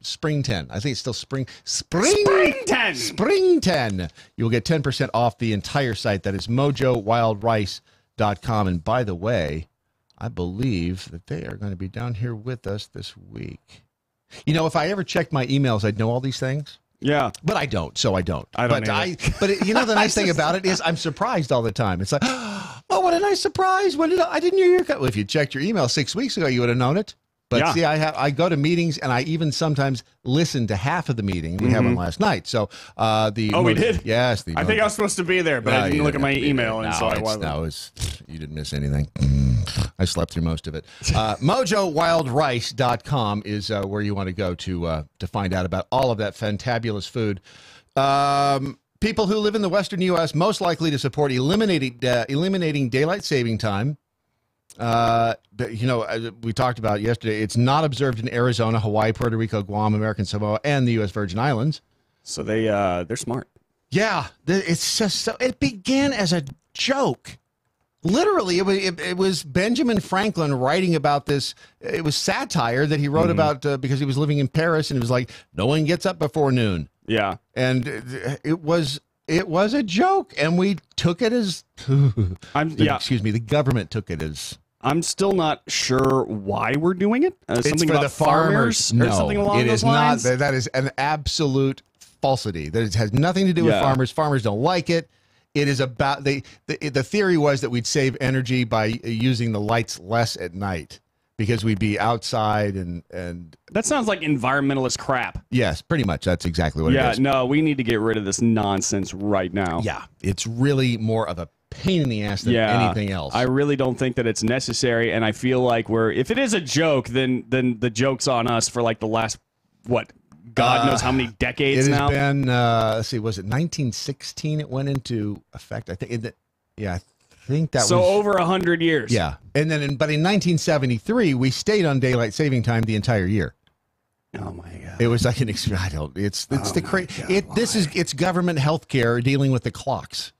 Speaker 3: Spring 10, I think it's still Spring 10. Spring 10. You'll get 10% off the entire site. That is MoJoWildRice.com. And by the way, I believe that they are going to be down here with us this week. If I ever checked my emails, I'd know all these things.
Speaker 18: Yeah,
Speaker 3: but I don't, so I don't.
Speaker 18: But
Speaker 3: the nice thing about it is I'm surprised all the time. It's like, oh, what a nice surprise! I didn't hear your cut. Well, if you checked your email 6 weeks ago, you would have known it. But see, I go to meetings and I even sometimes listen to half of the meeting. We had one last night. So
Speaker 18: we did.
Speaker 3: Yes,
Speaker 18: I think I was supposed to be there, but I didn't look at my email, and so I wasn't.
Speaker 3: You didn't miss anything. I slept through most of it. MoJoWildRice.com is where you want to go to find out about all of that fantabulous food. People who live in the western U.S. most likely to support eliminating daylight saving time. But, we talked about yesterday. It's not observed in Arizona, Hawaii, Puerto Rico, Guam, American Samoa, and the U.S. Virgin Islands.
Speaker 18: So they're smart.
Speaker 3: Yeah, it's just so. It began as a joke. Literally, it was Benjamin Franklin writing about this. It was satire that he wrote about because he was living in Paris, and it was like, no one gets up before noon.
Speaker 18: Yeah,
Speaker 3: and it was a joke, and we took it as. Excuse me, the government took it as.
Speaker 18: I'm still not sure why we're doing it.
Speaker 3: It's for the farmers.
Speaker 18: Or something along those lines?
Speaker 3: Not. That is an absolute falsity. That it has nothing to do with farmers. Farmers don't like it. It is about the theory was that we'd save energy by using the lights less at night because we'd be outside and
Speaker 18: that sounds like environmentalist crap.
Speaker 3: Yes, pretty much. That's exactly what it is.
Speaker 18: Yeah, no, we need to get rid of this nonsense right now.
Speaker 3: Yeah, it's really more of a pain in the ass than anything else.
Speaker 18: I really don't think that it's necessary, and I feel like if it is a joke, then the joke's on us for like the last God knows how many decades now.
Speaker 3: It has been let's see, was it 1916 it went into effect? I think I think that was
Speaker 18: over 100 years.
Speaker 3: Yeah. And then but in 1973 we stayed on daylight saving time the entire year.
Speaker 18: Oh my God!
Speaker 3: It was like it's the crazy. It's government healthcare dealing with the clocks.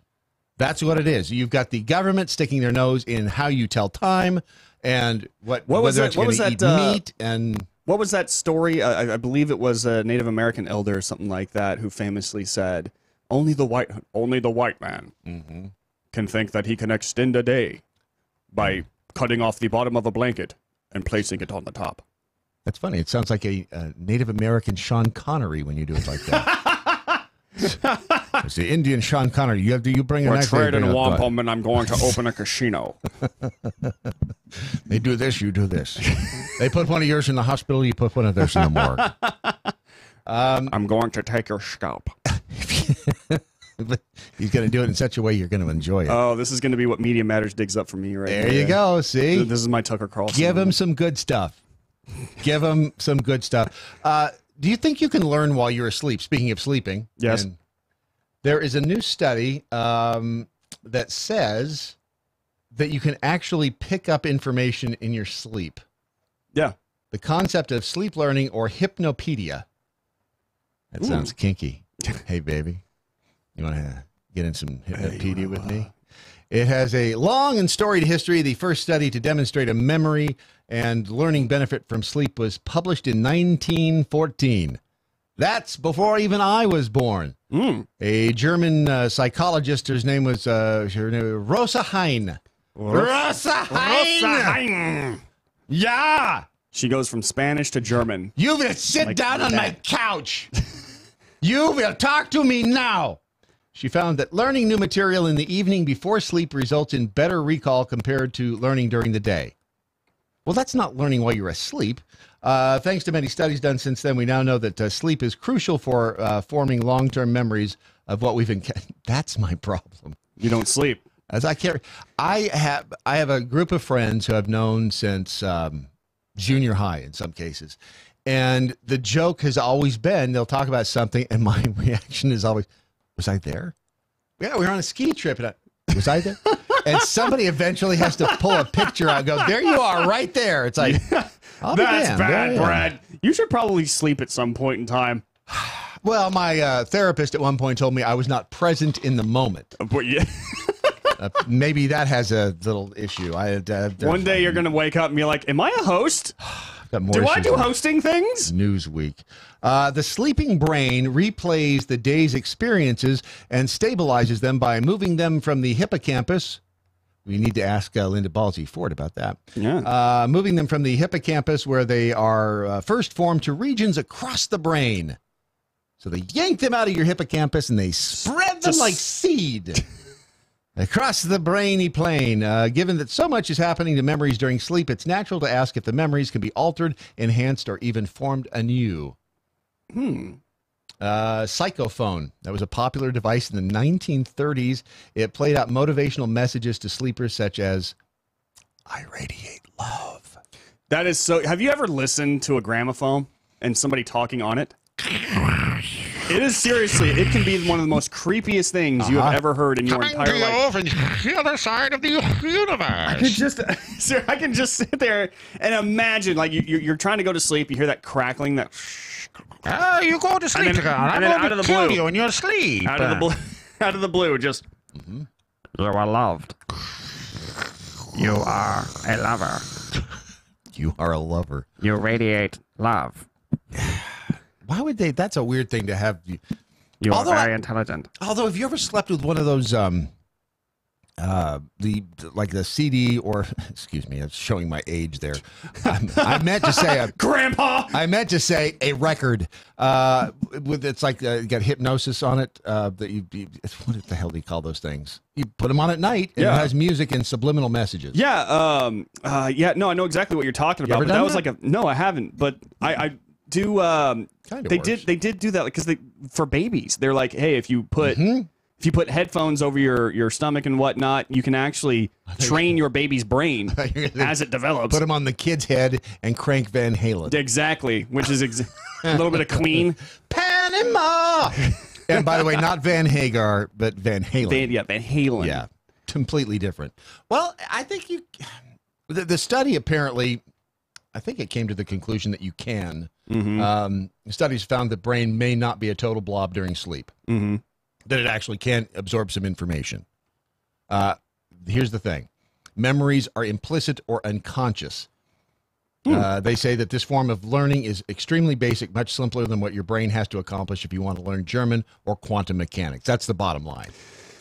Speaker 3: That's what it is. You've got the government sticking their nose in how you tell time and what was that meat and.
Speaker 18: What was that story? I believe it was a Native American elder or something like that who famously said, "Only the white man can think that he can extend a day by cutting off the bottom of a blanket and placing it on the top."
Speaker 3: That's funny. It sounds like a Native American Sean Connery when you do it like that. It's the Indian Sean Connery. You bring a knife.
Speaker 18: We're trading wampum, and I'm going to open a casino.
Speaker 3: They do this, you do this. They put one of yours in the hospital, you put one of theirs in the morgue.
Speaker 18: I'm going to take your scalp.
Speaker 3: He's going to do it in such a way you're going to enjoy it.
Speaker 18: Oh, this is going to be what Media Matters digs up for me right
Speaker 3: there. There you go. See?
Speaker 18: This is my Tucker Carlson.
Speaker 3: Give him some good stuff. Give him some good stuff. Do you think you can learn while you're asleep? Speaking of sleeping.
Speaker 18: Yes.
Speaker 3: There is a new study that says that you can actually pick up information in your sleep.
Speaker 18: Yeah.
Speaker 3: The concept of sleep learning or hypnopedia. That sounds kinky. Hey, baby, you want to get in some hypnopedia with me? It has a long and storied history. The first study to demonstrate a memory and learning benefit from sleep was published in 1914. That's before even I was born. A German psychologist, her name was Rosa Hein. Rosa Hein! Yeah!
Speaker 18: She goes from Spanish to German.
Speaker 3: You will sit down on my couch. You will talk to me now. She found that learning new material in the evening before sleep results in better recall compared to learning during the day. Well, that's not learning while you're asleep. Thanks to many studies done since then, we now know that sleep is crucial for forming long-term memories of what we've encountered. That's my problem.
Speaker 18: You don't sleep.
Speaker 3: As I have a group of friends who I've known since junior high in some cases. And the joke has always been, they'll talk about something, and my reaction is always, was I there? Yeah, we were on a ski trip. And was I there? And somebody eventually has to pull a picture out and go, there you are, right there. It's like, I'll be
Speaker 18: That's
Speaker 3: damned.
Speaker 18: bad, Brad. You should probably sleep at some point in time.
Speaker 3: Well, my therapist at one point told me I was not present in the moment.
Speaker 18: But yeah.
Speaker 3: Maybe that has a little issue.
Speaker 18: One day you're going to wake up and be like, am I a host? Do I do hosting things?
Speaker 3: Newsweek. The sleeping brain replays the day's experiences and stabilizes them by moving them from the hippocampus. We need to ask Linda Balsey Ford about that.
Speaker 18: Yeah.
Speaker 3: Moving them from the hippocampus, where they are first formed, to regions across the brain. So they yank them out of your hippocampus and they spread them like seed across the brainy plane. Given that so much is happening to memories during sleep, it's natural to ask if the memories can be altered, enhanced, or even formed anew. Psychophone. That was a popular device in the 1930s. It played out motivational messages to sleepers such as, I radiate love.
Speaker 18: That is so... Have you ever listened to a gramophone and somebody talking on it? It is seriously, it can be one of the most creepiest things you have ever heard in your entire life.
Speaker 10: From the other side of the universe.
Speaker 18: I can just sit there and imagine, like you're trying to go to sleep, you hear that crackling, that.
Speaker 10: You go to sleep, I'm going to kill you in your sleep.
Speaker 18: Out of the blue, just.
Speaker 10: You are loved. You are a lover.
Speaker 3: You are a lover.
Speaker 10: You radiate love.
Speaker 3: Why would they? That's a weird thing to have.
Speaker 10: You are very intelligent.
Speaker 3: Although, have you ever slept with one of those, the CD or, excuse me, I'm showing my age there. I meant to say
Speaker 18: Grandpa.
Speaker 3: I meant to say a record. With it's like got hypnosis on it. That what the hell do you call those things? You put them on at night, and it has music and subliminal messages.
Speaker 18: Yeah. No, I know exactly what you're talking about. But that was no, I haven't. But I do. They did do that because for babies, they're like, hey, if you put headphones over your stomach and whatnot, you can actually train your baby's brain as it develops.
Speaker 3: Put them on the kid's head and crank Van Halen.
Speaker 18: Exactly, which is a little bit of Queen.
Speaker 3: Panama. And by the way, not Van Hagar, but Van Halen.
Speaker 18: Van Halen.
Speaker 3: Yeah, completely different. Well, I think the study apparently, I think it came to the conclusion that you can. Studies found the brain may not be a total blob during sleep. That it actually can absorb some information. Here's the thing. Memories are implicit or unconscious. They say that this form of learning is extremely basic, much simpler than what your brain has to accomplish if you want to learn German or quantum mechanics. That's the bottom line.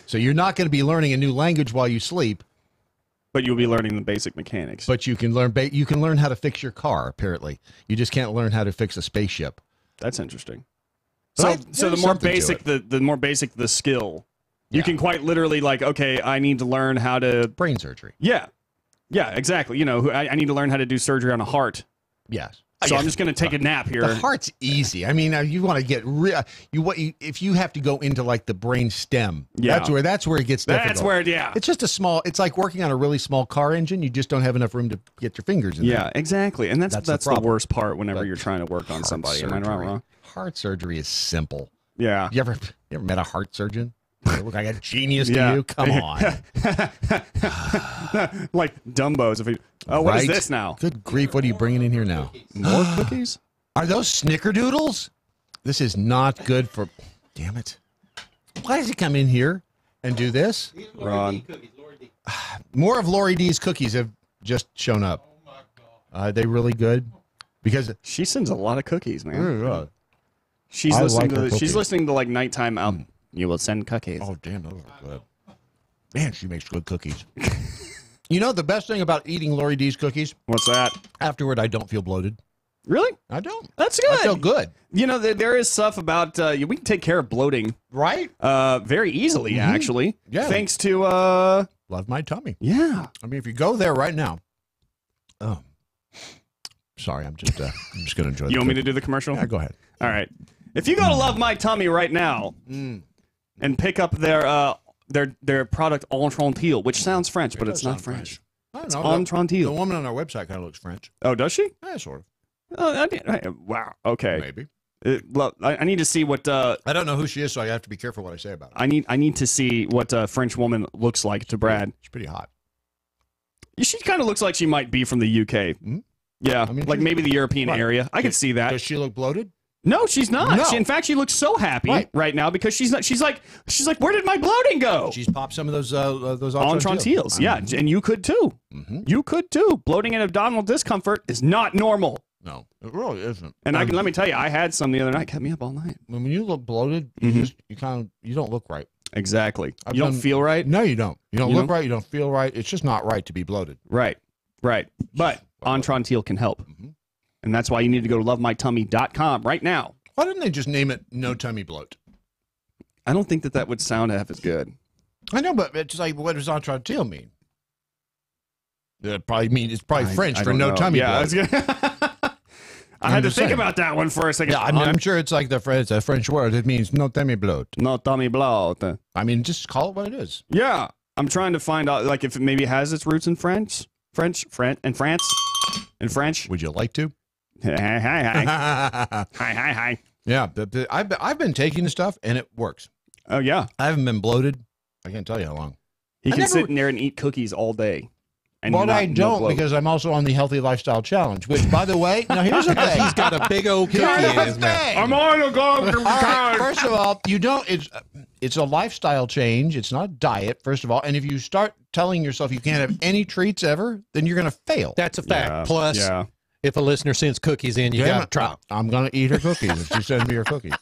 Speaker 3: So you're not going to be learning a new language while you sleep.
Speaker 18: But you'll be learning the basic mechanics.
Speaker 3: But you can learn how to fix your car, apparently. You just can't learn how to fix a spaceship.
Speaker 18: That's interesting. So the more basic the more basic the skill, you can quite literally okay, I need to learn how to
Speaker 3: brain surgery.
Speaker 18: Yeah, exactly. I need to learn how to do surgery on a heart.
Speaker 3: Yes.
Speaker 18: So I'm just going to take a nap here.
Speaker 3: The heart's easy. I mean, you want to get if you have to go into the brain stem.
Speaker 18: Yeah.
Speaker 3: That's where it gets difficult.
Speaker 18: That's where
Speaker 3: It's just it's like working on a really small car engine. You just don't have enough room to get your fingers in there.
Speaker 18: Yeah, exactly. And that's the worst part whenever you're trying to work on somebody. Am I wrong?
Speaker 3: Heart surgery is simple.
Speaker 18: Yeah.
Speaker 3: You ever met a heart surgeon? I look like a genius to you? Come on.
Speaker 18: Like Dumbos. What is this now?
Speaker 3: Good grief, what are you bringing in here now?
Speaker 18: More cookies?
Speaker 3: Are those snickerdoodles? This is not good for... Damn it. Why does he come in here and do this?
Speaker 18: Ron.
Speaker 3: More of Lori D's cookies have just shown up. Are they really good? Because
Speaker 18: she sends a lot of cookies, man.
Speaker 3: Yeah.
Speaker 18: She's listening to like nighttime out. You will send cookies.
Speaker 3: Oh, damn, those are good. Man, she makes good cookies. You know the best thing about eating Lori D's cookies?
Speaker 18: What's that?
Speaker 3: Afterward, I don't feel bloated.
Speaker 18: Really?
Speaker 3: I don't.
Speaker 18: That's good.
Speaker 3: I feel good.
Speaker 18: You know, there is stuff about we can take care of bloating,
Speaker 3: right?
Speaker 18: Very easily, actually.
Speaker 3: Yeah.
Speaker 18: Thanks to
Speaker 3: Love My Tummy.
Speaker 18: Yeah.
Speaker 3: I mean, if you go there right now. Oh, sorry. I'm just going to enjoy.
Speaker 18: You want me to do the commercial?
Speaker 3: Yeah, go ahead.
Speaker 18: All right. If you go to Love My Tummy right now and pick up their product Entrantil, which sounds French, but it's not French.
Speaker 3: I don't
Speaker 18: It's
Speaker 3: know.
Speaker 18: Entrantil.
Speaker 3: The woman on our website kind of looks French.
Speaker 18: Oh, does she?
Speaker 3: Yeah, sort of.
Speaker 18: Oh, wow. Okay.
Speaker 3: Maybe.
Speaker 18: I need to see what.
Speaker 3: I don't know who she is, so I have to be careful what I say about her.
Speaker 18: I need to see what a French woman looks like to Brad.
Speaker 3: She's pretty hot.
Speaker 18: She kind of looks like she might be from the UK.
Speaker 3: Mm-hmm.
Speaker 18: Yeah,
Speaker 3: I mean,
Speaker 18: like maybe the European area. I could see that.
Speaker 3: Does she look bloated?
Speaker 18: No, she's not.
Speaker 3: No.
Speaker 18: In fact, she looks so happy right now because she's not. She's like, where did my bloating go?
Speaker 3: She's popped some of those
Speaker 18: Entrantils. Yeah, and you could too.
Speaker 3: Mm-hmm.
Speaker 18: You could too. Bloating and abdominal discomfort is not normal.
Speaker 3: No, it really isn't.
Speaker 18: And let me tell you, I had some the other night. Kept me up all night.
Speaker 3: When you look bloated, you don't look right.
Speaker 18: Exactly. You don't feel right.
Speaker 3: No, you don't. You don't look right. You don't feel right. It's just not right to be bloated.
Speaker 18: Right. But Entrantil can help.
Speaker 3: Mm-hmm.
Speaker 18: And that's why you need to go to lovemytummy.com right now.
Speaker 3: Why didn't they just name it No Tummy Bloat?
Speaker 18: I don't think that would sound half as good.
Speaker 3: I know, but it's like, what does Entrantil mean? It's probably French for No Tummy Bloat.
Speaker 18: I had to think about that one for a second.
Speaker 3: Yeah, I mean, I'm sure it's like it's a French word. It means no tummy bloat.
Speaker 18: No tummy bloat.
Speaker 3: I mean, just call it what it is.
Speaker 18: Yeah, I'm trying to find out, like, if it maybe has its roots in French. In French.
Speaker 3: Would you like to?
Speaker 18: Hi.
Speaker 3: Yeah, I've been taking the stuff and it works.
Speaker 18: Oh yeah,
Speaker 3: I haven't been bloated. I can't tell you how long.
Speaker 18: He can sit in there and eat cookies all day.
Speaker 3: But I don't, because I'm also on the Healthy Lifestyle Challenge, which, by the way, now here's the thing.
Speaker 4: He's got a big old cookie in his mouth.
Speaker 18: I'm on a go.
Speaker 3: First of all, you don't. It's a lifestyle change. It's not a diet, first of all. And if you start telling yourself you can't have any treats ever, then you're going to fail.
Speaker 4: That's a fact. Plus, if a listener sends cookies in, you got to try.
Speaker 3: I'm going to eat her cookies if she sends me her cookies.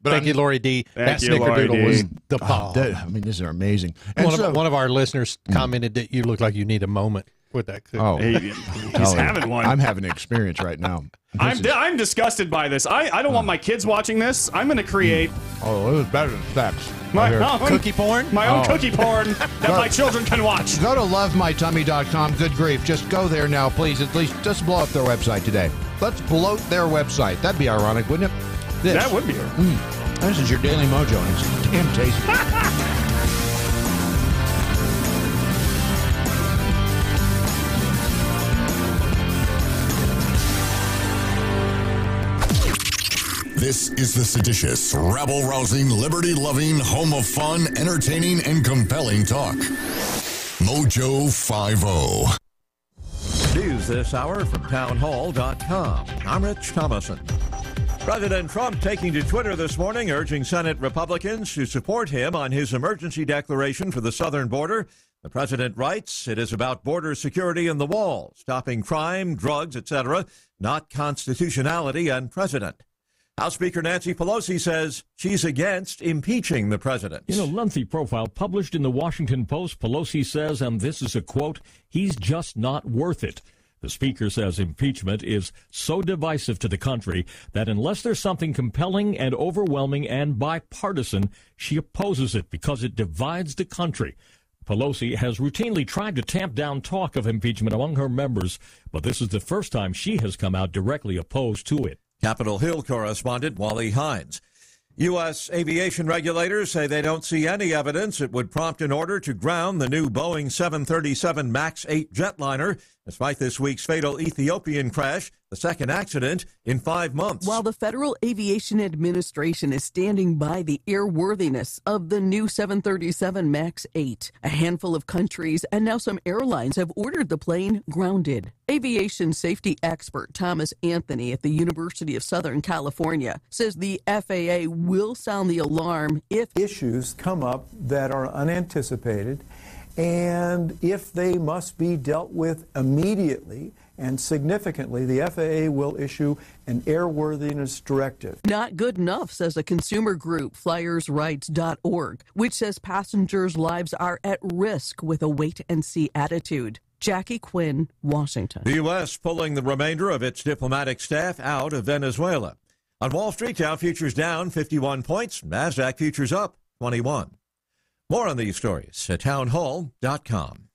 Speaker 3: But
Speaker 4: Thank you, Lori D. That snickerdoodle was the bomb.
Speaker 3: I mean, these are amazing. And
Speaker 4: one of our listeners commented that you look like you need a moment with that cookie.
Speaker 3: Oh,
Speaker 18: he's having one.
Speaker 3: I'm having an experience right now.
Speaker 18: I'm disgusted by this. I don't want my kids watching this. I'm going to create.
Speaker 3: Oh, it was better than sex.
Speaker 18: My own
Speaker 4: cookie porn?
Speaker 18: My own cookie porn that my children can watch.
Speaker 3: Go to lovemytummy.com. Good grief. Just go there now, please. At least just blow up their website today. Let's bloat their website. That'd be ironic, wouldn't it?
Speaker 18: That would be.
Speaker 3: This is your Daily Mojo, and it's damn tasty.
Speaker 2: This is the seditious, rabble-rousing, liberty-loving, home of fun, entertaining, and compelling talk. MoJo 50.
Speaker 19: News this hour from townhall.com. I'm Rich Thomason. President Trump taking to Twitter this morning, urging Senate Republicans to support him on his emergency declaration for the southern border. The president writes, it is about border security and the wall, stopping crime, drugs, etc., not constitutionality and president. House Speaker Nancy Pelosi says she's against impeaching the president.
Speaker 9: In a lengthy profile published in the Washington Post, Pelosi says, and this is a quote, he's just not worth it. The speaker says impeachment is so divisive to the country that unless there's something compelling and overwhelming and bipartisan, she opposes it because it divides the country. Pelosi has routinely tried to tamp down talk of impeachment among her members, but this is the first time she has come out directly opposed to it.
Speaker 19: Capitol Hill correspondent Wally Hines. U.S. aviation regulators say they don't see any evidence it would prompt an order to ground the new Boeing 737 MAX 8 jetliner despite this week's fatal Ethiopian crash, the second accident in 5 months.
Speaker 12: While the Federal Aviation Administration is standing by the airworthiness of the new 737 MAX 8, a handful of countries and now some airlines have ordered the plane grounded. Aviation safety expert Thomas Anthony at the University of Southern California says the FAA will sound the alarm if
Speaker 20: issues come up that are unanticipated, and if they must be dealt with immediately and significantly, the FAA will issue an airworthiness directive.
Speaker 12: Not good enough, says a consumer group, flyersrights.org, which says passengers' lives are at risk with a wait-and-see attitude. Jackie Quinn, Washington.
Speaker 19: The U.S. pulling the remainder of its diplomatic staff out of Venezuela. On Wall Street, Dow futures down 51 points, NASDAQ futures up 21. More on these stories at townhall.com.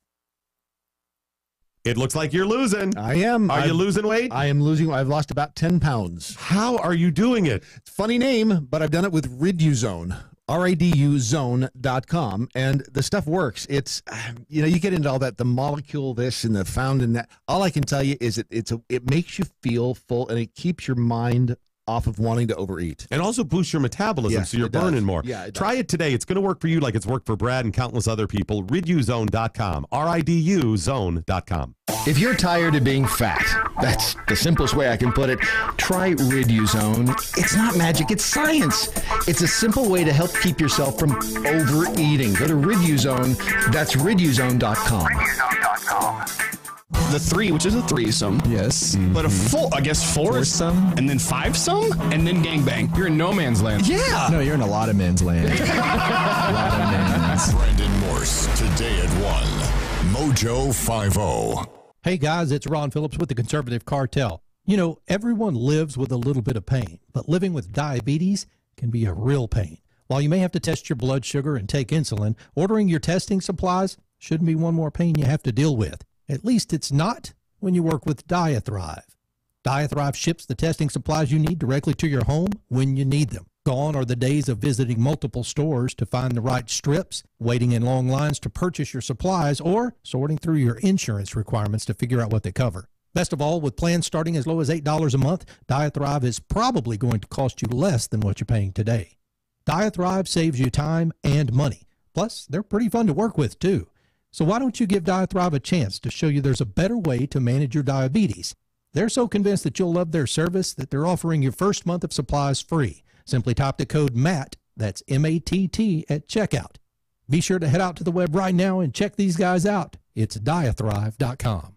Speaker 16: It looks like you're losing.
Speaker 13: I am.
Speaker 16: Are you losing weight?
Speaker 13: I am losing. I've lost about 10 pounds.
Speaker 16: How are you doing it?
Speaker 13: Funny name, but I've done it with Riduzone. RIDUzone.com, and the stuff works. It's, you get into all that, the molecule this and the found in that. All I can tell you is it makes you feel full, and it keeps your mind off of wanting to overeat.
Speaker 16: And also boosts your metabolism, so you're burning more.
Speaker 13: Yeah,
Speaker 16: Try it today. It's going to work for you like it's worked for Brad and countless other people. Riduzone.com. RIDUzone.com.
Speaker 1: If you're tired of being fat, that's the simplest way I can put it, try Riduzone. It's not magic, it's science. It's a simple way to help keep yourself from overeating. Go to Riduzone. That's Riduzone.com.
Speaker 18: The 3, which is a threesome.
Speaker 1: Yes.
Speaker 18: But a full, I guess, foursome, and then fivesome, and then gangbang. You're in no man's land. Yeah.
Speaker 1: No, you're in a lot of men's land. A lot of men's.
Speaker 2: Brandon Morse, today at 1. MoJo 50.
Speaker 4: Hey guys, it's Ron Phillips with the Conservative Cartel. Everyone lives with a little bit of pain, but living with diabetes can be a real pain. While you may have to test your blood sugar and take insulin, ordering your testing supplies shouldn't be one more pain you have to deal with. At least it's not when you work with Diathrive. Diathrive ships the testing supplies you need directly to your home when you need them. Gone are the days of visiting multiple stores to find the right strips, waiting in long lines to purchase your supplies, or sorting through your insurance requirements to figure out what they cover. Best of all, with plans starting as low as $8 a month, Diathrive is probably going to cost you less than what you're paying today. Diathrive saves you time and money. Plus, they're pretty fun to work with, too. So why don't you give Diathrive a chance to show you there's a better way to manage your diabetes? They're so convinced that you'll love their service that they're offering your first month of supplies free. Simply type the code MATT, that's M-A-T-T, at checkout. Be sure to head out to the web right now and check these guys out. It's Diathrive.com.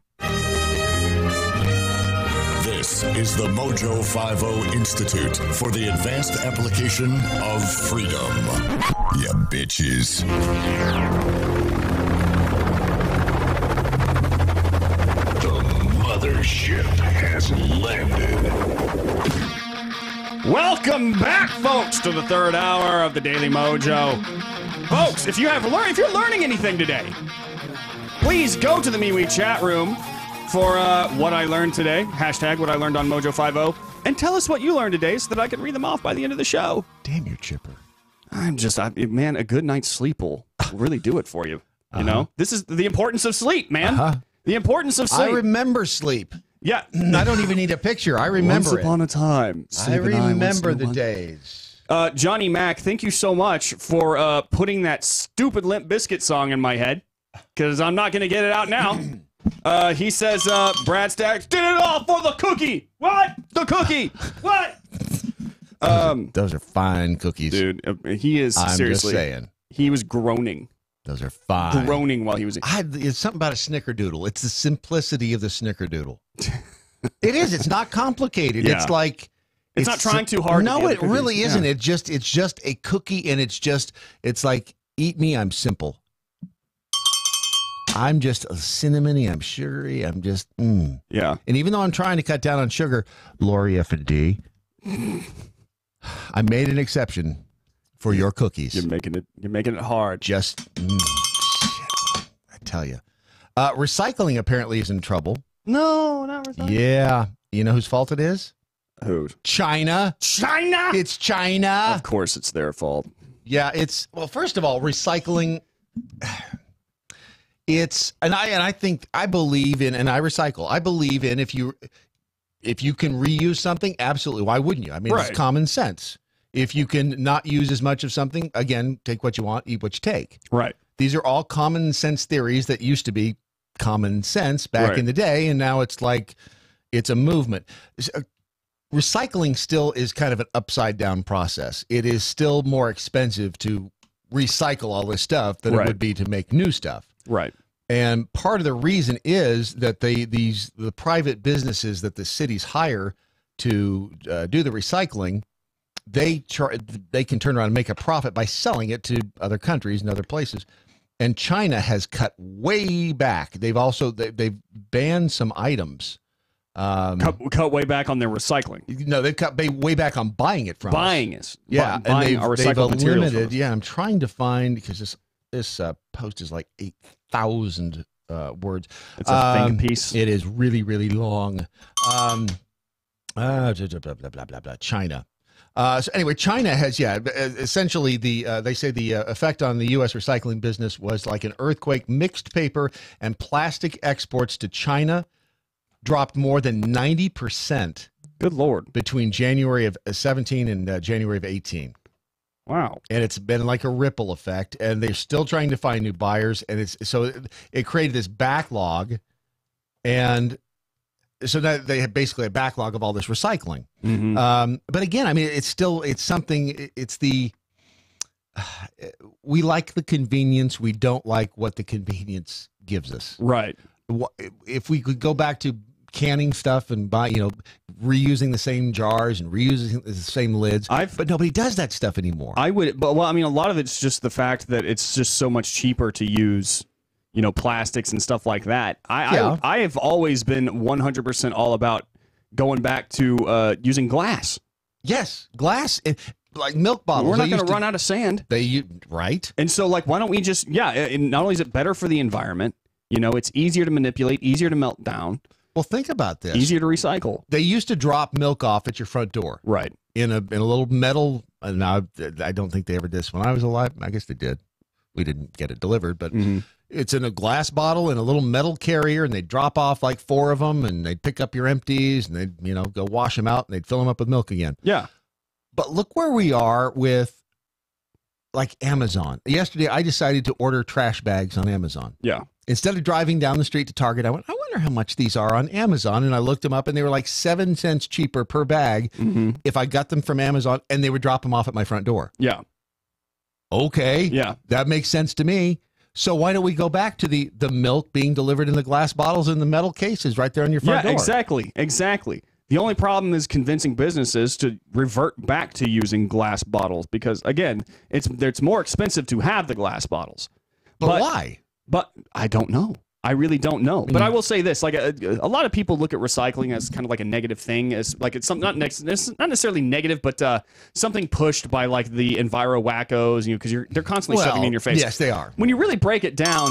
Speaker 2: This is the MoJo 50 Institute for the Advanced Application of Freedom. Ya bitches. Mothership has landed.
Speaker 18: Welcome back, folks, to the third hour of the Daily Mojo. Folks, if you're learning anything today, please go to the MeWe chat room for what I learned today. Hashtag what I learned on Mojo 50, and tell us what you learned today so that I can read them off by the end of the show.
Speaker 1: Damn, you're chipper.
Speaker 18: Man, a good night's sleep will really do it for you. You know, this is the importance of sleep, man. The importance of sleep.
Speaker 3: I remember sleep.
Speaker 18: Yeah.
Speaker 3: I don't even need a picture. I remember
Speaker 18: Once upon a time.
Speaker 3: I remember the days.
Speaker 18: Johnny Mac, thank you so much for putting that stupid Limp Bizkit song in my head, because I'm not going to get it out now. He says, Brad Staggs did it all for the cookie. What? The cookie. What?
Speaker 3: Those are fine cookies.
Speaker 18: Dude, he is seriously.
Speaker 3: I'm just saying.
Speaker 18: He was groaning.
Speaker 3: Those are fine.
Speaker 18: Groaning while he was.
Speaker 3: It's something about a snickerdoodle. It's the simplicity of the snickerdoodle. It is. It's not complicated.
Speaker 18: Yeah.
Speaker 3: It's like
Speaker 18: it's not trying too hard.
Speaker 3: No, it really isn't.
Speaker 18: Yeah.
Speaker 3: It's just a cookie, and it's like eat me. I'm simple. I'm just cinnamony. I'm sugary. I'm just
Speaker 18: yeah.
Speaker 3: And even though I'm trying to cut down on sugar, Lori F and D, I made an exception for your cookies.
Speaker 18: You're making it hard.
Speaker 3: Just shit, I tell you. Recycling apparently is in trouble.
Speaker 18: No, not recycling.
Speaker 3: Yeah. You know whose fault it is?
Speaker 18: Who?
Speaker 3: China.
Speaker 18: China?
Speaker 3: It's China.
Speaker 18: Of course it's their fault.
Speaker 3: Yeah, well, first of all, recycling, I believe in, and I recycle. I believe in if you can reuse something, absolutely. Why wouldn't you? I mean, it's common sense. If you can not use as much of something, again, take what you want, eat what you take.
Speaker 18: Right.
Speaker 3: These are all common sense theories that used to be common sense back in the day, and now it's like it's a movement. Recycling still is kind of an upside down process. It is still more expensive to recycle all this stuff than it would be to make new stuff.
Speaker 18: Right.
Speaker 3: And part of the reason is that the private businesses that the cities hire to do the recycling, they can turn around and make a profit by selling it to other countries and other places. And China has cut way back. They've banned some items.
Speaker 18: Cut way back on their recycling.
Speaker 3: No, they've cut way back on buying it from
Speaker 18: buying
Speaker 3: us.
Speaker 18: us.
Speaker 3: Yeah,
Speaker 18: buying our recycled materials from us.
Speaker 3: Yeah, I'm trying to find, because this post is like 8,000 words.
Speaker 18: It's a think piece.
Speaker 3: It is really, really long. Blah, blah, blah, blah. China. So anyway, China has, essentially they say the effect on the U.S. recycling business was like an earthquake. Mixed paper and plastic exports to China dropped more than 90%.
Speaker 18: Good Lord.
Speaker 3: Between January of 17 and January of 18.
Speaker 18: Wow.
Speaker 3: And it's been like a ripple effect, and they're still trying to find new buyers. And it created this backlog, and so now they have basically a backlog of all this recycling.
Speaker 18: Mm-hmm.
Speaker 3: But again, I mean, we like the convenience. We don't like what the convenience gives us.
Speaker 18: Right.
Speaker 3: If we could go back to canning stuff and reusing the same jars and reusing the same lids, but nobody does that stuff anymore.
Speaker 18: I mean, a lot of it's just the fact that it's just so much cheaper to use, plastics and stuff like that. I have always been 100% all about going back to using glass.
Speaker 3: Yes, glass, like milk bottles.
Speaker 18: We're not going to run out of sand.
Speaker 3: Right.
Speaker 18: And so, why don't we just, and not only is it better for the environment, it's easier to manipulate, easier to melt down.
Speaker 3: Well, think about this.
Speaker 18: Easier to recycle.
Speaker 3: They used to drop milk off at your front door.
Speaker 18: Right.
Speaker 3: In a little metal, now I don't think they ever did this when I was alive. I guess they did. We didn't get it delivered, but it's in a glass bottle in a little metal carrier, and they drop off like 4 of them, and they'd pick up your empties, and they'd go wash them out, and they'd fill them up with milk again.
Speaker 18: Yeah.
Speaker 3: But look where we are with like Amazon. Yesterday, I decided to order trash bags on Amazon.
Speaker 18: Yeah.
Speaker 3: Instead of driving down the street to Target, I wonder how much these are on Amazon. And I looked them up, and they were like 7 cents cheaper per bag if I got them from Amazon, and they would drop them off at my front door.
Speaker 18: Yeah.
Speaker 3: Okay.
Speaker 18: Yeah.
Speaker 3: That makes sense to me. So why don't we go back to the milk being delivered in the glass bottles in the metal cases right there on your front door?
Speaker 18: Yeah, exactly. The only problem is convincing businesses to revert back to using glass bottles because, again, it's more expensive to have the glass bottles.
Speaker 3: But why?
Speaker 18: But I don't know. I really don't know. But I will say this: like a lot of people look at recycling as kind of like a negative thing, as like it's not necessarily negative, but something pushed by like the enviro wackos, because they're constantly shoving it in your face.
Speaker 3: Yes, they are.
Speaker 18: When you really break it down,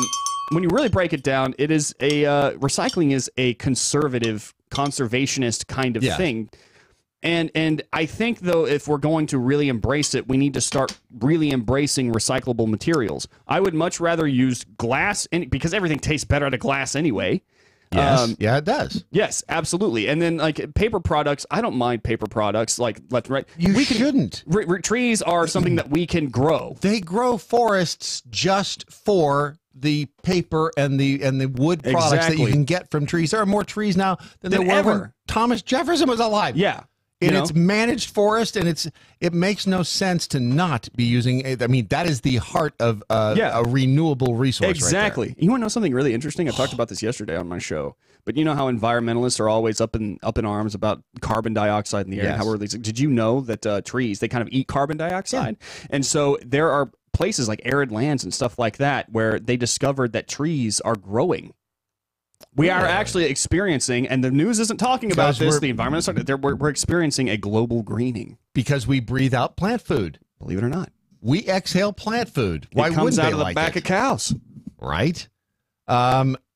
Speaker 18: it is recycling is a conservationist kind of thing. And I think, though, if we're going to really embrace it, we need to start really embracing recyclable materials. I would much rather use glass, because everything tastes better out of glass anyway.
Speaker 3: Yes, it does.
Speaker 18: Yes, absolutely. And then, like, paper products, I don't mind paper products, like, left and right.
Speaker 3: You shouldn't.
Speaker 18: Trees are something that we can grow.
Speaker 3: They grow forests just for the paper and the wood products that you can get from trees. There are more trees now than there were when Thomas Jefferson was alive.
Speaker 18: Yeah.
Speaker 3: It's managed forest, and it makes no sense to not be using it. I mean, that is the heart of a renewable resource.
Speaker 18: Exactly.
Speaker 3: Right there.
Speaker 18: You want to know something really interesting? I talked about this yesterday on my show. But you know how environmentalists are always up in arms about carbon dioxide in the air.
Speaker 3: Yes.
Speaker 18: And how did you know that trees, they kind of eat carbon dioxide? Yeah. And so there are places like arid lands and stuff like that where they discovered that trees are growing. We are actually experiencing, and the news isn't talking about this, the environment, we're experiencing a global greening.
Speaker 3: Because we breathe out plant food.
Speaker 18: Believe it or not.
Speaker 3: We exhale plant food. Why
Speaker 18: it comes
Speaker 3: wouldn't
Speaker 18: out
Speaker 3: they
Speaker 18: of the
Speaker 3: like
Speaker 18: back
Speaker 3: it?
Speaker 18: of cows.
Speaker 3: Right?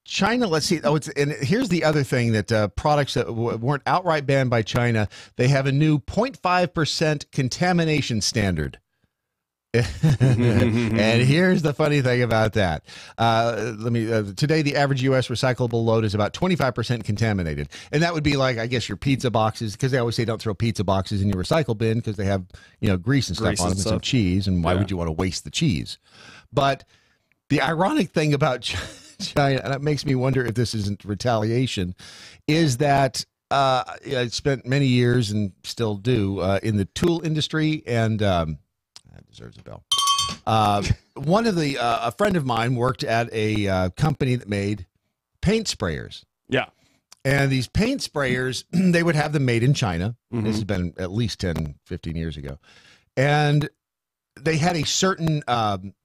Speaker 3: China, let's see. And here's the other thing that products that weren't outright banned by China, they have a new 0.5% contamination standard. And here's the funny thing about that. Today, the average U.S. recyclable load is about 25% contaminated. And that would be like, I guess, your pizza boxes, because they always say don't throw pizza boxes in your recycle bin because they have, grease and stuff on them and some cheese. And why would you want to waste the cheese? But the ironic thing about China, and it makes me wonder if this isn't retaliation, is that I spent many years and still do in the tool industry, and that deserves a bell. One of a friend of mine worked at a company that made paint sprayers.
Speaker 18: Yeah.
Speaker 3: And these paint sprayers, they would have them made in China. This has been at least 10, 15 years ago. And they had a certain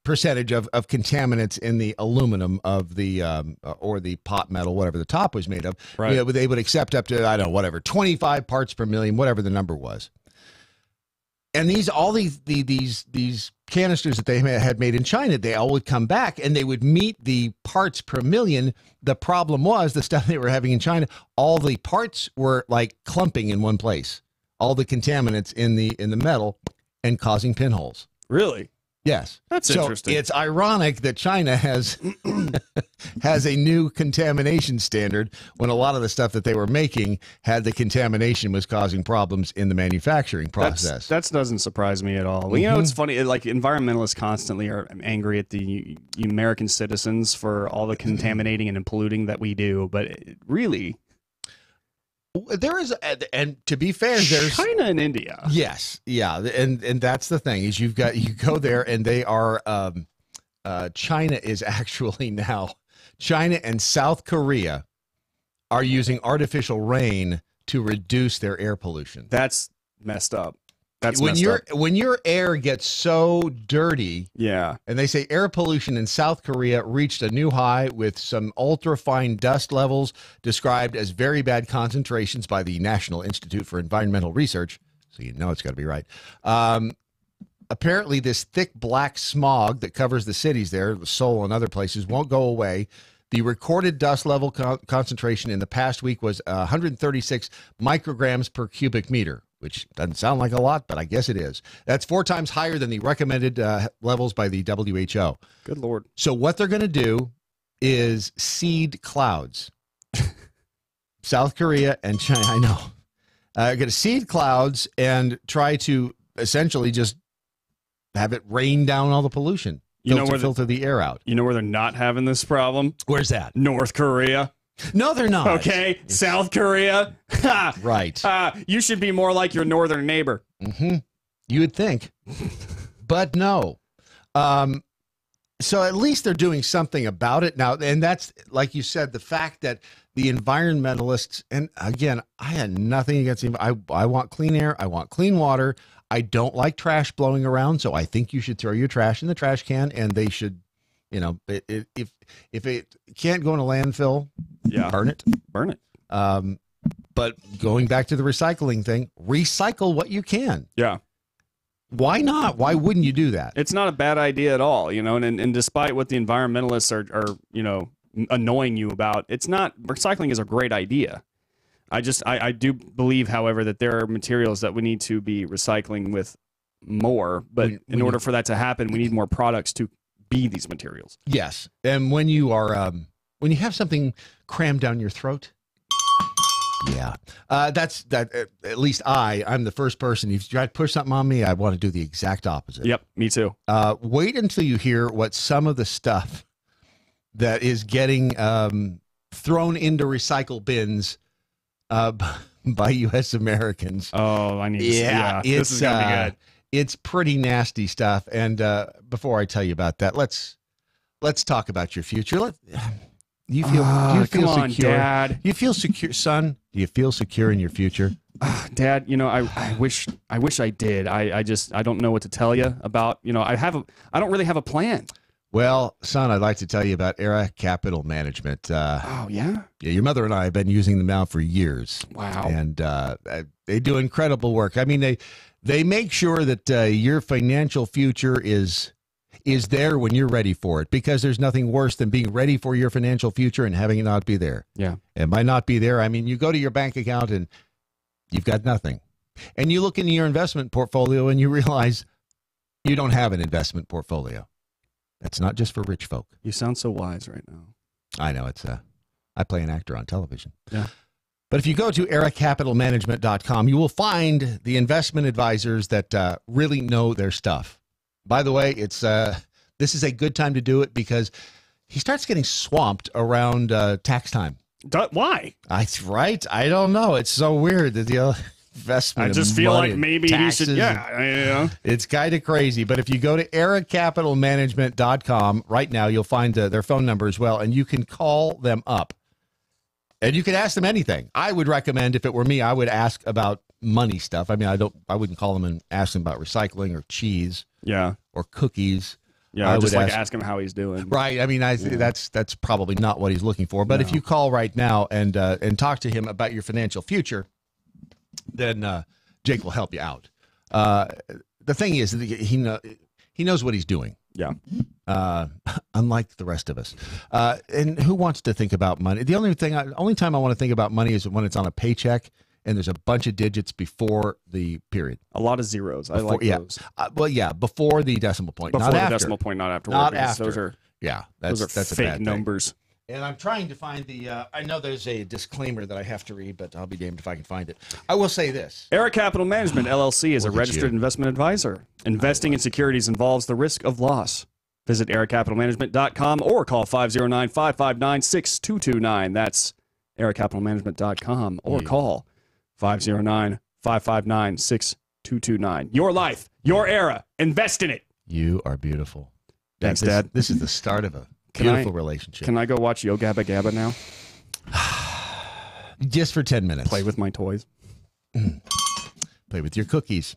Speaker 3: percentage of contaminants in the aluminum of the or the pot metal, whatever the top was made of.
Speaker 18: Right.
Speaker 3: They would accept up to, I don't know, whatever, 25 parts per million, whatever the number was. And these canisters that they had made in China, they all would come back and they would meet the parts per million. The problem was the stuff they were having in China, all the parts were like clumping in one place, all the contaminants in the metal, and causing pinholes.
Speaker 18: Really?
Speaker 3: Yes.
Speaker 18: That's
Speaker 3: so
Speaker 18: interesting.
Speaker 3: It's ironic that China has has a new contamination standard when a lot of the stuff that they were making had the contamination was causing problems in the manufacturing process.
Speaker 18: That doesn't surprise me at all. Well, it's funny. Like environmentalists constantly are angry at the American citizens for all the contaminating and polluting that we do, but really.
Speaker 3: There is, and to be fair, there's
Speaker 18: China and India.
Speaker 3: Yes, yeah, and that's the thing is you go there and they are China is actually now China and South Korea are using artificial rain to reduce their air pollution.
Speaker 18: That's messed up. That's
Speaker 3: when your air gets so dirty.
Speaker 18: Yeah.
Speaker 3: And they say air pollution in South Korea reached a new high with some ultra-fine dust levels described as very bad concentrations by the National Institute for Environmental Research. So you know it's got to be right. Apparently this thick black smog that covers the cities there, Seoul and other places, won't go away. The recorded dust level concentration in the past week was 136 micrograms per cubic meter, which doesn't sound like a lot, but I guess it is. That's 4 times higher than the recommended levels by the WHO.
Speaker 18: Good Lord.
Speaker 3: So what they're going to do is seed clouds. South Korea and China, I know, are going to seed clouds and try to essentially just have it rain down all the pollution. Filter the air out.
Speaker 18: You know where they're not having this problem?
Speaker 3: Where's that?
Speaker 18: North Korea.
Speaker 3: No, they're not.
Speaker 18: Okay, South Korea.
Speaker 3: Right.
Speaker 18: You should be more like your northern neighbor.
Speaker 3: You would think, but no. So at least they're doing something about it now, and that's like you said, the fact that the environmentalists, and again, I had nothing against them. I want clean air. I want clean water. I don't like trash blowing around, so I think you should throw your trash in the trash can, and they should, if it can't go in a landfill, burn it.
Speaker 18: Burn it.
Speaker 3: But going back to the recycling thing, recycle what you can.
Speaker 18: Yeah.
Speaker 3: Why not? Why wouldn't you do that?
Speaker 18: It's not a bad idea at all, and despite what the environmentalists are annoying you about, it's not. Recycling is a great idea. I do believe, however, that there are materials that we need to be recycling with more, but in order for that to happen, we need more products to be these materials.
Speaker 3: Yes. And when you are, when you have something crammed down your throat, yeah, that's at least I'm the first person. If you try to push something on me, I want to do the exact opposite.
Speaker 18: Yep. Me too.
Speaker 3: Wait until you hear what some of the stuff that is getting, thrown into recycle bins, by U.S. Americans.
Speaker 18: Oh, I need to see. Yeah, this is gonna be good.
Speaker 3: It's pretty nasty stuff. And before I tell you about that, let's talk about your future. Do you feel secure?
Speaker 18: Dad.
Speaker 3: Do you feel secure, son? Do you feel secure in your future?
Speaker 18: Dad, I wish I did. I don't know what to tell you about. I don't really have a plan.
Speaker 3: Well, son, I'd like to tell you about Era Capital Management.
Speaker 18: Oh, yeah?
Speaker 3: Yeah, your mother and I have been using them now for years.
Speaker 18: Wow.
Speaker 3: And they do incredible work. I mean, they make sure that your financial future is there when you're ready for it, because there's nothing worse than being ready for your financial future and having it not be there.
Speaker 18: Yeah.
Speaker 3: And by not be there, I mean, you go to your bank account and you've got nothing. And you look into your investment portfolio and you realize you don't have an investment portfolio. That's not just for rich folk.
Speaker 18: You sound so wise right now.
Speaker 3: I know. I play an actor on television.
Speaker 18: Yeah.
Speaker 3: But if you go to eracapitalmanagement.com, you will find the investment advisors that really know their stuff. By the way, this is a good time to do it because he starts getting swamped around tax time.
Speaker 18: Why?
Speaker 3: That's right. I don't know. It's so weird that the investment.
Speaker 18: I just feel like maybe he should. Yeah,
Speaker 3: it's kind of crazy. But if you go to eracapitalmanagement.com right now, you'll find their phone number as well, and you can call them up, and you can ask them anything. I would recommend, if it were me, I would ask about money stuff. I mean, I wouldn't call them and ask them about recycling or cheese,
Speaker 18: or
Speaker 3: cookies.
Speaker 18: Yeah, I would ask him how he's doing.
Speaker 3: Right. I mean, that's probably not what he's looking for. But if you call right now and talk to him about your financial future, then Jake will help you out. The thing is, he knows what he's doing.
Speaker 18: Yeah.
Speaker 3: Unlike the rest of us. And who wants to think about money? The only time I want to think about money is when it's on a paycheck and there's a bunch of digits before the period.
Speaker 18: A lot of zeros. I like those.
Speaker 3: Before the decimal point.
Speaker 18: Before
Speaker 3: not
Speaker 18: the
Speaker 3: after.
Speaker 18: decimal point, not afterward.
Speaker 3: Not after.
Speaker 18: Those are
Speaker 3: that's
Speaker 18: fake
Speaker 3: a bad thing.
Speaker 18: numbers.
Speaker 3: And I'm trying to find I know there's a disclaimer that I have to read, but I'll be damned if I can find it. I will say this.
Speaker 18: Era Capital Management, LLC, is a registered investment advisor. Investing in securities involves the risk of loss. Visit eracapitalmanagement.com or call 509-559-6229. That's eracapitalmanagement.com or call 509-559-6229. Your life, your era. Invest in it.
Speaker 3: You are beautiful.
Speaker 18: Thanks, Dad.
Speaker 3: This is the start of a beautiful relationship.
Speaker 18: Can I go watch Yo Gabba Gabba now?
Speaker 3: Just for 10 minutes.
Speaker 18: Play with my toys.
Speaker 3: Play with your cookies.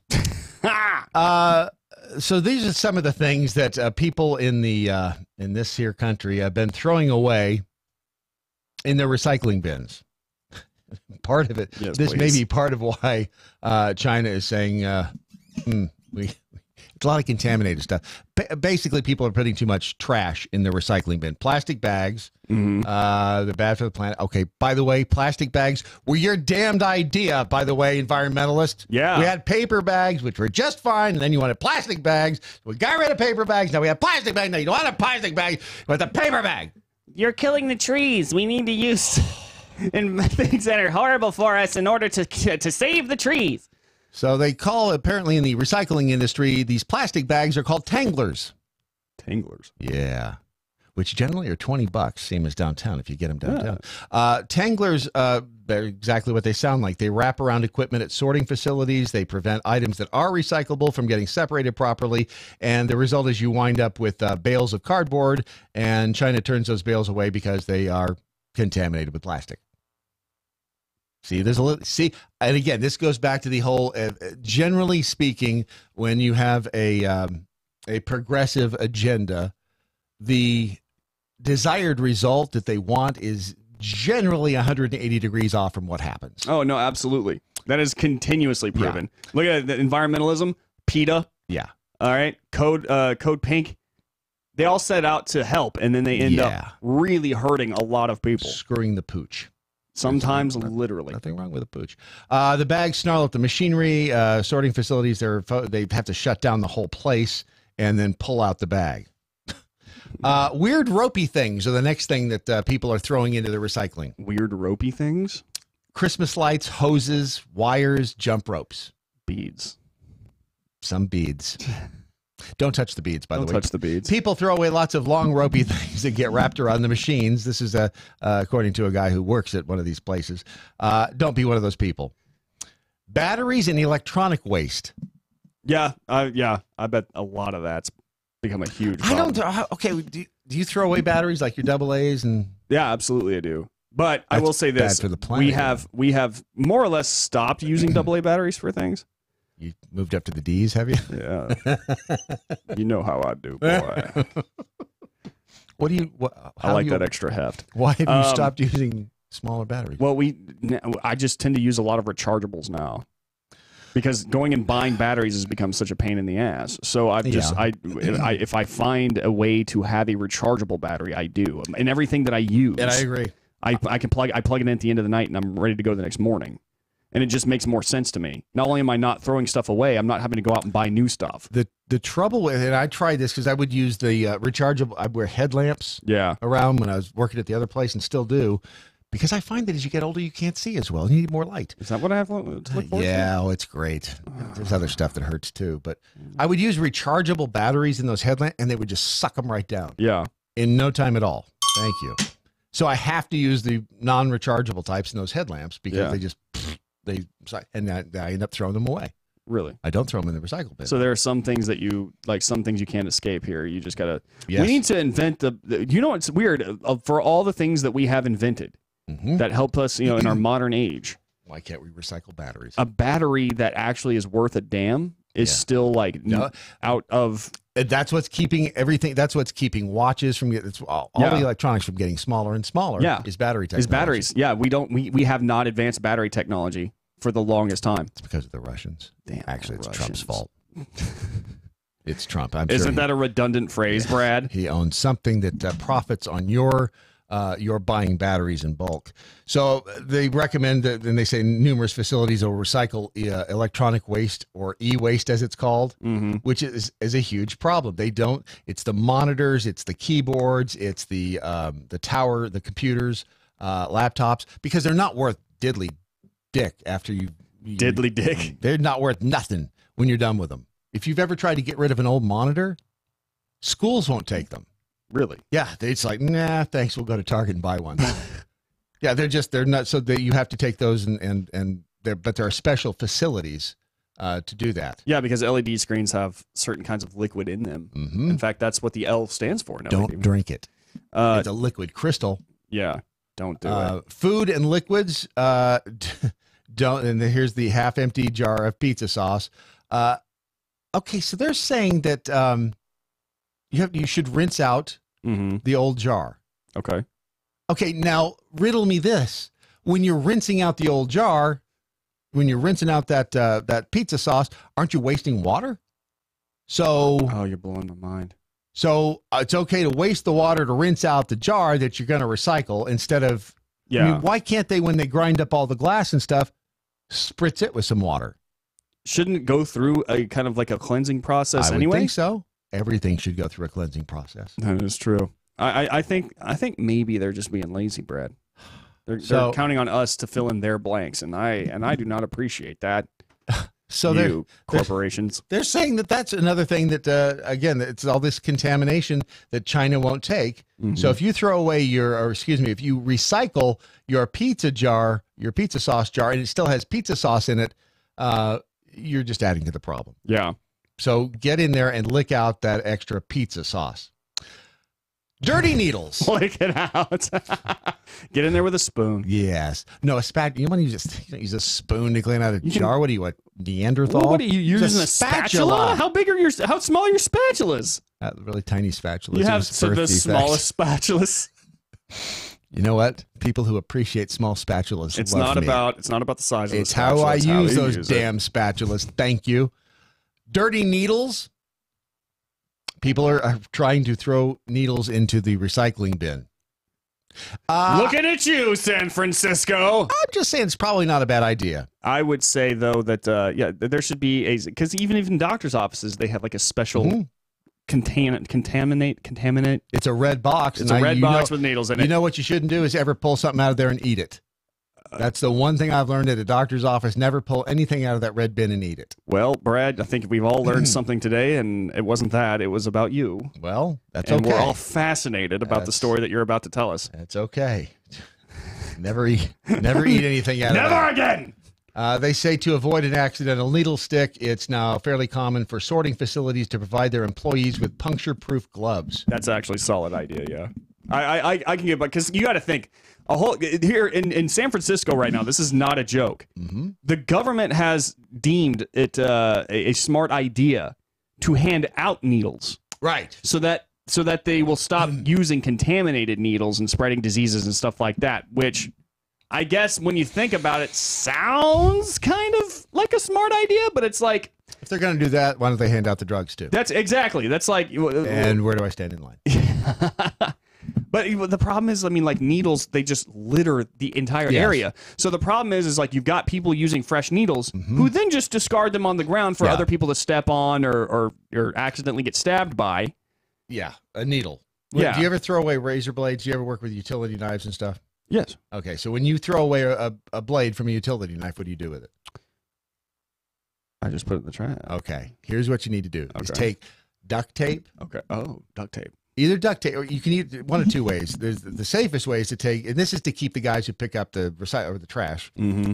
Speaker 3: So these are some of the things that people in this here country have been throwing away in their recycling bins. Part of it, this may be part of why China is saying it's a lot of contaminated stuff. Basically, people are putting too much trash in their recycling bin. Plastic bags, they're bad for the planet. Okay, by the way, plastic bags were your damned idea, by the way, environmentalists.
Speaker 18: Yeah.
Speaker 3: We had paper bags, which were just fine, and then you wanted plastic bags. We got rid of paper bags. Now we have plastic bags. Now you don't want a plastic bag. You want the paper bag.
Speaker 6: You're killing the trees. We need to use things that are horrible for us in order to save the trees.
Speaker 3: So they call, apparently in the recycling industry, these plastic bags are called tanglers.
Speaker 18: Tanglers?
Speaker 3: Yeah. Which generally are $20, same as downtown if you get them downtown. Tanglers, they're exactly what they sound like. They wrap around equipment at sorting facilities. They prevent items that are recyclable from getting separated properly. And the result is you wind up with bales of cardboard, and China turns those bales away because they are contaminated with plastic. See, there's a little, and again, this goes back to the whole, generally speaking, when you have a progressive agenda, the desired result that they want is generally 180 degrees off from what happens.
Speaker 18: Oh, no, absolutely. That is continuously proven. Yeah. Look at the environmentalism, PETA.
Speaker 3: Yeah.
Speaker 18: All right. Code Pink. They all set out to help, and then they end up really hurting a lot of people.
Speaker 3: Screwing the pooch.
Speaker 18: Sometimes literally.
Speaker 3: Nothing wrong with a pooch. The bags snarl at the machinery. Sorting facilities, they have to shut down the whole place and then pull out the bag. Weird ropey things are the next thing that people are throwing into the recycling.
Speaker 18: Weird ropey things?
Speaker 3: Christmas lights, hoses, wires, jump ropes.
Speaker 18: Beads.
Speaker 3: Some beads. Don't touch the beads, by the way.
Speaker 18: Don't touch the beads.
Speaker 3: People throw away lots of long ropey things that get wrapped around the machines. This is according to a guy who works at one of these places. Don't be one of those people. Batteries and electronic waste.
Speaker 18: Yeah, I bet a lot of that's become a huge problem.
Speaker 3: Okay, do you throw away batteries like your AA's and?
Speaker 18: Yeah, absolutely, I do. But I will say this:
Speaker 3: bad for the planet.
Speaker 18: We have more or less stopped using AA batteries for things.
Speaker 3: You moved up to the D's, have you?
Speaker 18: Yeah. You know how I do, boy.
Speaker 3: What do you?
Speaker 18: I like that extra heft.
Speaker 3: Why have you stopped using smaller batteries?
Speaker 18: Well, I just tend to use a lot of rechargeables now, because going and buying batteries has become such a pain in the ass. So if I find a way to have a rechargeable battery, I do. And everything that I use,
Speaker 3: and I agree.
Speaker 18: I plug it in at the end of the night, and I'm ready to go the next morning. And it just makes more sense to me. Not only am I not throwing stuff away, I'm not having to go out and buy new stuff.
Speaker 13: The trouble with it, I tried this because I would use the rechargeable, I'd wear headlamps around when I was working at the other place and still do, because I find that as you get older, you can't see as well. You need more light.
Speaker 18: Is that what I have to look forward to?
Speaker 13: Yeah, it's great. There's other stuff that hurts too. But I would use rechargeable batteries in those headlamps, and they would just suck them right down.
Speaker 18: Yeah.
Speaker 13: In no time at all. Thank you. So I have to use the non-rechargeable types in those headlamps because they I end up throwing them away.
Speaker 18: Really?
Speaker 13: I don't throw them in the recycle bin.
Speaker 18: So there are some things that you can't escape here. You just gotta. Yes. We need to invent you know what's weird for all the things that we have invented that help us, in our modern age.
Speaker 13: Why can't we recycle batteries?
Speaker 18: A battery that actually is worth a damn is still out of.
Speaker 13: That's what's keeping everything. That's what's keeping watches from getting all the electronics from getting smaller and smaller.
Speaker 18: Yeah.
Speaker 13: Is battery technology.
Speaker 18: Is batteries? Yeah, we have not advanced battery technology for the longest time.
Speaker 13: It's because of the Russians.
Speaker 18: Damn,
Speaker 13: actually, it's
Speaker 18: Russians.
Speaker 13: Trump's fault. It's Trump.
Speaker 18: Isn't that a redundant phrase, Brad?
Speaker 13: He owns something that profits on your buying batteries in bulk. So they recommend that, and they say numerous facilities will recycle electronic waste, or e-waste as it's called, which is a huge problem. They don't. It's the monitors, it's the keyboards, it's the tower, the computers, laptops, because they're not worth diddly dick after you
Speaker 18: diddly dick.
Speaker 13: They're not worth nothing when you're done with them. If you've ever tried to get rid of an old monitor, schools won't take them.
Speaker 18: Really?
Speaker 13: Yeah, it's like, nah, thanks. We'll go to Target and buy one. Yeah, they're not, so that you have to take those but there are special facilities to do that.
Speaker 18: Yeah, because LED screens have certain kinds of liquid in them. In fact, that's what the L stands for.
Speaker 13: Don't drink it. It's a liquid crystal.
Speaker 18: Yeah, don't do it.
Speaker 13: Food and liquids, don't. And here's the half-empty jar of pizza sauce. Okay, so they're saying that you should rinse out the old jar.
Speaker 18: Okay.
Speaker 13: Okay, now riddle me this: when you're rinsing out the old jar, when you're rinsing out that pizza sauce, aren't you wasting water? So
Speaker 18: you're blowing my mind.
Speaker 13: So it's okay to waste the water to rinse out the jar that you're going to recycle instead of.
Speaker 18: Yeah.
Speaker 13: I mean, why can't they, when they grind up all the glass and stuff, spritz it with some water?
Speaker 18: Shouldn't it go through a kind of like a cleansing process anyway?
Speaker 13: I think so. Everything should go through a cleansing process.
Speaker 18: That is true. I think maybe they're just being lazy, Brad. They're counting on us to fill in their blanks, and I do not appreciate that.
Speaker 13: So
Speaker 18: corporations.
Speaker 13: They're saying that's another thing that again, it's all this contamination that China won't take. So if you throw away if you recycle your pizza jar, your pizza sauce jar, and it still has pizza sauce in it, you're just adding to the problem.
Speaker 18: Yeah.
Speaker 13: So get in there and lick out that extra pizza sauce. Dirty needles.
Speaker 18: Lick it out. Get in there with a spoon.
Speaker 13: Yes. No, a spatula. You want to use a spoon to clean out a jar? What are you, Neanderthal?
Speaker 18: What are you using? A spatula? How small are your spatulas?
Speaker 13: Really tiny spatulas.
Speaker 18: You have the smallest spatulas.
Speaker 13: You know what? People who appreciate small spatulas.
Speaker 18: It's not about the size of the spatula.
Speaker 13: It's how I use those damn spatulas. Thank you. Dirty needles. People are trying to throw needles into the recycling bin.
Speaker 18: Looking at you, San Francisco.
Speaker 13: I'm just saying it's probably not a bad idea.
Speaker 18: I would say, though, that, there should be because even in doctor's offices, they have like a special contaminate.
Speaker 13: It's a red box.
Speaker 18: It's a red box with needles in it.
Speaker 13: You know what you shouldn't do is ever pull something out of there and eat it. That's the one thing I've learned at a doctor's office. Never pull anything out of that red bin and eat it.
Speaker 18: Well, Brad, I think we've all learned something today, and it wasn't that. It was about you.
Speaker 13: Well, that's
Speaker 18: okay.
Speaker 13: And
Speaker 18: we're all fascinated about the story that you're about to tell us.
Speaker 13: That's okay. Never eat anything out of that.
Speaker 18: Never again!
Speaker 13: They say to avoid an accidental needle stick, it's now fairly common for sorting facilities to provide their employees with puncture-proof gloves.
Speaker 18: That's actually a solid idea, yeah. I can get, because you got to think, here in San Francisco right now, this is not a joke. The government has deemed it a smart idea to hand out needles.
Speaker 13: Right.
Speaker 18: So that they will stop using contaminated needles and spreading diseases and stuff like that, which I guess when you think about it, sounds kind of like a smart idea, but it's like,
Speaker 13: if they're going to do that, why don't they hand out the drugs too?
Speaker 18: That's like,
Speaker 13: and where do I stand in line?
Speaker 18: But the problem is, I mean, like needles, they just litter the entire area. So the problem is like you've got people using fresh needles who then just discard them on the ground for other people to step on or accidentally get stabbed by.
Speaker 13: Yeah, a needle.
Speaker 18: Yeah.
Speaker 13: Do you ever throw away razor blades? Do you ever work with utility knives and stuff?
Speaker 18: Yes.
Speaker 13: Okay, so when you throw away a blade from a utility knife, what do you do with it?
Speaker 18: I just put it in the trash.
Speaker 13: Okay, here's what you need to do. Is take duct tape.
Speaker 18: Okay. Oh, duct tape.
Speaker 13: Either duct tape, or you can eat one of two ways. There's the safest way is to take, and this is to keep the guys who pick up the recycle or the trash.
Speaker 18: Mm-hmm.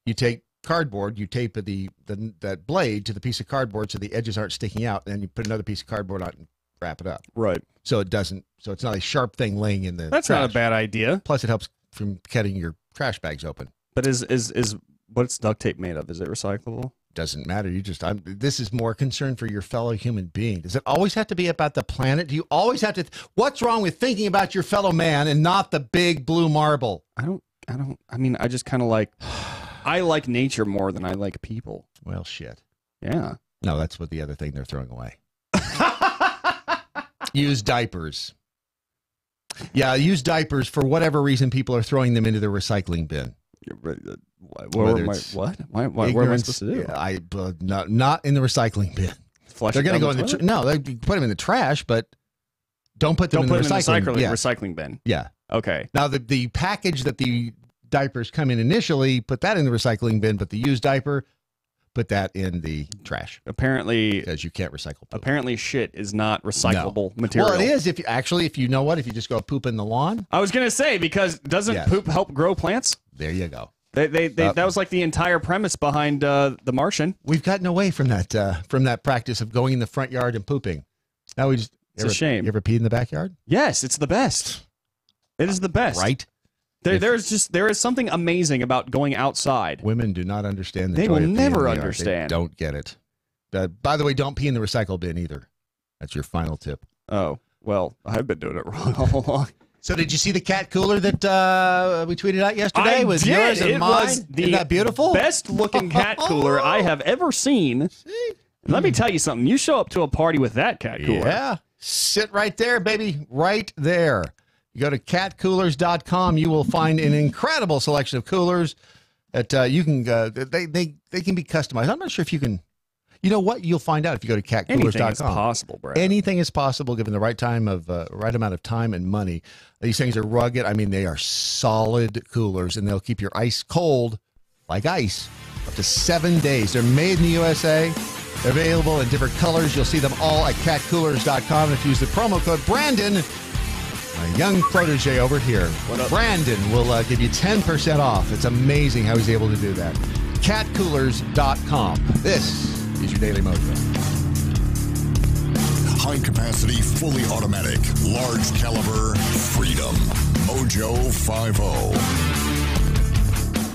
Speaker 13: You take cardboard, you tape that blade to the piece of cardboard so the edges aren't sticking out, and then you put another piece of cardboard on it and wrap it up.
Speaker 18: Right.
Speaker 13: So it doesn't. So it's not a sharp thing laying in the.
Speaker 18: That's
Speaker 13: trash.
Speaker 18: not a bad idea.
Speaker 13: Plus, it helps from cutting your trash bags open.
Speaker 18: But is what's duct tape made of? Is it recyclable?
Speaker 13: Doesn't matter. This is more concern for your fellow human being. Does it always have to be about the planet? Do you always have to? What's wrong with thinking about your fellow man and not the big blue marble?
Speaker 18: I mean, I just kind of like. I like nature more than I like people.
Speaker 13: Well, shit.
Speaker 18: Yeah.
Speaker 13: No, that's what the other thing they're throwing away. Use diapers. Yeah, use diapers for whatever reason. People are throwing them into the recycling bin.
Speaker 18: What? Where am I supposed to do?
Speaker 13: Not in the recycling bin. They're going to go in the no. They put them in the trash, but don't put them in the
Speaker 18: recycling bin.
Speaker 13: Yeah.
Speaker 18: Okay.
Speaker 13: Now the package that the diapers come in initially, put that in the recycling bin, but the used diaper, put that in the trash.
Speaker 18: Apparently,
Speaker 13: because you can't recycle poop.
Speaker 18: Apparently, shit is not recyclable material.
Speaker 13: Well, it is if you know what, if you just go poop in the lawn.
Speaker 18: I was gonna say, because doesn't poop help grow plants?
Speaker 13: There you go.
Speaker 18: That was like the entire premise behind The Martian.
Speaker 13: We've gotten away from that practice of going in the front yard and pooping. Now it's
Speaker 18: a shame.
Speaker 13: You ever peed in the backyard?
Speaker 18: Yes, it's the best. It is the best.
Speaker 13: Right?
Speaker 18: There is something amazing about going outside.
Speaker 13: Women do not understand
Speaker 18: They will never understand.
Speaker 13: They don't get it. By the way, don't pee in the recycle bin either. That's your final tip.
Speaker 18: Oh, well, I've been doing it wrong all along.
Speaker 13: So did you see the cat cooler that we tweeted out yesterday?
Speaker 18: I did.
Speaker 13: Yours and mine?
Speaker 18: Was
Speaker 13: Isn't that beautiful?
Speaker 18: Best looking cat cooler I have ever seen. Let me tell you something. You show up to a party with that cat cooler.
Speaker 13: Yeah. Sit right there, baby. Right there. You go to catcoolers.com. You will find an incredible selection of coolers that you can, they can be customized. I'm not sure if you can, you know what? You'll find out if you go to catcoolers.com.
Speaker 18: Anything is possible, Brad.
Speaker 13: Anything is possible given the right amount of time and money. These things are rugged. I mean, they are solid coolers, and they'll keep your ice cold like ice up to 7 days. They're made in the USA. They're available in different colors. You'll see them all at catcoolers.com. If you use the promo code Brandon, my young protege over here, Brandon, will give you 10% off. It's amazing how he's able to do that. Catcoolers.com. This is your Daily Mojo.
Speaker 2: High capacity, fully automatic, large caliber, freedom. MoJo 50.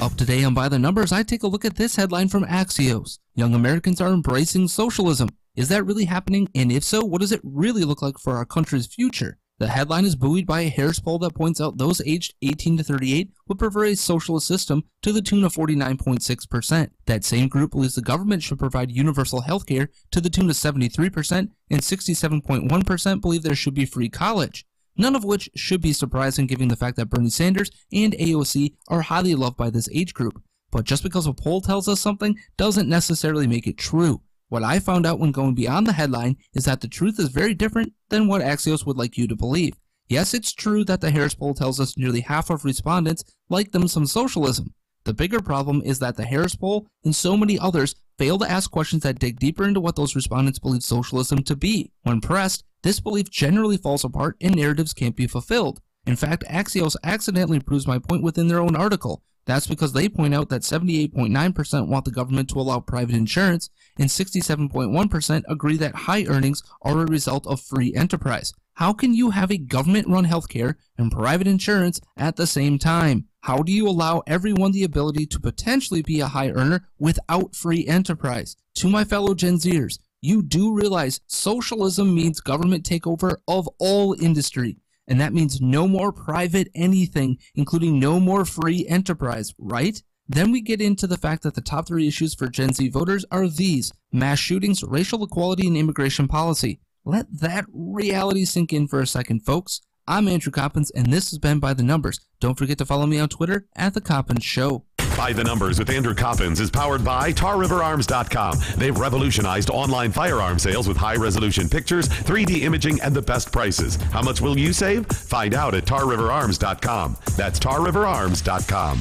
Speaker 14: Up today on By the Numbers, I take a look at this headline from Axios. Young Americans are embracing socialism. Is that really happening? And if so, what does it really look like for our country's future? The headline is buoyed by a Harris poll that points out those aged 18 to 38 would prefer a socialist system to the tune of 49.6%. That same group believes the government should provide universal health care to the tune of 73%, and 67.1% believe there should be free college. None of which should be surprising given the fact that Bernie Sanders and AOC are highly loved by this age group. But just because a poll tells us something doesn't necessarily make it true. What I found out when going beyond the headline is that the truth is very different than what Axios would like you to believe. Yes, it's true that the Harris poll tells us nearly half of respondents like them some socialism. The bigger problem is that the Harris poll and so many others fail to ask questions that dig deeper into what those respondents believe socialism to be. When pressed, this belief generally falls apart and narratives can't be fulfilled. In fact, Axios accidentally proves my point within their own article. That's because they point out that 78.9% want the government to allow private insurance, and 67.1% agree that high earnings are a result of free enterprise. How can you have a government-run healthcare and private insurance at the same time? How do you allow everyone the ability to potentially be a high earner without free enterprise? To my fellow Gen Zers, you do realize socialism means government takeover of all industry. And that means no more private anything, including no more free enterprise, right? Then we get into the fact that the top 3 issues for Gen Z voters are these: mass shootings, racial equality, and immigration policy. Let that reality sink in for a second, folks. I'm Andrew Coppins, and this has been By the Numbers. Don't forget to follow me on Twitter at The Coppins Show.
Speaker 16: By the Numbers with Andrew Coppins is powered by TarRiverArms.com. They've revolutionized online firearm sales with high-resolution pictures, 3D imaging, and the best prices. How much will you save? Find out at TarRiverArms.com. That's TarRiverArms.com.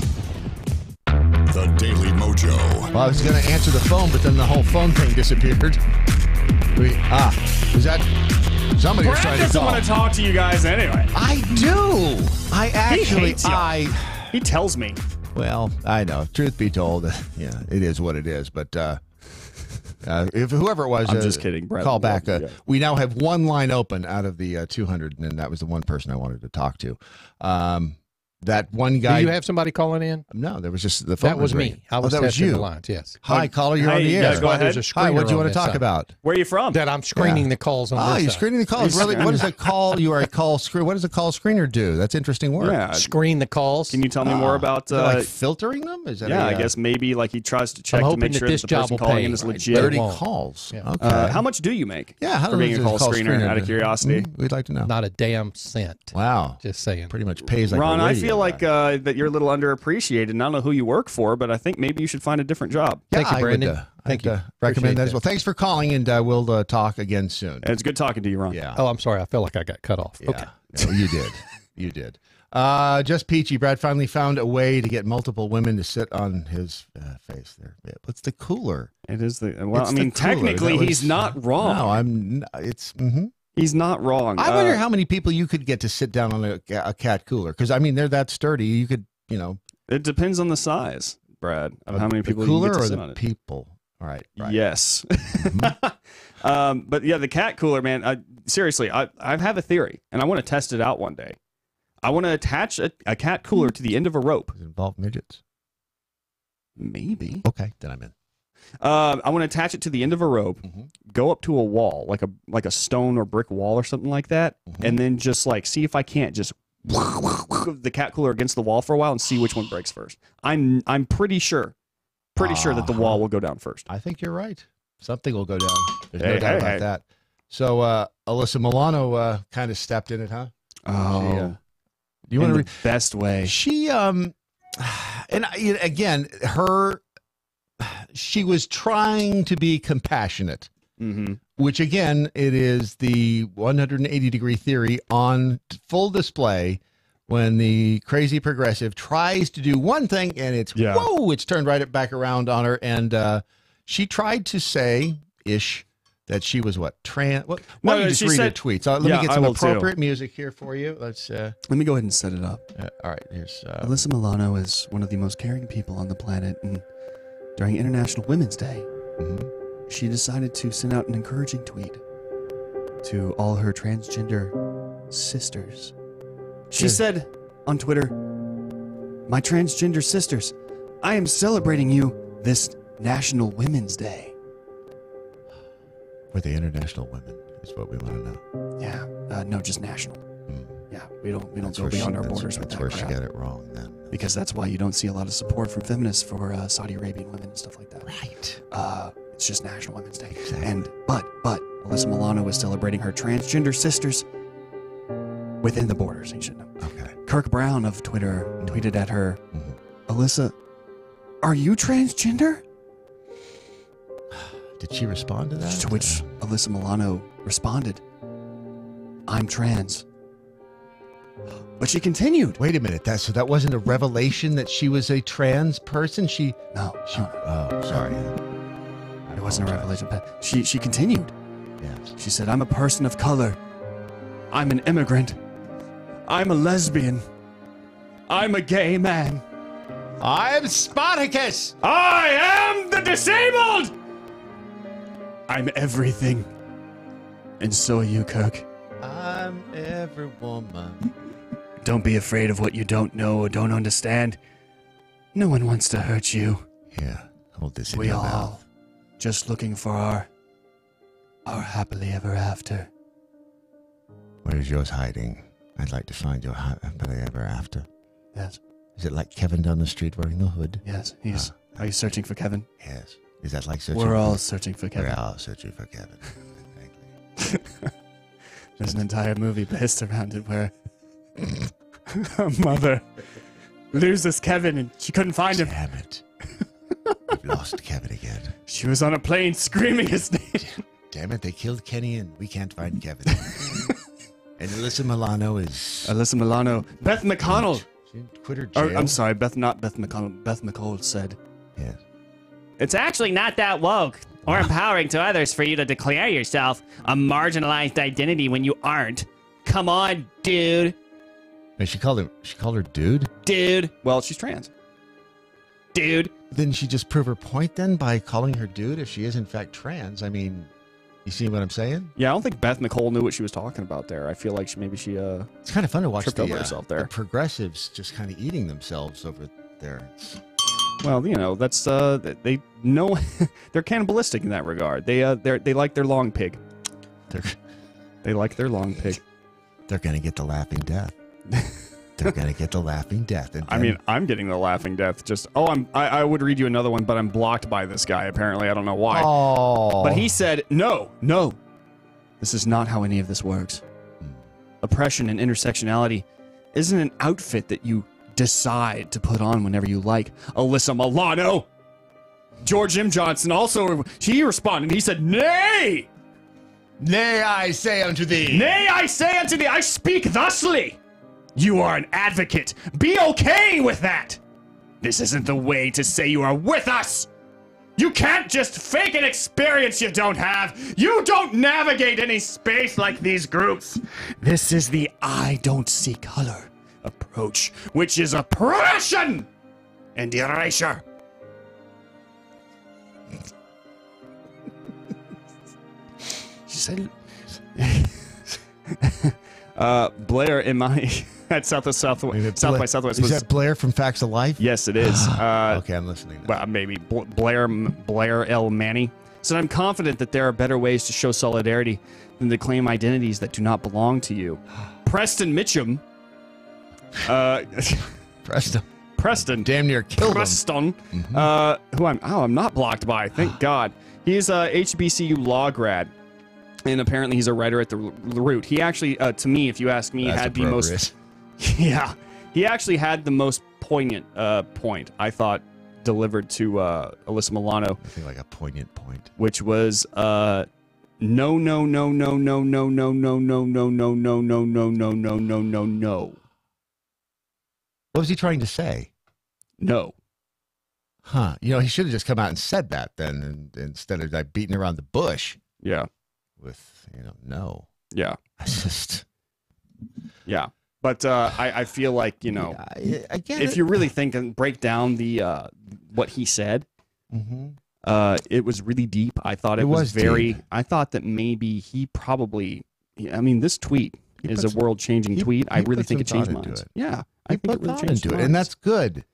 Speaker 2: The Daily Mojo.
Speaker 13: Well, I was going to answer the phone, but then the whole phone thing disappeared. Was that somebody was trying to
Speaker 18: doesn't
Speaker 13: call?
Speaker 18: want to talk to you guys anyway.
Speaker 13: I do. I actually,
Speaker 18: he tells me.
Speaker 13: Well, I know. Truth be told, yeah, it is what it is. But if whoever it was,
Speaker 18: I'm just kidding. Brad,
Speaker 13: call back. We now have one line open out of the 200, and that was the one person I wanted to talk to. That one guy.
Speaker 4: Do you have somebody calling in?
Speaker 13: No, there was just the phone.
Speaker 4: That was me. I was
Speaker 13: that was
Speaker 4: testing
Speaker 13: you.
Speaker 4: the lines. Yes.
Speaker 13: Hi, caller. You're on the air.
Speaker 18: Yeah, go ahead.
Speaker 13: Hi. What do you want to talk about?
Speaker 18: Where are you from?
Speaker 4: That I'm screening the calls on this
Speaker 13: you're
Speaker 4: side.
Speaker 13: screening the calls. Really? What does a call? You are a call screen. What does a call screener do? That's interesting work.
Speaker 18: Yeah.
Speaker 4: Screen the calls.
Speaker 18: Can you tell me more about
Speaker 13: like filtering them? Is that
Speaker 18: I guess maybe like he tries to check
Speaker 4: I'm
Speaker 18: to
Speaker 4: hoping
Speaker 18: make
Speaker 4: that
Speaker 18: sure
Speaker 4: this
Speaker 18: that the person
Speaker 4: job will
Speaker 18: calling
Speaker 4: pay.
Speaker 18: in is legit.
Speaker 13: 30 calls.
Speaker 4: Yeah.
Speaker 13: Okay.
Speaker 18: How much do you make?
Speaker 13: Yeah, how
Speaker 18: for being a
Speaker 13: does
Speaker 18: call
Speaker 13: call
Speaker 18: screener? Out of
Speaker 13: do?
Speaker 18: curiosity,
Speaker 13: We'd like to know.
Speaker 4: Not a damn cent.
Speaker 13: Wow.
Speaker 4: Just saying.
Speaker 13: Pretty much pays like
Speaker 18: Ron,
Speaker 13: a
Speaker 18: I
Speaker 13: radio
Speaker 18: feel
Speaker 13: guy.
Speaker 18: like that you're a little underappreciated. And I don't know who you work for, but I think maybe you should find a different job.
Speaker 4: Thank you,
Speaker 13: I
Speaker 4: Brandon.
Speaker 13: would,
Speaker 4: Thank you.
Speaker 13: recommend that as
Speaker 4: Appreciate
Speaker 13: well. Thanks for calling, and we'll talk again soon.
Speaker 18: And it's good talking to you, Ron.
Speaker 13: Yeah.
Speaker 4: Oh, I'm sorry. I felt like I got cut off.
Speaker 13: Yeah.
Speaker 4: Okay.
Speaker 13: No, you did. You did. Just peachy. Brad finally found a way to get multiple women to sit on his face there. Yeah, what's the cooler?
Speaker 18: It is the well.
Speaker 13: It's
Speaker 18: I mean,
Speaker 13: the cooler.
Speaker 18: technically,
Speaker 13: That
Speaker 18: he's
Speaker 13: was-
Speaker 18: not wrong.
Speaker 13: No, it's. Mm-hmm.
Speaker 18: He's not wrong.
Speaker 13: I wonder how many people you could get to sit down on a cat cooler, because I mean th're that sturdy. You could,
Speaker 18: It depends on the size, Brad, of how many people
Speaker 13: the cooler
Speaker 18: you can get to
Speaker 13: or
Speaker 18: sit
Speaker 13: the
Speaker 18: on it.
Speaker 13: people. All right.
Speaker 18: Yes.
Speaker 13: Mm-hmm.
Speaker 18: But yeah, the cat cooler, man. Seriously, I have a theory, and I want to test it out one day. I want to attach a cat cooler to the end of a rope.
Speaker 13: Does it involve midgets?
Speaker 18: Maybe.
Speaker 13: Okay, then I'm in.
Speaker 18: I want to attach it to the end of a rope, go up to a wall, like a stone or brick wall or something like that, and then just like see if I can't just the cat cooler against the wall for a while and see which one breaks first. I'm pretty sure that the wall will go down first.
Speaker 13: I think you're right. Something will go down. There's no doubt about that. So Alyssa Milano kind of stepped in it, huh?
Speaker 18: Oh,
Speaker 13: do you want
Speaker 18: the best way?
Speaker 13: She and again, she was trying to be compassionate, which again, it is the 180-degree theory on full display when the crazy progressive tries to do one thing and it's turned right back around on her. And she tried to say that she was trans. Why don't you just read her tweets? Let me get some appropriate music here for you. Let's.
Speaker 18: Let me go ahead and set it up.
Speaker 13: All right, here's.
Speaker 18: Alyssa Milano is one of the most caring people on the planet, and during International Women's Day, she decided to send out an encouraging tweet to all her transgender sisters. She said on Twitter, "My transgender sisters, I am celebrating you this National Women's Day."
Speaker 13: For the international women is what we want to know.
Speaker 18: Yeah, no, just national. Yeah, we don't go beyond our borders with that.
Speaker 13: That's where she
Speaker 18: crap.
Speaker 13: got it wrong then.
Speaker 18: Because that's why you don't see a lot of support from feminists for Saudi Arabian women and stuff like that.
Speaker 13: Right.
Speaker 18: It's just National Women's Day. And but Alyssa Milano is celebrating her transgender sisters within the borders. You should know.
Speaker 13: Okay.
Speaker 18: Kirk Brown of Twitter tweeted at her, "Alyssa, are you transgender?"
Speaker 13: Did she respond to that?
Speaker 18: To which Alyssa Milano responded, "I'm trans." But she continued.
Speaker 13: Wait a minute. So that wasn't a revelation that she was a trans person?
Speaker 18: No.
Speaker 13: Oh, sorry.
Speaker 18: It wasn't a revelation. But she continued.
Speaker 13: Yes.
Speaker 18: She said, "I'm a person of color. I'm an immigrant. I'm a lesbian. I'm a gay man.
Speaker 13: I'm Spartacus.
Speaker 18: I am the disabled. I'm everything. And so are you, Kirk.
Speaker 13: I'm every woman."
Speaker 18: Don't be afraid of what you don't know or don't understand. No one wants to hurt you.
Speaker 13: Yeah, hold this in
Speaker 18: We
Speaker 13: your
Speaker 18: all
Speaker 13: mouth.
Speaker 18: just looking for our happily ever after."
Speaker 13: Where's yours hiding? I'd like to find your happily ever after.
Speaker 18: Yes.
Speaker 13: Is it like Kevin down the street wearing the hood?
Speaker 18: Yes. Are you searching for Kevin?
Speaker 13: Yes. Is that like searching?
Speaker 18: We're all searching for Kevin.
Speaker 13: We're all searching for Kevin.
Speaker 18: There's an entire movie based around it where Mother loses Kevin and she couldn't find him.
Speaker 13: Damn it. We've lost Kevin again.
Speaker 18: She was on a plane screaming his name.
Speaker 13: Damn it, they killed Kenny and we can't find Kevin. And Alyssa Milano is...
Speaker 18: Beth McConnell.
Speaker 13: She quit her jail.
Speaker 18: I'm sorry, not Beth McConnell. Beth McCall said.
Speaker 13: Yes.
Speaker 6: It's actually not that woke or empowering to others for you to declare yourself a marginalized identity when you aren't. Come on, dude.
Speaker 13: And she called her dude?
Speaker 6: Dude.
Speaker 18: Well, she's trans.
Speaker 6: Dude.
Speaker 13: Didn't she just prove her point then by calling her dude if she is in fact trans? I mean, you see what I'm saying?
Speaker 18: Yeah, I don't think Beth Nicole knew what she was talking about there. I feel like she
Speaker 13: It's kind of fun to watch
Speaker 18: tripped over herself there.
Speaker 13: the progressives just kind of eating themselves over there.
Speaker 18: Well, you know, that's they know they're cannibalistic in that regard. They like their long pig. They like their long pig.
Speaker 13: They're gonna get the laughing death. They're gonna get the laughing death. And
Speaker 18: I mean, I'm getting the laughing death. Just I would read you another one, but I'm blocked by this guy. Apparently, I don't know why.
Speaker 13: Oh.
Speaker 18: But he said, no, this is not how any of this works. Oppression and intersectionality isn't an outfit that you decide to put on whenever you like. Alyssa Milano. George M. Johnson also, he responded. He said, nay.
Speaker 13: Nay, I say unto thee.
Speaker 18: Nay, I say unto thee, I speak thusly. You are an advocate. Be okay with that. This isn't the way to say you are with us. You can't just fake an experience you don't have. You don't navigate any space like these groups. This is the I don't see color approach, which is oppression and erasure. She said, Blair in my at South by Southwest.
Speaker 13: Is that Blair from Facts of Life?
Speaker 18: Yes, it is.
Speaker 13: Okay, I'm listening now.
Speaker 18: Well, maybe Blair L. Manny said, I'm confident that there are better ways to show solidarity than to claim identities that do not belong to you. Preston Mitchum. Preston.
Speaker 13: Damn near killed
Speaker 18: him. Who I'm not blocked by. Thank God. He's a HBCU law grad. And apparently he's a writer at the Root. He actually, to me, if you ask me, had the most... Yeah. He actually had the most poignant point, I thought, delivered to Alyssa Milano.
Speaker 13: I think like a poignant point.
Speaker 18: Which was, no.
Speaker 13: What was he trying to say?
Speaker 18: No.
Speaker 13: Huh. You know, he should have just come out and said that then, and instead of like beating around the bush.
Speaker 18: Yeah.
Speaker 13: With, no.
Speaker 18: Yeah.
Speaker 13: Just.
Speaker 18: Yeah. But I feel like, if you really think and break down the what he said, it was really deep. I thought it was very deep. I thought that maybe he probably, this tweet is a world-changing tweet. I really think it changed minds. Yeah. I think it really changed minds.
Speaker 13: And that's good.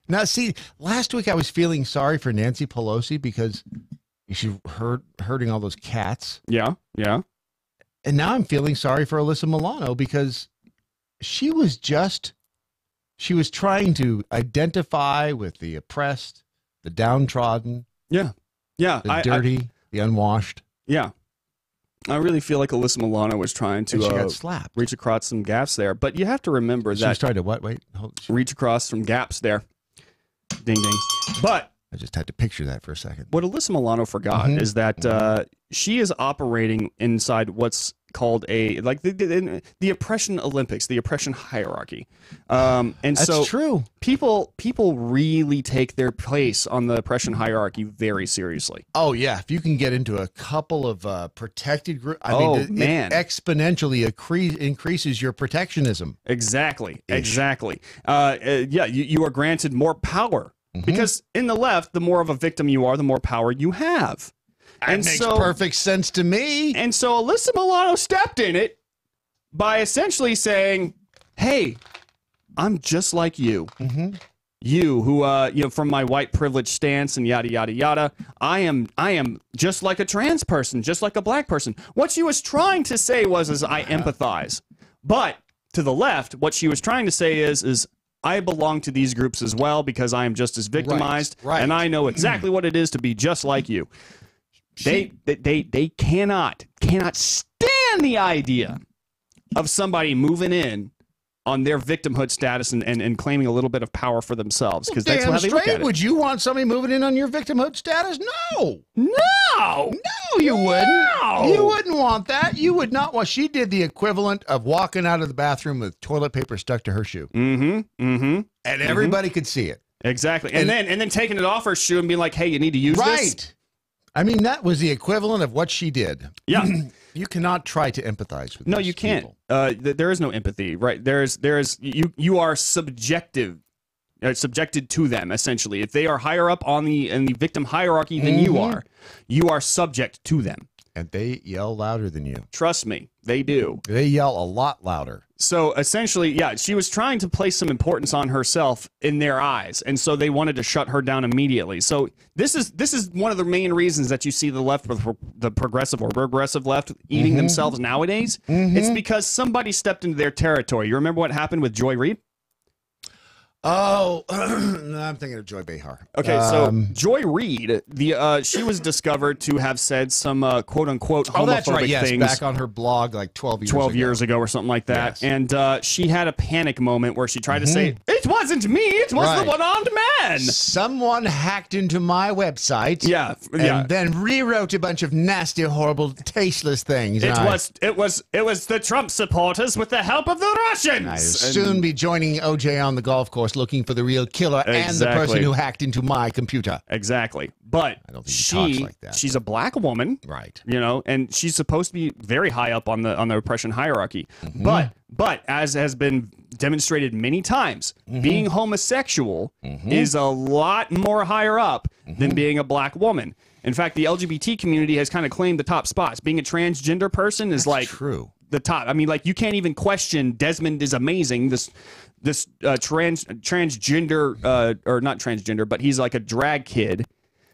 Speaker 13: Now, see, last week I was feeling sorry for Nancy Pelosi because she's hurting all those cats.
Speaker 18: Yeah, yeah.
Speaker 13: And now I'm feeling sorry for Alyssa Milano because she was trying to identify with the oppressed, the downtrodden,
Speaker 18: yeah,
Speaker 13: the dirty, the unwashed.
Speaker 18: Yeah. I really feel like Alyssa Milano was trying to
Speaker 13: she got slapped.
Speaker 18: Reach across some gaps there. But you have to remember that...
Speaker 13: She was trying to what? Wait.
Speaker 18: Reach across some gaps there. Ding, ding. But...
Speaker 13: I just had to picture that for a second.
Speaker 18: What Alyssa Milano forgot is that she is operating inside what's called the oppression Olympics, the oppression hierarchy. And
Speaker 13: that's
Speaker 18: so
Speaker 13: true.
Speaker 18: People really take their place on the oppression hierarchy very seriously.
Speaker 13: Oh yeah, if you can get into a couple of protected groups, it exponentially increases your protectionism.
Speaker 18: Exactly. You are granted more power. Because in the left, the more of a victim you are, the more power you have.
Speaker 13: That makes perfect sense to me.
Speaker 18: And so Alyssa Milano stepped in it by essentially saying, hey, I'm just like you. You who, from my white privilege stance and yada, yada, yada, I am just like a trans person, just like a black person. What she was trying to say is I empathize. But to the left, what she was trying to say is I belong to these groups as well because I am just as victimized, and I know exactly what it is to be just like you. They cannot stand the idea of somebody moving in on their victimhood status and claiming a little bit of power for themselves, because that's
Speaker 13: Damn
Speaker 18: how they look
Speaker 13: straight.
Speaker 18: at it.
Speaker 13: Would you want somebody moving in on your victimhood status? No.
Speaker 18: No,
Speaker 13: you wouldn't.
Speaker 18: No.
Speaker 13: You wouldn't want that. You would not want. She did the equivalent of walking out of the bathroom with toilet paper stuck to her shoe. And everybody could see it.
Speaker 18: Exactly. And then taking it off her shoe and being like, hey, you need to use this.
Speaker 13: Right. I mean, that was the equivalent of what she did.
Speaker 18: Yeah.
Speaker 13: You cannot try to empathize with
Speaker 18: No,
Speaker 13: these
Speaker 18: you can't.
Speaker 13: people.
Speaker 18: There is no empathy, right? You are subjected to them, essentially. If they are higher up in the victim hierarchy than you are subject to them.
Speaker 13: And they yell louder than you.
Speaker 18: Trust me, they do.
Speaker 13: They yell a lot louder.
Speaker 18: So essentially, yeah, she was trying to place some importance on herself in their eyes, and so they wanted to shut her down immediately. So this is one of the main reasons that you see the left, the progressive or regressive left, eating themselves nowadays. It's because somebody stepped into their territory. You remember what happened with Joy Reid?
Speaker 13: Oh, no, I'm thinking of Joy Behar.
Speaker 18: Okay, so Joy Reid, she was discovered to have said some quote unquote homophobic
Speaker 13: that's right. Yes,
Speaker 18: things
Speaker 13: back on her blog like 12 years
Speaker 18: ago or something like that.
Speaker 13: Yes.
Speaker 18: And she had a panic moment where she tried to say, "It wasn't me, it was the one-armed man.
Speaker 13: Someone hacked into my website." And then rewrote a bunch of nasty, horrible, tasteless things.
Speaker 18: It was the Trump supporters with the help of the Russians.
Speaker 13: I'll soon be joining OJ on the golf course looking for the real killer and the person who hacked into my computer.
Speaker 18: Exactly. But
Speaker 13: I don't think she talks like that.
Speaker 18: She's a black woman.
Speaker 13: Right.
Speaker 18: You know, and she's supposed to be very high up on the oppression hierarchy. But as has been demonstrated many times, being homosexual is a lot more higher up than being a black woman. In fact, the LGBT community has kind of claimed the top spots. Being a transgender person is
Speaker 13: true.
Speaker 18: The top. I mean, like, you can't even question Desmond is amazing. This transgender, or not transgender, but he's like a drag kid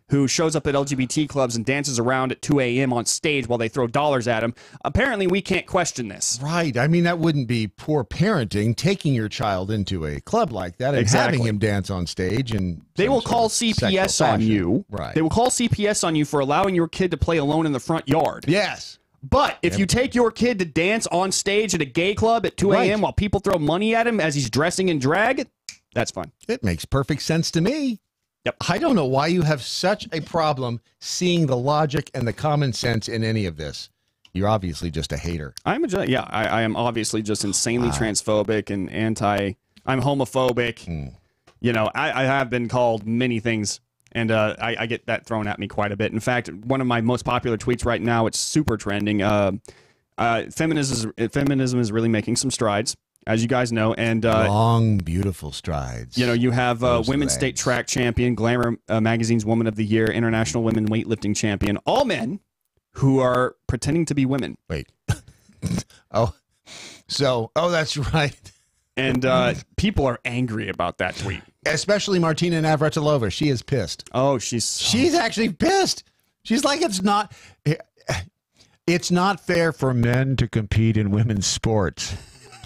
Speaker 18: who shows up at LGBT clubs and dances around at 2 a.m. on stage while they throw dollars at him. Apparently, we can't question this.
Speaker 13: Right. I mean, that wouldn't be poor parenting, taking your child into a club like that and having him dance on stage. And
Speaker 18: they will call CPS on you.
Speaker 13: Right.
Speaker 18: They will call CPS on you for allowing your kid to play alone in the front yard.
Speaker 13: Yes.
Speaker 18: But if you take your kid to dance on stage at a gay club at 2 a.m. while people throw money at him as he's dressing in drag, that's fine.
Speaker 13: It makes perfect sense to me.
Speaker 18: Yep.
Speaker 13: I don't know why you have such a problem seeing the logic and the common sense in any of this. You're obviously just a hater.
Speaker 18: I am obviously just insanely transphobic and I'm homophobic. You know, I have been called many things. And I get that thrown at me quite a bit. In fact, one of my most popular tweets right now, it's super trending. Feminism is really making some strides, as you guys know. And
Speaker 13: long, beautiful strides.
Speaker 18: You know, you have Women's State Track Champion, Glamour Magazine's Woman of the Year, International Women Weightlifting Champion, all men who are pretending to be women.
Speaker 13: Wait. That's right.
Speaker 18: And people are angry about that tweet.
Speaker 13: Especially Martina Navratilova. She is pissed.
Speaker 18: Oh, she's
Speaker 13: actually pissed. She's like, it's not fair for men to compete in women's sports.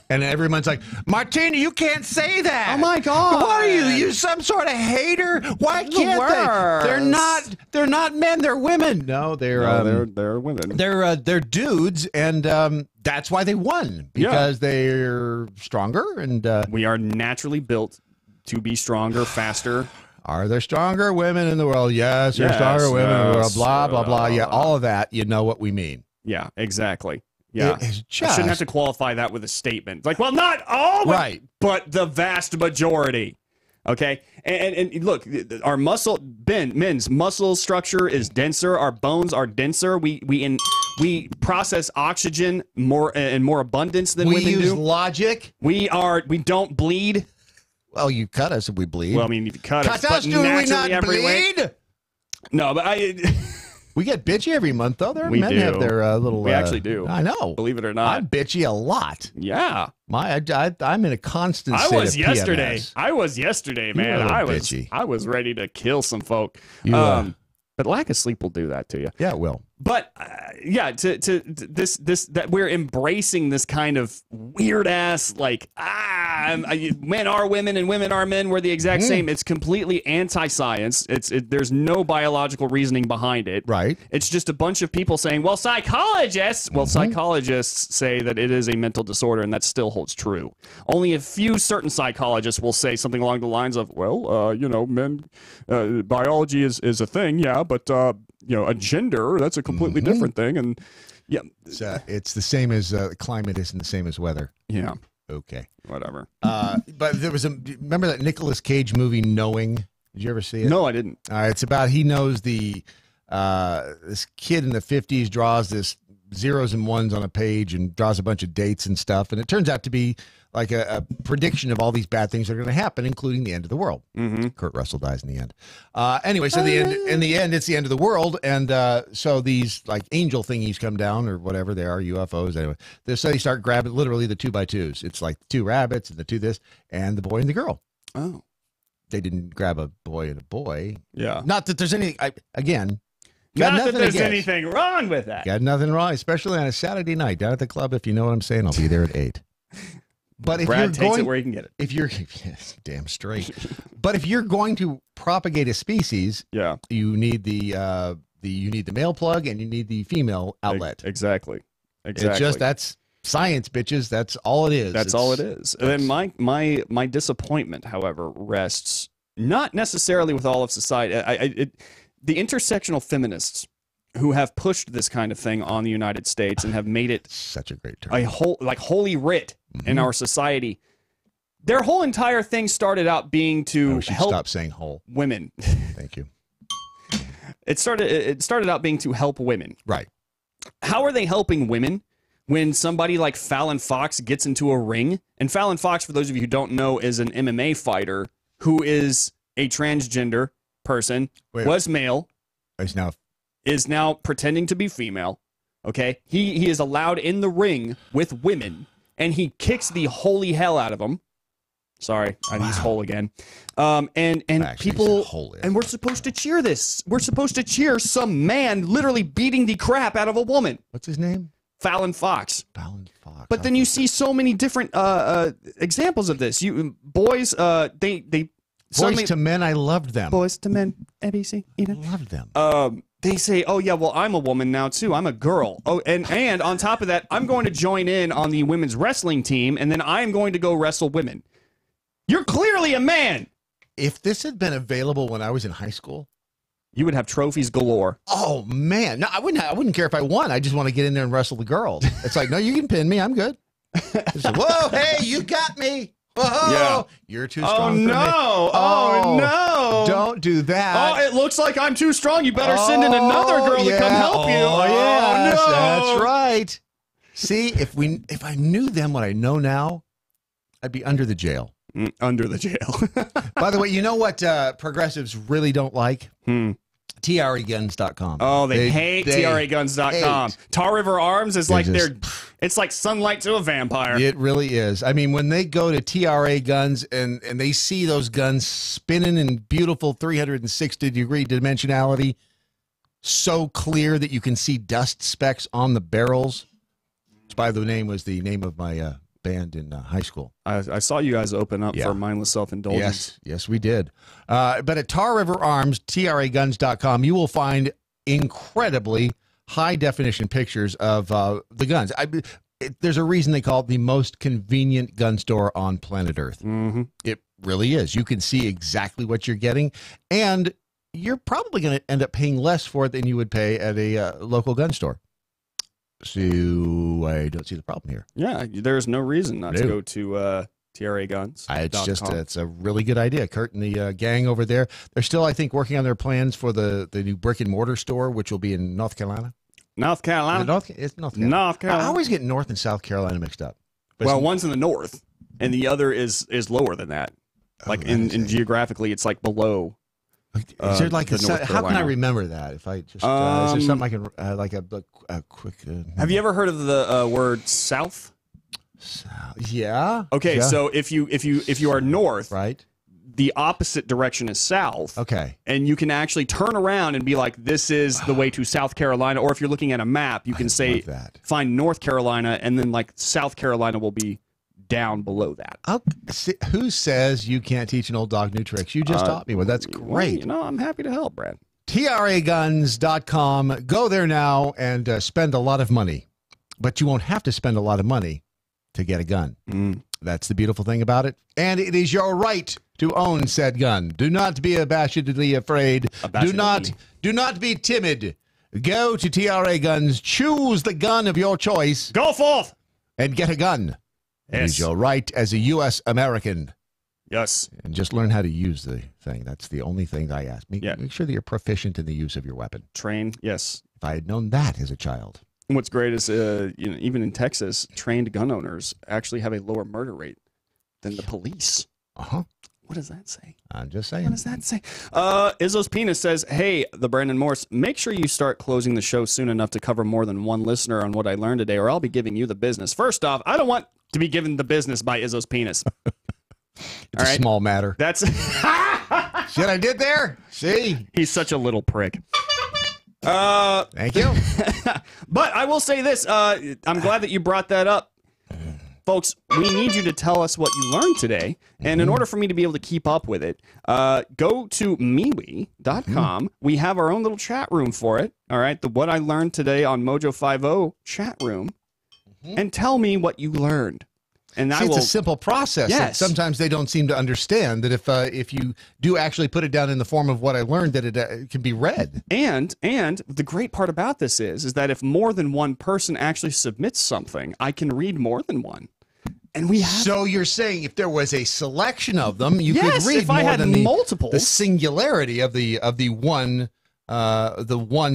Speaker 13: And everyone's like, Martina, you can't say that.
Speaker 18: Oh my God.
Speaker 13: What are you? You some sort of hater? Why can't they? They're not men, they're women. No, they're
Speaker 18: women.
Speaker 13: They're dudes, and that's why they won. Because they're stronger, and
Speaker 18: we are naturally built to be stronger, faster.
Speaker 13: Are there stronger women in the world? Yes, there's stronger women in the world. Blah, blah, blah. Yeah, all of that, you know what we mean.
Speaker 18: Yeah, exactly. Yeah,
Speaker 13: I
Speaker 18: shouldn't have to qualify that with a statement. Like, well, not all, but the vast majority. Okay, and look, our men's muscle structure is denser. Our bones are denser. We process oxygen more in more abundance than women do.
Speaker 13: We use logic.
Speaker 18: We don't bleed.
Speaker 13: Well, you cut us if we bleed.
Speaker 18: Well, I mean, if you cut us,
Speaker 13: do we not bleed?
Speaker 18: No, but
Speaker 13: we get bitchy every month, though.
Speaker 18: We
Speaker 13: men
Speaker 18: do.
Speaker 13: have their little.
Speaker 18: We actually do.
Speaker 13: I know.
Speaker 18: Believe it or not,
Speaker 13: I'm bitchy a lot.
Speaker 18: Yeah.
Speaker 13: I'm in a constant state of PMS.
Speaker 18: I was yesterday, man.
Speaker 13: Bitchy.
Speaker 18: I was ready to kill some folk.
Speaker 13: But
Speaker 18: lack of sleep will do that to you.
Speaker 13: Yeah, it will.
Speaker 18: But yeah, to this that we're embracing this kind of weird ass like men are women and women are men. We're the exact same. It's completely anti-science. There's no biological reasoning behind it.
Speaker 13: Right.
Speaker 18: It's just a bunch of people saying, well, psychologists say that it is a mental disorder, and that still holds true. Only a few certain psychologists will say something along the lines of, well, men, biology is a thing, yeah, but a gender, that's a completely different thing. And yeah,
Speaker 13: it's the same as climate isn't the same as weather.
Speaker 18: Yeah.
Speaker 13: Okay.
Speaker 18: Whatever.
Speaker 13: But there was remember that Nicolas Cage movie Knowing? Did you ever see it?
Speaker 18: No, I didn't.
Speaker 13: It's about he knows this kid in the 50s draws this zeros and ones on a page and draws a bunch of dates and stuff, and it turns out to be like a prediction of all these bad things that are going to happen, including the end of the world. Kurt Russell dies in the end. Anyway, so in the end, it's the end of the world, and so these like angel thingies come down or whatever they are, UFOs. Anyway, so they start grabbing literally the 2x2s. It's like the 2 rabbits and the 2 this and the boy and the girl.
Speaker 18: Oh,
Speaker 13: they didn't grab a boy and a boy.
Speaker 18: Yeah.
Speaker 13: Not that there's any. Again.
Speaker 18: Not that there's anything wrong with that.
Speaker 13: Got nothing wrong, especially on a Saturday night down at the club. If you know what I'm saying, I'll be there at 8. But if
Speaker 18: Brad
Speaker 13: you're
Speaker 18: takes
Speaker 13: going,
Speaker 18: it where he can get it.
Speaker 13: If you're yes, damn straight. But if you're going to propagate a species,
Speaker 18: yeah,
Speaker 13: you need the male plug and you need the female outlet.
Speaker 18: Exactly.
Speaker 13: It's just that's science, bitches. That's all it is.
Speaker 18: That's all it is. And then my disappointment, however, rests not necessarily with all of society. The intersectional feminists who have pushed this kind of thing on the United States and have made it
Speaker 13: such a great term,
Speaker 18: a whole like holy writ in our society. Their whole entire thing started out being to help
Speaker 13: stop saying whole
Speaker 18: women.
Speaker 13: Thank you.
Speaker 18: It started out being to help women.
Speaker 13: Right.
Speaker 18: How are they helping women when somebody like Fallon Fox gets into a ring? And Fallon Fox, for those of you who don't know, is an MMA fighter who is a transgender person, was male, is now pretending to be female. Okay, he is allowed in the ring with women, and he kicks the holy hell out of them. Sorry, I used whole again. And people, and we're supposed to cheer this. We're supposed to cheer some man literally beating the crap out of a woman.
Speaker 13: What's his name?
Speaker 18: Fallon Fox.
Speaker 13: Fallon Fox.
Speaker 18: But then you see so many different examples of this. Boys,
Speaker 13: Boys to Men, I loved them.
Speaker 18: Boys to Men, ABC,
Speaker 13: loved them.
Speaker 18: They say, oh yeah, well, I'm a woman now too. I'm a girl. Oh, and on top of that, I'm going to join in on the women's wrestling team, and then I'm going to go wrestle women. You're clearly a man.
Speaker 13: If this had been available when I was in high school,
Speaker 18: you would have trophies galore.
Speaker 13: Oh man, no, I wouldn't care if I won. I just want to get in there and wrestle the girls. It's like, no, you can pin me. I'm good. Like, whoa, hey, you got me. Whoa,
Speaker 18: yeah.
Speaker 13: You're too strong for me.
Speaker 18: Oh, no.
Speaker 13: Don't do that.
Speaker 18: Oh, it looks like I'm too strong. You better send in another girl to come help you.
Speaker 13: Oh, yes,
Speaker 18: no.
Speaker 13: That's right. See, if I knew then what I know now, I'd be under the jail.
Speaker 18: Under the jail.
Speaker 13: By the way, you know what progressives really don't like? TRAguns.com.
Speaker 18: Oh, they hate TRAguns.com. Tar River Arms is like it's like sunlight to a vampire.
Speaker 13: It really is. I mean, when they go to TRA Guns and they see those guns spinning in beautiful 360-degree dimensionality, so clear that you can see dust specks on the barrels, which, by the way, was the name of my band in high school.
Speaker 18: I saw you guys open up for Mindless Self-Indulgence.
Speaker 13: Yes, we did. But at Tar River Arms, TRAguns.com, you will find incredibly high-definition pictures of the guns. There's a reason they call it the most convenient gun store on planet Earth. It really is. You can see exactly what you're getting, and you're probably going to end up paying less for it than you would pay at a local gun store. So I don't see the problem here.
Speaker 18: Yeah, there's no reason not to go to TRA Guns.
Speaker 13: It's a really good idea. Kurt and the gang over there, they're still, I think, working on their plans for the new brick and mortar store, which will be in North Carolina.
Speaker 18: North Carolina?
Speaker 13: It's North Carolina.
Speaker 18: North Carolina.
Speaker 13: I always get North and South Carolina mixed up.
Speaker 18: But well, one's in the north, and the other is lower than that. Like in geographically, it's like below.
Speaker 13: Is there like how can I remember that? If I just is there something I can like a quick?
Speaker 18: Have you ever heard of the word south?
Speaker 13: Yeah.
Speaker 18: Okay, so if you are north,
Speaker 13: right,
Speaker 18: the opposite direction is south.
Speaker 13: Okay.
Speaker 18: And you can actually turn around and be like, this is the way to South Carolina. Or if you're looking at a map, you can say, find North Carolina, and then like South Carolina will be down below that.
Speaker 13: Who says you can't teach an old dog new tricks? You just taught me one. That's great.
Speaker 18: Well, I'm happy to help, Brad.
Speaker 13: TRAguns.com. Go there now and spend a lot of money. But you won't have to spend a lot of money to get a gun. That's the beautiful thing about it. And it is your right to own said gun. Do not be abashedly afraid. Do not be timid. Go to TRA Guns. Choose the gun of your choice.
Speaker 18: Go forth
Speaker 13: and get a gun. It is your right as a U.S. American.
Speaker 18: Yes.
Speaker 13: And just learn how to use the thing. That's the only thing I ask. Make sure that you're proficient in the use of your weapon.
Speaker 18: Train, yes.
Speaker 13: If I had known that as a child.
Speaker 18: What's great is, even in Texas, trained gun owners actually have a lower murder rate than the police. What does that say?
Speaker 13: I'm just saying.
Speaker 18: What does that say? Izzo's Penis says, hey, the Brandon Morse, make sure you start closing the show soon enough to cover more than one listener on what I learned today, or I'll be giving you the business. First off, I don't want to be given the business by Izzo's Penis.
Speaker 13: It's a small matter.
Speaker 18: That's
Speaker 13: see what I did there? See?
Speaker 18: He's such a little prick.
Speaker 13: Thank you.
Speaker 18: But I will say this. I'm glad that you brought that up. Folks, we need you to tell us what you learned today. And in order for me to be able to keep up with it, go to MeWe.com. We have our own little chat room for it. All right. The What I Learned Today on MoJo 50 chat room. And tell me what you learned. And
Speaker 13: it's a simple process.
Speaker 18: Yes.
Speaker 13: Sometimes they don't seem to understand that if you do actually put it down in the form of what I learned, that it can be read.
Speaker 18: And the great part about this is that if more than one person actually submits something, I can read more than one. And we have.
Speaker 13: So you're saying if there was a selection of them, you could read
Speaker 18: if
Speaker 13: more
Speaker 18: I had
Speaker 13: than
Speaker 18: multiples.
Speaker 13: The singularity of the one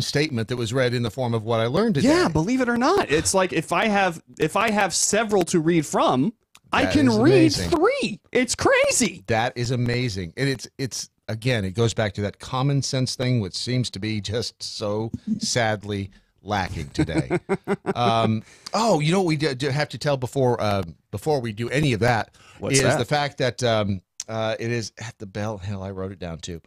Speaker 13: statement that was read in the form of what I learned today.
Speaker 18: Yeah, believe it or not, it's like if I have several to read from, I can read 3. It's crazy.
Speaker 13: That is amazing, and it's again, it goes back to that common sense thing, which seems to be just so sadly lacking today. You know what we do have to tell before we do any of that is the fact that. It is at the bell. Hell, I wrote it down too.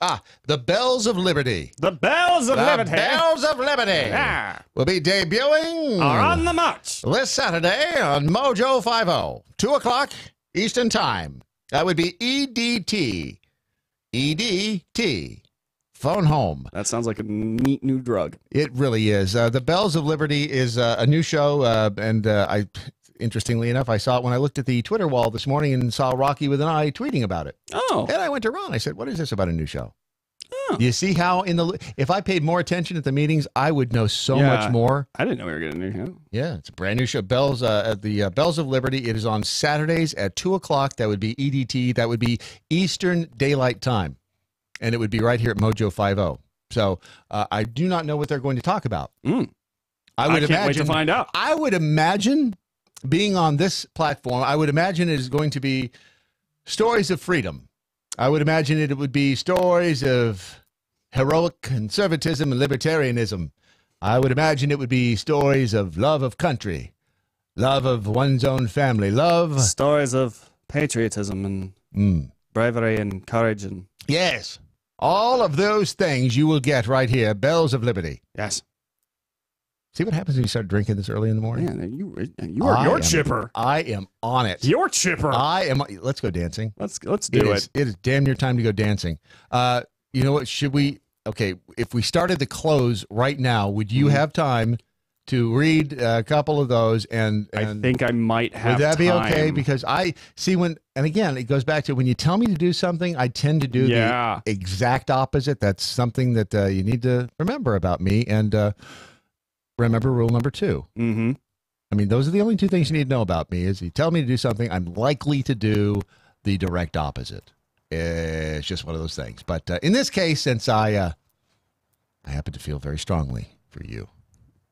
Speaker 13: The Bells of Liberty.
Speaker 18: The Bells of Liberty.
Speaker 13: The Bells of Liberty.
Speaker 18: Yeah.
Speaker 13: Will be debuting
Speaker 18: are on the march
Speaker 13: this Saturday on MoJo 50, 2 o'clock Eastern Time. That would be EDT. EDT. Phone home.
Speaker 18: That sounds like a neat new drug.
Speaker 13: It really is. The Bells of Liberty is a new show, and I. Interestingly enough, I saw it when I looked at the Twitter wall this morning and saw Rocky with an eye tweeting about it.
Speaker 18: Oh.
Speaker 13: And I went to Ron. I said, what is this about a new show? Oh. You see how if I paid more attention at the meetings, I would know so much more.
Speaker 18: I didn't know we were getting a new show.
Speaker 13: Yeah, it's a brand new show. Bells at the Bells of Liberty. It is on Saturdays at 2 o'clock. That would be EDT. That would be Eastern Daylight Time. And it would be right here at MoJo 50. So I do not know what they're going to talk about.
Speaker 18: I can't wait to find out.
Speaker 13: I would imagine... being on this platform, I would imagine it is going to be stories of freedom. I would imagine it would be stories of heroic conservatism and libertarianism. I would imagine it would be stories of love of country, love of one's own family,
Speaker 18: stories of patriotism and bravery and courage. And
Speaker 13: yes, all of those things you will get right here, Bells of Liberty.
Speaker 18: Yes.
Speaker 13: See what happens when you start drinking this early in the morning?
Speaker 18: Man, you're chipper.
Speaker 13: I am on it.
Speaker 18: You're chipper.
Speaker 13: I am. Let's go dancing.
Speaker 18: Let's do it.
Speaker 13: It is damn near time to go dancing. You know what? Should we? Okay, if we started the close right now, would you have time to read a couple of those? And
Speaker 18: I think I might have.
Speaker 13: Would that be okay? Because I see and again, it goes back to when you tell me to do something, I tend to do the exact opposite. That's something that you need to remember about me. And remember rule number 2.
Speaker 18: Mm-hmm.
Speaker 13: I mean, those are the only 2 things you need to know about me. Is you tell me to do something, I'm likely to do the direct opposite. It's just one of those things. But in this case, since I happen to feel very strongly for you.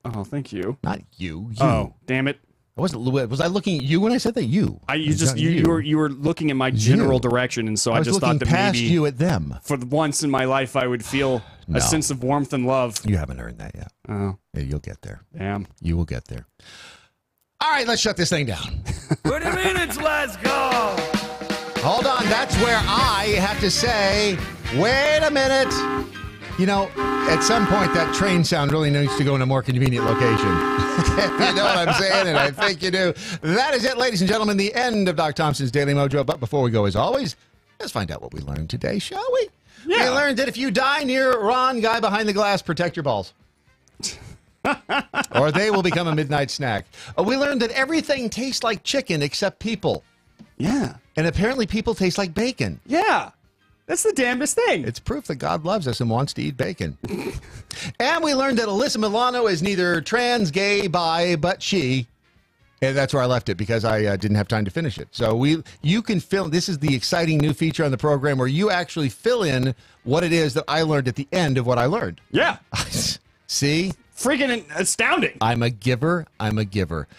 Speaker 18: Oh, thank you.
Speaker 13: Not you.
Speaker 18: Oh, damn it!
Speaker 13: Was I looking at you when I said that? You
Speaker 18: were looking in my general direction, and so I just thought that
Speaker 13: past
Speaker 18: maybe
Speaker 13: you at them.
Speaker 18: For once in my life, I would feel a sense of warmth and love.
Speaker 13: You haven't earned that yet.
Speaker 18: Oh,
Speaker 13: yeah, you'll get there.
Speaker 18: Damn,
Speaker 13: you will get there. All right, let's shut this thing down.
Speaker 5: 20 minutes, let's go.
Speaker 13: Hold on. That's where I have to say, wait a minute. You know, at some point, that train sound really needs to go in a more convenient location. You know what I'm saying? And I think you do. That is it, ladies and gentlemen, the end of Doc Thompson's Daily Mojo. But before we go, as always, let's find out what we learned today, shall we? Yeah. We learned that if you die near Ron, guy behind the glass, protect your balls. Or they will become a midnight snack. We learned that everything tastes like chicken except people.
Speaker 18: Yeah.
Speaker 13: And apparently people taste like bacon.
Speaker 18: Yeah. That's the damnedest thing.
Speaker 13: It's proof that God loves us and wants to eat bacon. And we learned that Alyssa Milano is neither trans, gay, bi, but she. And that's where I left it because I didn't have time to finish it. So you can fill. This is the exciting new feature on the program where you actually fill in what it is that I learned at the end of what I learned.
Speaker 18: Yeah.
Speaker 13: See?
Speaker 18: Freaking astounding.
Speaker 13: I'm a giver. I'm a giver.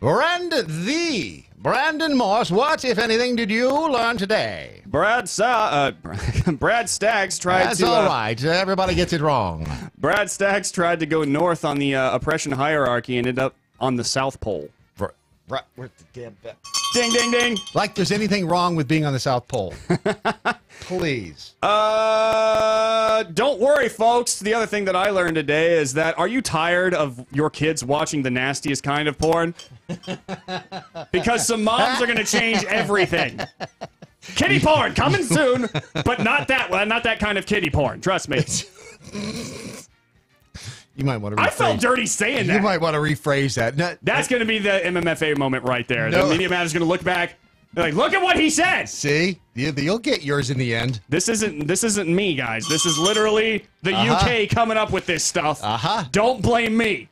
Speaker 13: And the Brandon Morse, what, if anything, did you learn today?
Speaker 18: Brad Staggs tried
Speaker 13: That's
Speaker 18: to...
Speaker 13: all right. Everybody gets it wrong.
Speaker 18: Brad Staggs tried to go north on the oppression hierarchy and ended up on the South Pole.
Speaker 13: Where's the damn bell?
Speaker 18: Ding, ding, ding.
Speaker 13: Like there's anything wrong with being on the South Pole. Please.
Speaker 18: Don't worry, folks. The other thing that I learned today is that, are you tired of your kids watching the nastiest kind of porn? Because some moms are going to change everything. Kitty porn coming soon, but not that one. Not that kind of kitty porn. Trust me.
Speaker 13: You might want to rephrase.
Speaker 18: I felt dirty saying that.
Speaker 13: You might want to rephrase that. No,
Speaker 18: that's going to be the MMFA moment right there.
Speaker 13: No.
Speaker 18: The media man is going to look back. They're like, look at what he said.
Speaker 13: See? You'll get yours in the end.
Speaker 18: This isn't me, guys. This is literally the UK coming up with this stuff. Don't blame me.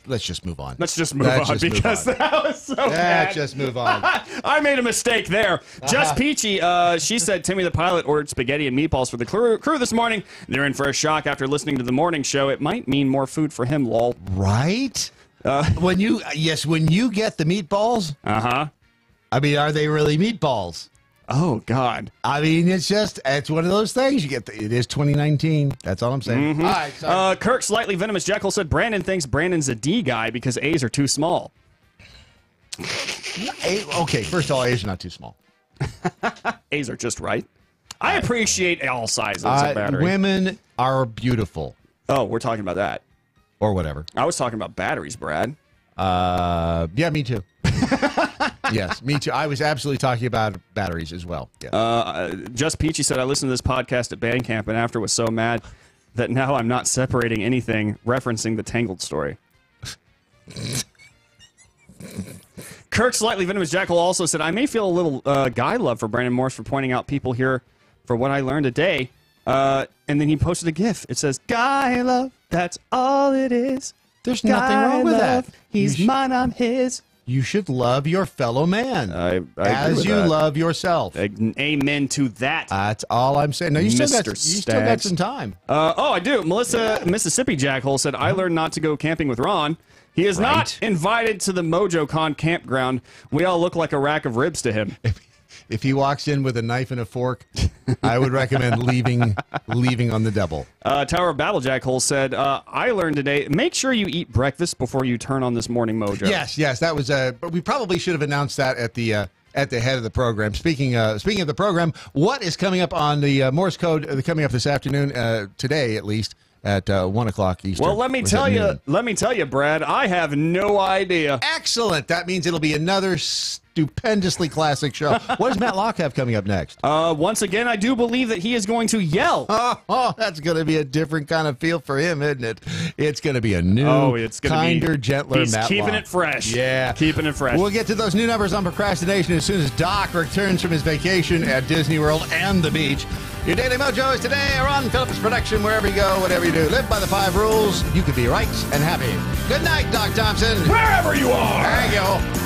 Speaker 13: Let's just move on.
Speaker 18: Let's just move on because that was so bad.
Speaker 13: Just move on.
Speaker 18: I made a mistake there. Just Peachy, she said Timmy the pilot ordered spaghetti and meatballs for the crew this morning. They're in for a shock after listening to the morning show. It might mean more food for him, lol.
Speaker 13: Right? When you get the meatballs, I mean, are they really meatballs?
Speaker 18: Oh God!
Speaker 13: I mean, it's one of those things. It is 2019. That's all I'm saying.
Speaker 18: All right. Sorry. Kirk, slightly venomous Jekyll said Brandon thinks Brandon's a D guy because A's are too small.
Speaker 13: Okay, first of all, A's are not too small.
Speaker 18: A's are just right. I appreciate all sizes of battery.
Speaker 13: Women are beautiful.
Speaker 18: Oh, we're talking about that.
Speaker 13: Or whatever.
Speaker 18: I was talking about batteries, Brad.
Speaker 13: Yeah, me too. Yes, me too. I was absolutely talking about batteries as well. Yeah.
Speaker 18: Just Peachy said, I listened to this podcast at band camp and after was so mad that now I'm not separating anything, referencing the Tangled story. Kirk, slightly venomous Jackal, also said, I may feel a little guy love for Brandon Morse for pointing out people here for what I learned today. And then he posted a GIF. It says, guy love, that's all it is.
Speaker 13: There's nothing wrong with that.
Speaker 18: He's mine, I'm his.
Speaker 13: You should love your fellow man as you love yourself.
Speaker 18: Amen to that.
Speaker 13: That's all I'm saying. No, you still got some time.
Speaker 18: I do. Melissa, Mississippi Jackhole said, I learned not to go camping with Ron. He is not invited to the MoJo-Con campground. We all look like a rack of ribs to him.
Speaker 13: If he walks in with a knife and a fork, I would recommend leaving on the double.
Speaker 18: Tower of Battle Jackhole said, I learned today, make sure you eat breakfast before you turn on this morning Mojo.
Speaker 13: Yes, that was but we probably should have announced that at the head of the program. Speaking of the program, what is coming up on the Morse code coming up this afternoon, today at least, at 1 o'clock Eastern?
Speaker 18: Well, let me tell you, Brad, I have no idea.
Speaker 13: Excellent. That means it'll be another stupendously classic show. What does Matt Locke have coming up next?
Speaker 18: Once again, I do believe that he is going to yell.
Speaker 13: Oh, that's going to be a different kind of feel for him, isn't it? It's going to be a new, kinder, gentler Matt Locke.
Speaker 18: He's keeping it fresh.
Speaker 13: Yeah.
Speaker 18: Keeping it fresh.
Speaker 13: We'll get to those new numbers on procrastination as soon as Doc returns from his vacation at Disney World and the beach. Your Daily Mojo is today. Ron Phillips production, wherever you go, whatever you do. Live by the 5 rules. You can be right and happy. Good night, Doc Thompson.
Speaker 18: Wherever you are.
Speaker 13: There you go.